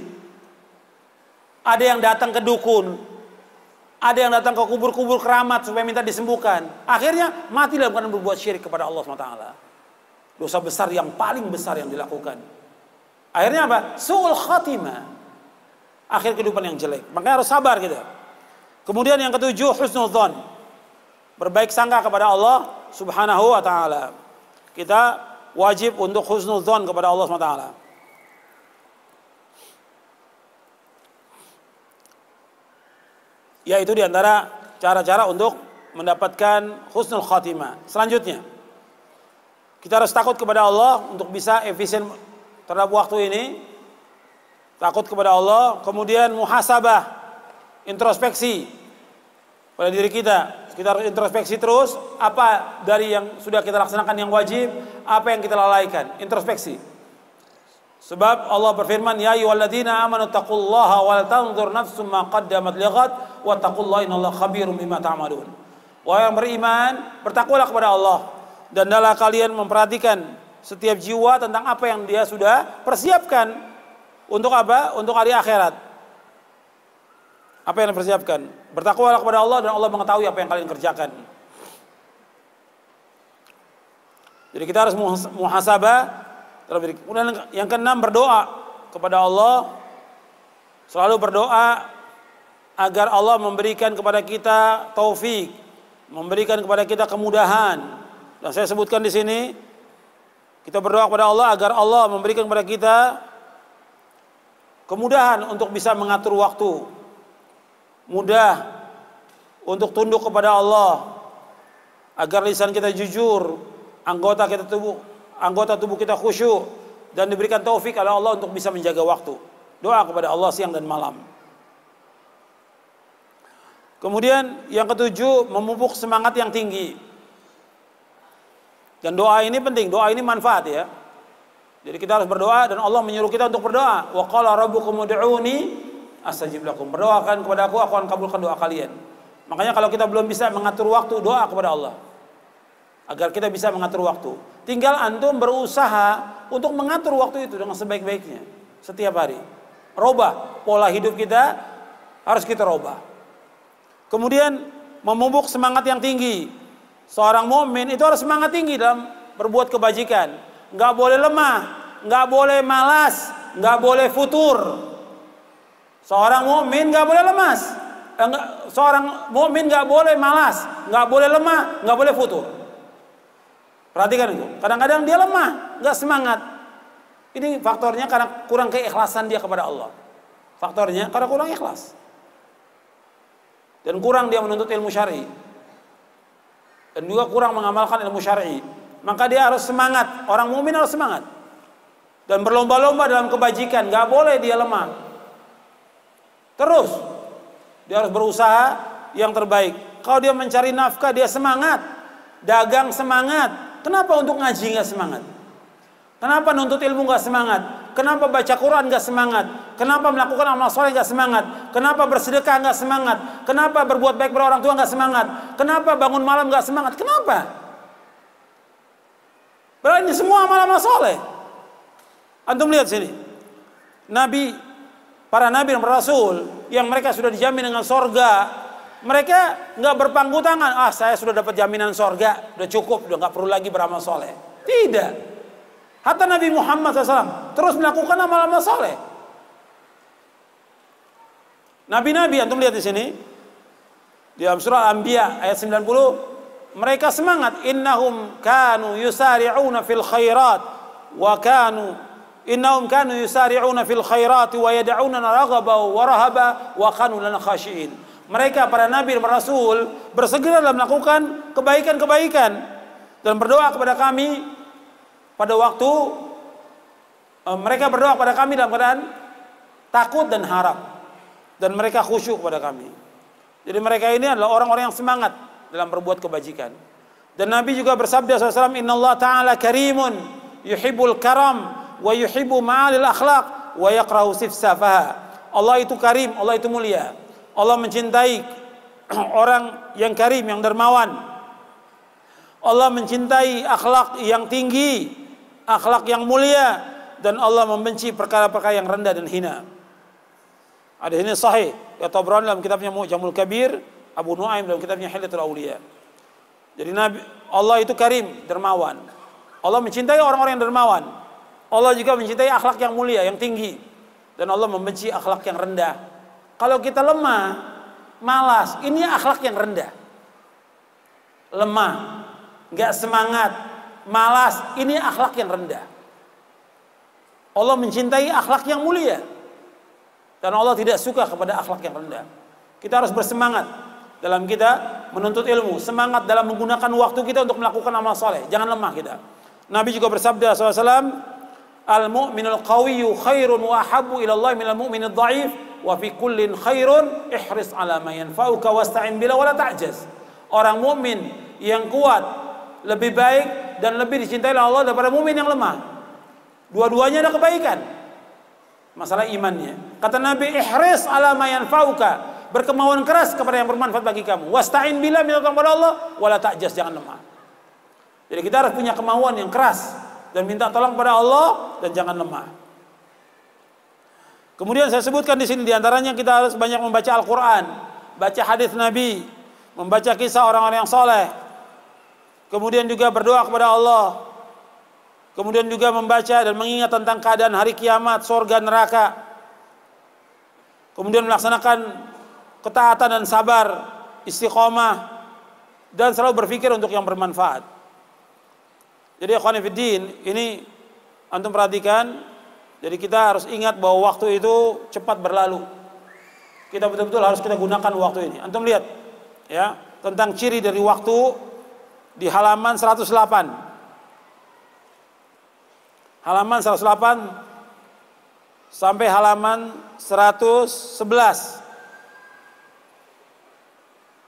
ada yang datang ke dukun, ada yang datang ke kubur-kubur keramat supaya minta disembuhkan. Akhirnya mati dalam keadaan berbuat syirik kepada Allah SWT. Dosa besar yang paling besar yang dilakukan. Akhirnya apa? Su'ul khatimah, akhir kehidupan yang jelek. Makanya harus sabar kita. Kemudian yang ketujuh, husnul dzan, berbaik sangka kepada Allah Subhanahu wa ta'ala. Kita wajib untuk husnul dzan kepada Allah SWT. Yaitu diantara cara-cara untuk mendapatkan husnul khatimah. Selanjutnya, kita harus takut kepada Allah untuk bisa efisien terhadap waktu ini. takut kepada Allah, kemudian muhasabah, introspeksi pada diri kita. Kita harus introspeksi terus, apa dari yang sudah kita laksanakan yang wajib, apa yang kita lalaikan, introspeksi. Sebab Allah berfirman, ya ayyuhalladzina amanu taqullaha wal tanzur nafsum ma qaddamat lighad wattaqullaha innallaha khabirum bima ta'malun. Wahai yang beriman, bertakwalah kepada Allah dan hendaklah kalian memperhatikan setiap jiwa tentang apa yang dia sudah persiapkan untuk apa? Untuk hari akhirat. Apa yang dipersiapkan? Bertakwalah kepada Allah dan Allah mengetahui apa yang kalian kerjakan. Jadi kita harus muhasabah. Kemudian yang keenam, berdoa kepada Allah. Selalu berdoa agar Allah memberikan kepada kita taufik, memberikan kepada kita kemudahan. Dan saya sebutkan di sini, kita berdoa kepada Allah agar Allah memberikan kepada kita kemudahan untuk bisa mengatur waktu, mudah untuk tunduk kepada Allah, agar lisan kita jujur, anggota tubuh kita khusyuk, dan diberikan taufik oleh Allah untuk bisa menjaga waktu. Doa kepada Allah siang dan malam. Kemudian yang ketujuh, memupuk semangat yang tinggi. Dan doa ini penting, doa ini manfaat ya. Jadi kita harus berdoa dan Allah menyuruh kita untuk berdoa. Wa qala rabbukum ud'uni astajib lakum. Berdoakan kepada aku akan kabulkan doa kalian. Makanya kalau kita belum bisa mengatur waktu, doa kepada Allah agar kita bisa mengatur waktu. Tinggal antum berusaha untuk mengatur waktu itu dengan sebaik-baiknya setiap hari. Robah pola hidup kita, harus kita robah. Kemudian memupuk semangat yang tinggi. Seorang mukmin itu harus semangat tinggi dalam berbuat kebajikan. Nggak boleh lemah, nggak boleh malas, nggak boleh futur. Seorang mukmin nggak boleh lemas, seorang mukmin nggak boleh malas, nggak boleh lemah, nggak boleh futur. Perhatikan itu. Kadang-kadang dia lemah, nggak semangat. Ini faktornya karena kurang keikhlasan dia kepada Allah. Faktornya karena kurang ikhlas. Dan kurang dia menuntut ilmu syar'i. Dan juga kurang mengamalkan ilmu syar'i. Maka dia harus semangat. Orang mukmin harus semangat. Dan berlomba-lomba dalam kebajikan. Nggak boleh dia lemah. Terus dia harus berusaha yang terbaik. Kalau dia mencari nafkah, dia semangat. Dagang semangat. Kenapa untuk ngaji nggak semangat? Kenapa nuntut ilmu nggak semangat? Kenapa baca Quran nggak semangat? Kenapa melakukan amal soleh nggak semangat? Kenapa bersedekah nggak semangat? Kenapa berbuat baik pada orang tua nggak semangat? Kenapa bangun malam nggak semangat? Kenapa? Berarti semua amal-amal soleh. Antum lihat sini, para nabi dan rasul yang mereka sudah dijamin dengan sorga, mereka nggak berpangku tangan. Saya sudah dapat jaminan sorga, udah cukup, udah nggak perlu lagi beramal soleh. Tidak. Hatta Nabi Muhammad SAW terus melakukan amal-amal soleh. Nabi-nabi, antum lihat di sini di dalam surah Al-Anbiya ayat 90, mereka semangat. Innahum kanu yusari'una fil khairat wa yad'una raghaba wa rahaba wa kanu lana khashi'in. Mereka para nabi dan rasul bersegera dalam melakukan kebaikan-kebaikan dan berdoa kepada kami pada waktu mereka berdoa kepada kami dalam keadaan takut dan harap, dan mereka khusyuk kepada kami. Jadi mereka ini adalah orang-orang yang semangat dalam berbuat kebajikan. Dan Nabi juga bersabda SAW, Inna Allah Ta'ala karimun yuhibbul karam wa yuhibbu ma'alil akhlaq wa yakrahu sifsafaha. Allah itu karim, Allah itu mulia. Allah mencintai orang yang karim, yang dermawan. Allah mencintai akhlak yang tinggi, akhlak yang mulia, dan Allah membenci perkara-perkara yang rendah dan hina. Ada ini sahih ya Tabrani dalam kitabnya Mu'jamul Kabir, Abu Nuaim dalam kitabnya Hilyatul Auliya. Jadi Allah itu karim, dermawan. Allah mencintai orang-orang yang dermawan. Allah juga mencintai akhlak yang mulia, yang tinggi, dan Allah membenci akhlak yang rendah. Kalau kita lemah, malas, ini akhlak yang rendah. Lemah, nggak semangat, malas, ini akhlak yang rendah. Allah mencintai akhlak yang mulia, dan Allah tidak suka kepada akhlak yang rendah. Kita harus bersemangat dalam kita menuntut ilmu, semangat dalam menggunakan waktu kita untuk melakukan amal soleh. Jangan lemah kita. Nabi juga bersabda SAW, al-mu'minul qawiyyu khairun wa ahabbu ila Allah minal mu'minid dha'if wa fi kullin khairun ihris ala ma yanfa'uka wasta'in bila wala ta'jaz. Orang mukmin yang kuat lebih baik dan lebih dicintai oleh Allah daripada mukmin yang lemah. Dua-duanya ada kebaikan. Masalah imannya. Kata Nabi, ihris ala ma yanfa'uka, berkemauan keras kepada yang bermanfaat bagi kamu. Wasta'in billah, minta tolong kepada Allah, wala ta'jaz, jangan lemah. Jadi kita harus punya kemauan yang keras dan minta tolong kepada Allah dan jangan lemah. Kemudian saya sebutkan di sini diantaranya kita harus banyak membaca Al-Quran, baca hadis Nabi, membaca kisah orang-orang yang soleh. Kemudian juga berdoa kepada Allah. Kemudian juga membaca dan mengingat tentang keadaan hari kiamat, surga, neraka. Kemudian melaksanakan ketaatan dan sabar, istiqomah, dan selalu berpikir untuk yang bermanfaat. Jadi ikhwan fiddin, ini antum perhatikan. Jadi kita harus ingat bahwa waktu itu cepat berlalu. Kita betul-betul harus kita gunakan waktu ini. Antum lihat ya, tentang ciri dari waktu di halaman 108. Halaman 108 sampai halaman 111.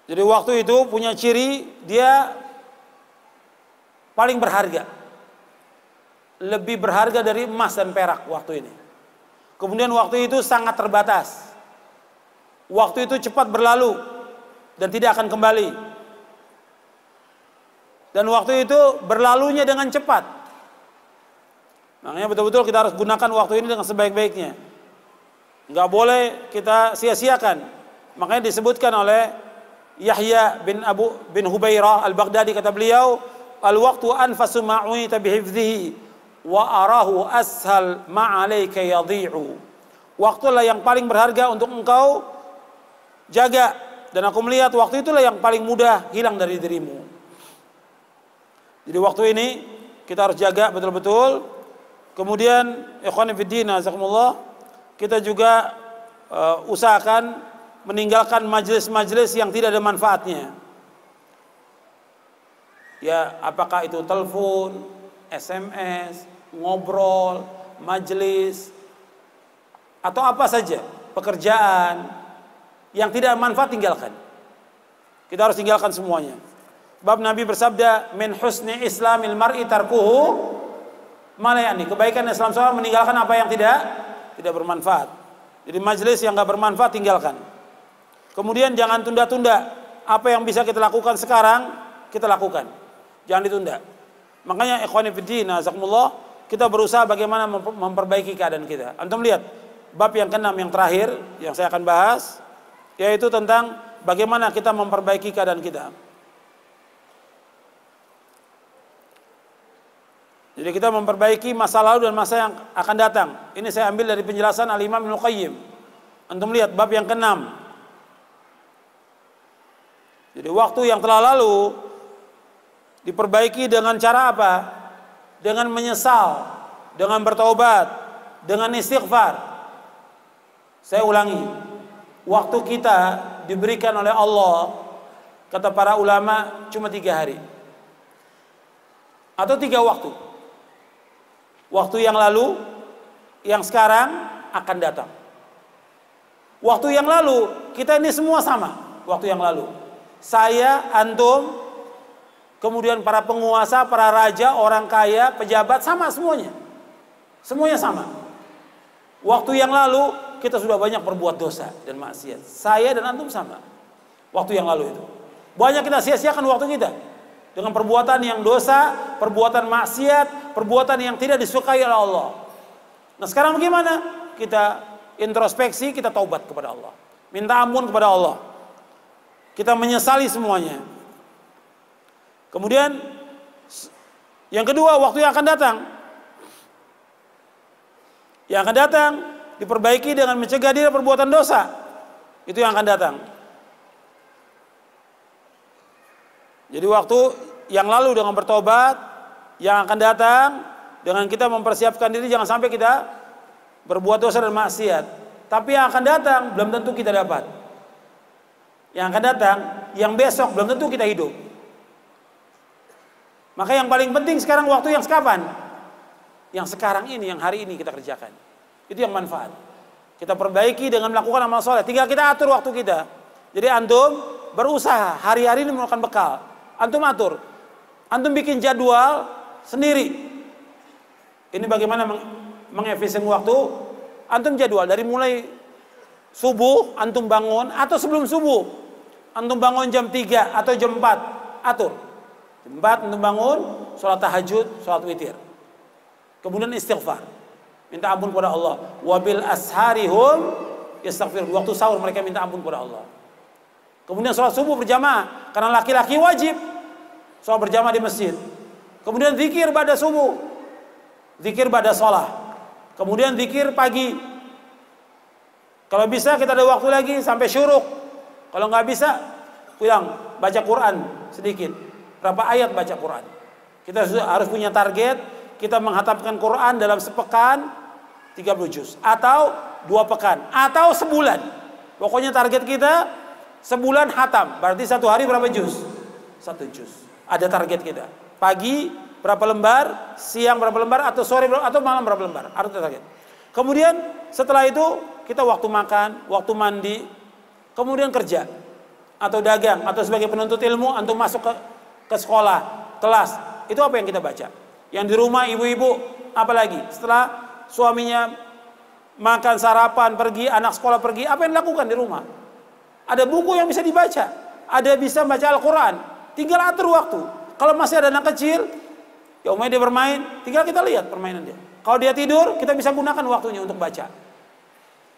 Jadi waktu itu punya ciri dia paling berharga, lebih berharga dari emas dan perak waktu ini. Kemudian waktu itu sangat terbatas. Waktu itu cepat berlalu dan tidak akan kembali. Dan waktu itu berlalunya dengan cepat. Makanya betul-betul kita harus gunakan waktu ini dengan sebaik-baiknya. Nggak boleh kita sia-siakan. Makanya disebutkan oleh Yahya bin Hubairah al-Baghdadi, kata beliau, al-waqtu anfasu ma'uita bihifdhihi wa arahu ashal ma'alaika yadhi'u. Waktulah yang paling berharga untuk engkau jaga, dan aku melihat waktu itulah yang paling mudah hilang dari dirimu. Jadi waktu ini kita harus jaga betul-betul. Kemudian ikhwan fiddin azakumullah, kita juga usahakan meninggalkan majelis-majelis yang tidak ada manfaatnya. Ya, apakah itu telepon, SMS, ngobrol, majelis, atau apa saja, pekerjaan yang tidak manfaat, tinggalkan. Kita harus tinggalkan semuanya. Sebab Nabi bersabda, min husni islamil mar'i tarkuhu ma la ya'ni. Kebaikan Islam seorang meninggalkan apa yang tidak bermanfaat. Jadi majelis yang enggak bermanfaat tinggalkan. Kemudian jangan tunda-tunda. Apa yang bisa kita lakukan sekarang, kita lakukan. Jangan ditunda. Makanya ikhwani fiddin azakumullah, kita berusaha bagaimana memperbaiki keadaan kita. Antum lihat bab yang ke-6 yang terakhir yang saya akan bahas, yaitu tentang bagaimana kita memperbaiki keadaan kita. Jadi kita memperbaiki masa lalu dan masa yang akan datang. Ini saya ambil dari penjelasan Al-Imam Ibnu Qayyim. Antum lihat bab yang ke-6. Jadi waktu yang telah lalu diperbaiki dengan cara apa? Dengan menyesal, dengan bertaubat, dengan istighfar. Saya ulangi, waktu kita diberikan oleh Allah, kata para ulama, cuma 3 hari atau 3 waktu. Waktu yang lalu, yang sekarang, akan datang. Waktu yang lalu, kita ini semua sama. Waktu yang lalu, saya, antum, kemudian para penguasa, para raja, orang kaya, pejabat, sama semuanya. Semuanya sama. Waktu yang lalu kita sudah banyak berbuat dosa dan maksiat. Saya dan antum sama. Waktu yang lalu itu banyak kita sia-siakan waktu kita dengan perbuatan yang dosa, perbuatan maksiat, perbuatan yang tidak disukai oleh Allah. Nah sekarang bagaimana? Kita introspeksi, kita taubat kepada Allah, minta ampun kepada Allah, kita menyesali semuanya. Kemudian yang kedua, waktu yang akan datang. Yang akan datang diperbaiki dengan mencegah dia perbuatan dosa. Itu yang akan datang. Jadi waktu yang lalu dengan bertobat, yang akan datang dengan kita mempersiapkan diri jangan sampai kita berbuat dosa dan maksiat. Tapi yang akan datang belum tentu kita dapat. Yang akan datang, yang besok belum tentu kita hidup. Maka yang paling penting sekarang waktu yang kapan? yang sekarang ini, yang hari ini kita kerjakan. Itu yang manfaat. Kita perbaiki dengan melakukan amal soleh. Tinggal kita atur waktu kita. Jadi antum berusaha hari-hari ini melakukan bekal. Antum atur. Antum bikin jadwal sendiri. Ini bagaimana mengefisien waktu. Antum jadwal dari mulai subuh antum bangun atau sebelum subuh. Antum bangun jam 3 atau jam 4. Atur. Jam 4 antum bangun, sholat tahajud, sholat witir. Kemudian istighfar. Minta ampun kepada Allah. Wabil asharihum yastaghfir. Waktu sahur mereka minta ampun kepada Allah. Kemudian sholat subuh berjamaah. Karena laki-laki wajib sholat berjamaah di masjid. Kemudian zikir pada subuh. Zikir pada sholat. Kemudian zikir pagi. Kalau bisa kita ada waktu lagi sampai syuruk. Kalau nggak bisa, pulang baca Quran sedikit. Berapa ayat baca Quran. Kita harus punya target. Kita menghatamkan Quran dalam sepekan 30 juz. Atau 2 pekan. Atau sebulan. Pokoknya target kita sebulan hatam. Berarti 1 hari berapa juz? 1 juz. Ada target kita. Pagi berapa lembar, siang berapa lembar, atau sore berapa, atau malam berapa lembar. Ada target. Kemudian setelah itu kita waktu makan, waktu mandi, kemudian kerja atau dagang atau sebagai penuntut ilmu, antum masuk ke sekolah, kelas. Itu apa yang kita baca? Yang di rumah ibu-ibu, apalagi setelah suaminya makan sarapan, pergi, anak sekolah pergi, apa yang dilakukan di rumah? Ada buku yang bisa dibaca, ada bisa baca Al-Quran, tinggal atur waktu. Kalau masih ada anak kecil, ya umumnya dia bermain, tinggal kita lihat permainan dia. Kalau dia tidur, kita bisa gunakan waktunya untuk baca.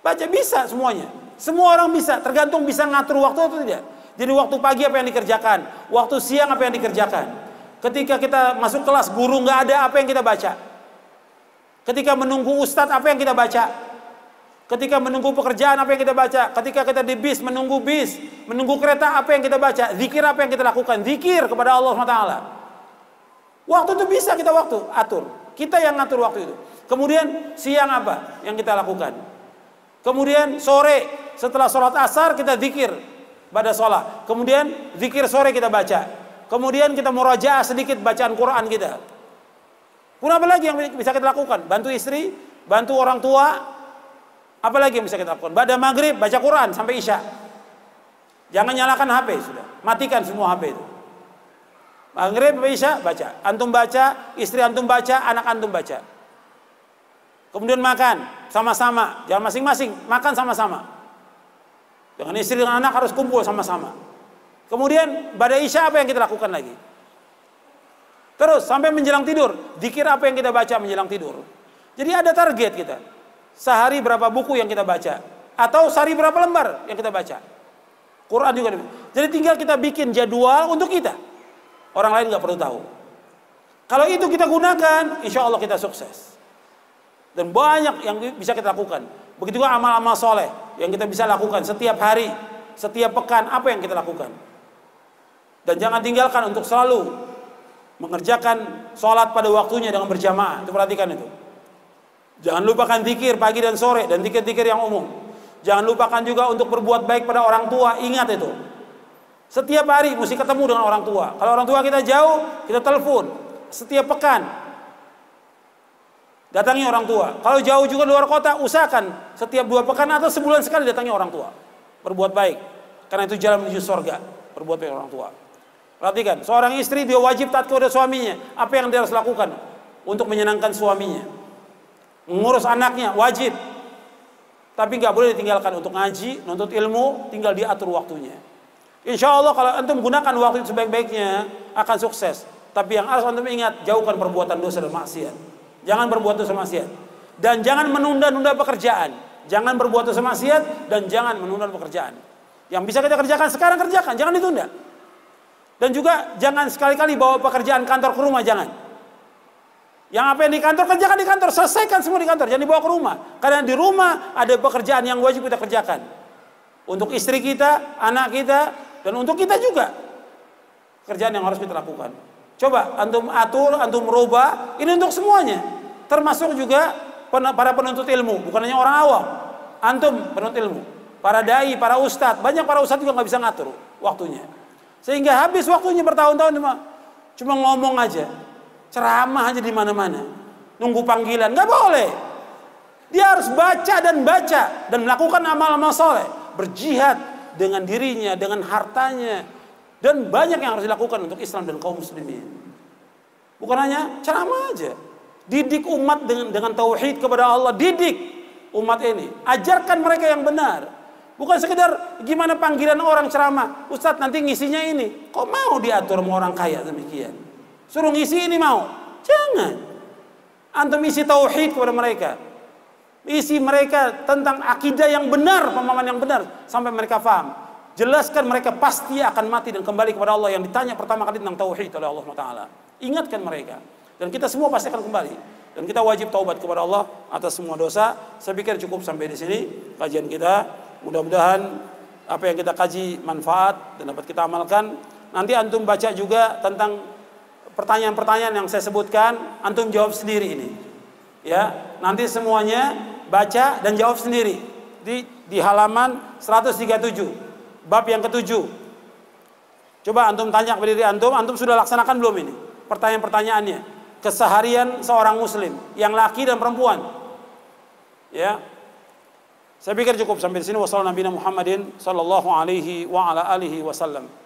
Baca bisa semuanya, semua orang bisa, tergantung bisa ngatur waktu atau tidak. Jadi waktu pagi apa yang dikerjakan, waktu siang apa yang dikerjakan. Ketika kita masuk kelas, guru nggak ada, apa yang kita baca? Ketika menunggu ustadz, apa yang kita baca? Ketika menunggu pekerjaan, apa yang kita baca? Ketika kita di bis, menunggu kereta, apa yang kita baca? Zikir apa yang kita lakukan? Zikir kepada Allah SWT. Waktu itu bisa kita atur. Kita yang ngatur waktu itu. Kemudian siang apa yang kita lakukan? Kemudian sore, setelah sholat asar kita zikir pada sholat. Kemudian zikir sore kita baca. Kemudian kita murajaah sedikit bacaan Quran kita. Kemudian apa lagi yang bisa kita lakukan? Bantu istri, bantu orang tua. Apa lagi yang bisa kita lakukan? Pada maghrib baca Quran sampai isya. Jangan nyalakan HP sudah. Matikan semua HP itu. Maghrib sampai isya baca. Antum baca, istri antum baca, anak antum baca. Kemudian makan sama-sama. Jangan masing-masing, makan sama-sama. Dengan istri dan anak harus kumpul sama-sama. Kemudian pada isya apa yang kita lakukan lagi? Terus sampai menjelang tidur, zikir apa yang kita baca menjelang tidur. Jadi ada target kita. Sehari berapa buku yang kita baca, atau sehari berapa lembar yang kita baca. Quran juga. Jadi tinggal kita bikin jadwal untuk kita. Orang lain nggak perlu tahu. Kalau itu kita gunakan, insya Allah kita sukses. Dan banyak yang bisa kita lakukan. Begitu juga amal-amal soleh yang kita bisa lakukan setiap hari, setiap pekan, apa yang kita lakukan. Dan jangan tinggalkan untuk selalu mengerjakan sholat pada waktunya dengan berjamaah. Itu perhatikan itu. Jangan lupakan zikir pagi dan sore dan zikir-zikir yang umum. Jangan lupakan juga untuk berbuat baik pada orang tua. Ingat itu. Setiap hari mesti ketemu dengan orang tua. Kalau orang tua kita jauh, kita telepon. Setiap pekan datangi orang tua. Kalau jauh juga luar kota, usahakan setiap 2 pekan atau sebulan sekali datangi orang tua. Berbuat baik. Karena itu jalan menuju surga. Berbuat baik orang tua. Perhatikan, seorang istri dia wajib taat kepada suaminya. Apa yang dia harus lakukan untuk menyenangkan suaminya? Mengurus anaknya wajib. Tapi nggak boleh ditinggalkan untuk ngaji, nuntut ilmu, tinggal diatur waktunya. Insya Allah kalau antum gunakan waktu itu sebaik-baiknya akan sukses. Tapi yang harus antum ingat, jauhkan perbuatan dosa dan maksiat. Jangan berbuat dosa maksiat. Dan jangan menunda-nunda pekerjaan. Jangan berbuat dosa maksiat dan jangan menunda pekerjaan. Yang bisa kita kerjakan sekarang kerjakan, jangan ditunda. Dan juga jangan sekali-kali bawa pekerjaan kantor ke rumah, jangan. Yang apa yang di kantor, kerjakan di kantor, selesaikan semua di kantor, jangan dibawa ke rumah. Karena di rumah ada pekerjaan yang wajib kita kerjakan. Untuk istri kita, anak kita, dan untuk kita juga. Pekerjaan yang harus kita lakukan. Coba antum atur, antum merubah, ini untuk semuanya. Termasuk juga para penuntut ilmu, bukan hanya orang awam. Antum penuntut ilmu, para dai, para ustadz, banyak para ustadz juga nggak bisa ngatur waktunya. Sehingga habis waktunya bertahun-tahun cuma ngomong aja, ceramah aja di mana-mana, nunggu panggilan, nggak boleh. Dia harus baca dan melakukan amal-amal soleh, berjihad dengan dirinya, dengan hartanya, dan banyak yang harus dilakukan untuk Islam dan kaum muslimin. Bukan hanya ceramah aja, didik umat dengan tauhid kepada Allah, didik umat ini, ajarkan mereka yang benar. Bukan sekedar gimana panggilan orang ceramah, Ustadz nanti ngisinya ini, kok mau diatur sama orang kaya demikian? Suruh ngisi ini mau? Jangan. Antum isi tauhid kepada mereka, isi mereka tentang akidah yang benar, pemahaman yang benar, sampai mereka faham. Jelaskan mereka pasti akan mati dan kembali kepada Allah, yang ditanya pertama kali tentang tauhid oleh Allah Taala. Ingatkan mereka, dan kita semua pasti akan kembali, dan kita wajib taubat kepada Allah atas semua dosa. Saya pikir cukup sampai di sini kajian kita. Mudah-mudahan apa yang kita kaji manfaat dan dapat kita amalkan. Nanti antum baca juga tentang pertanyaan-pertanyaan yang saya sebutkan, antum jawab sendiri ini. Ya, nanti semuanya baca dan jawab sendiri di halaman 137, bab yang ke-7. Coba antum tanya kepada diri antum sudah laksanakan belum ini pertanyaan-pertanyaannya? Keseharian seorang muslim, yang laki dan perempuan. Ya. Saya pikir cukup sampai di sini. Wassalamualaikum warahmatullahi wabarakatuh.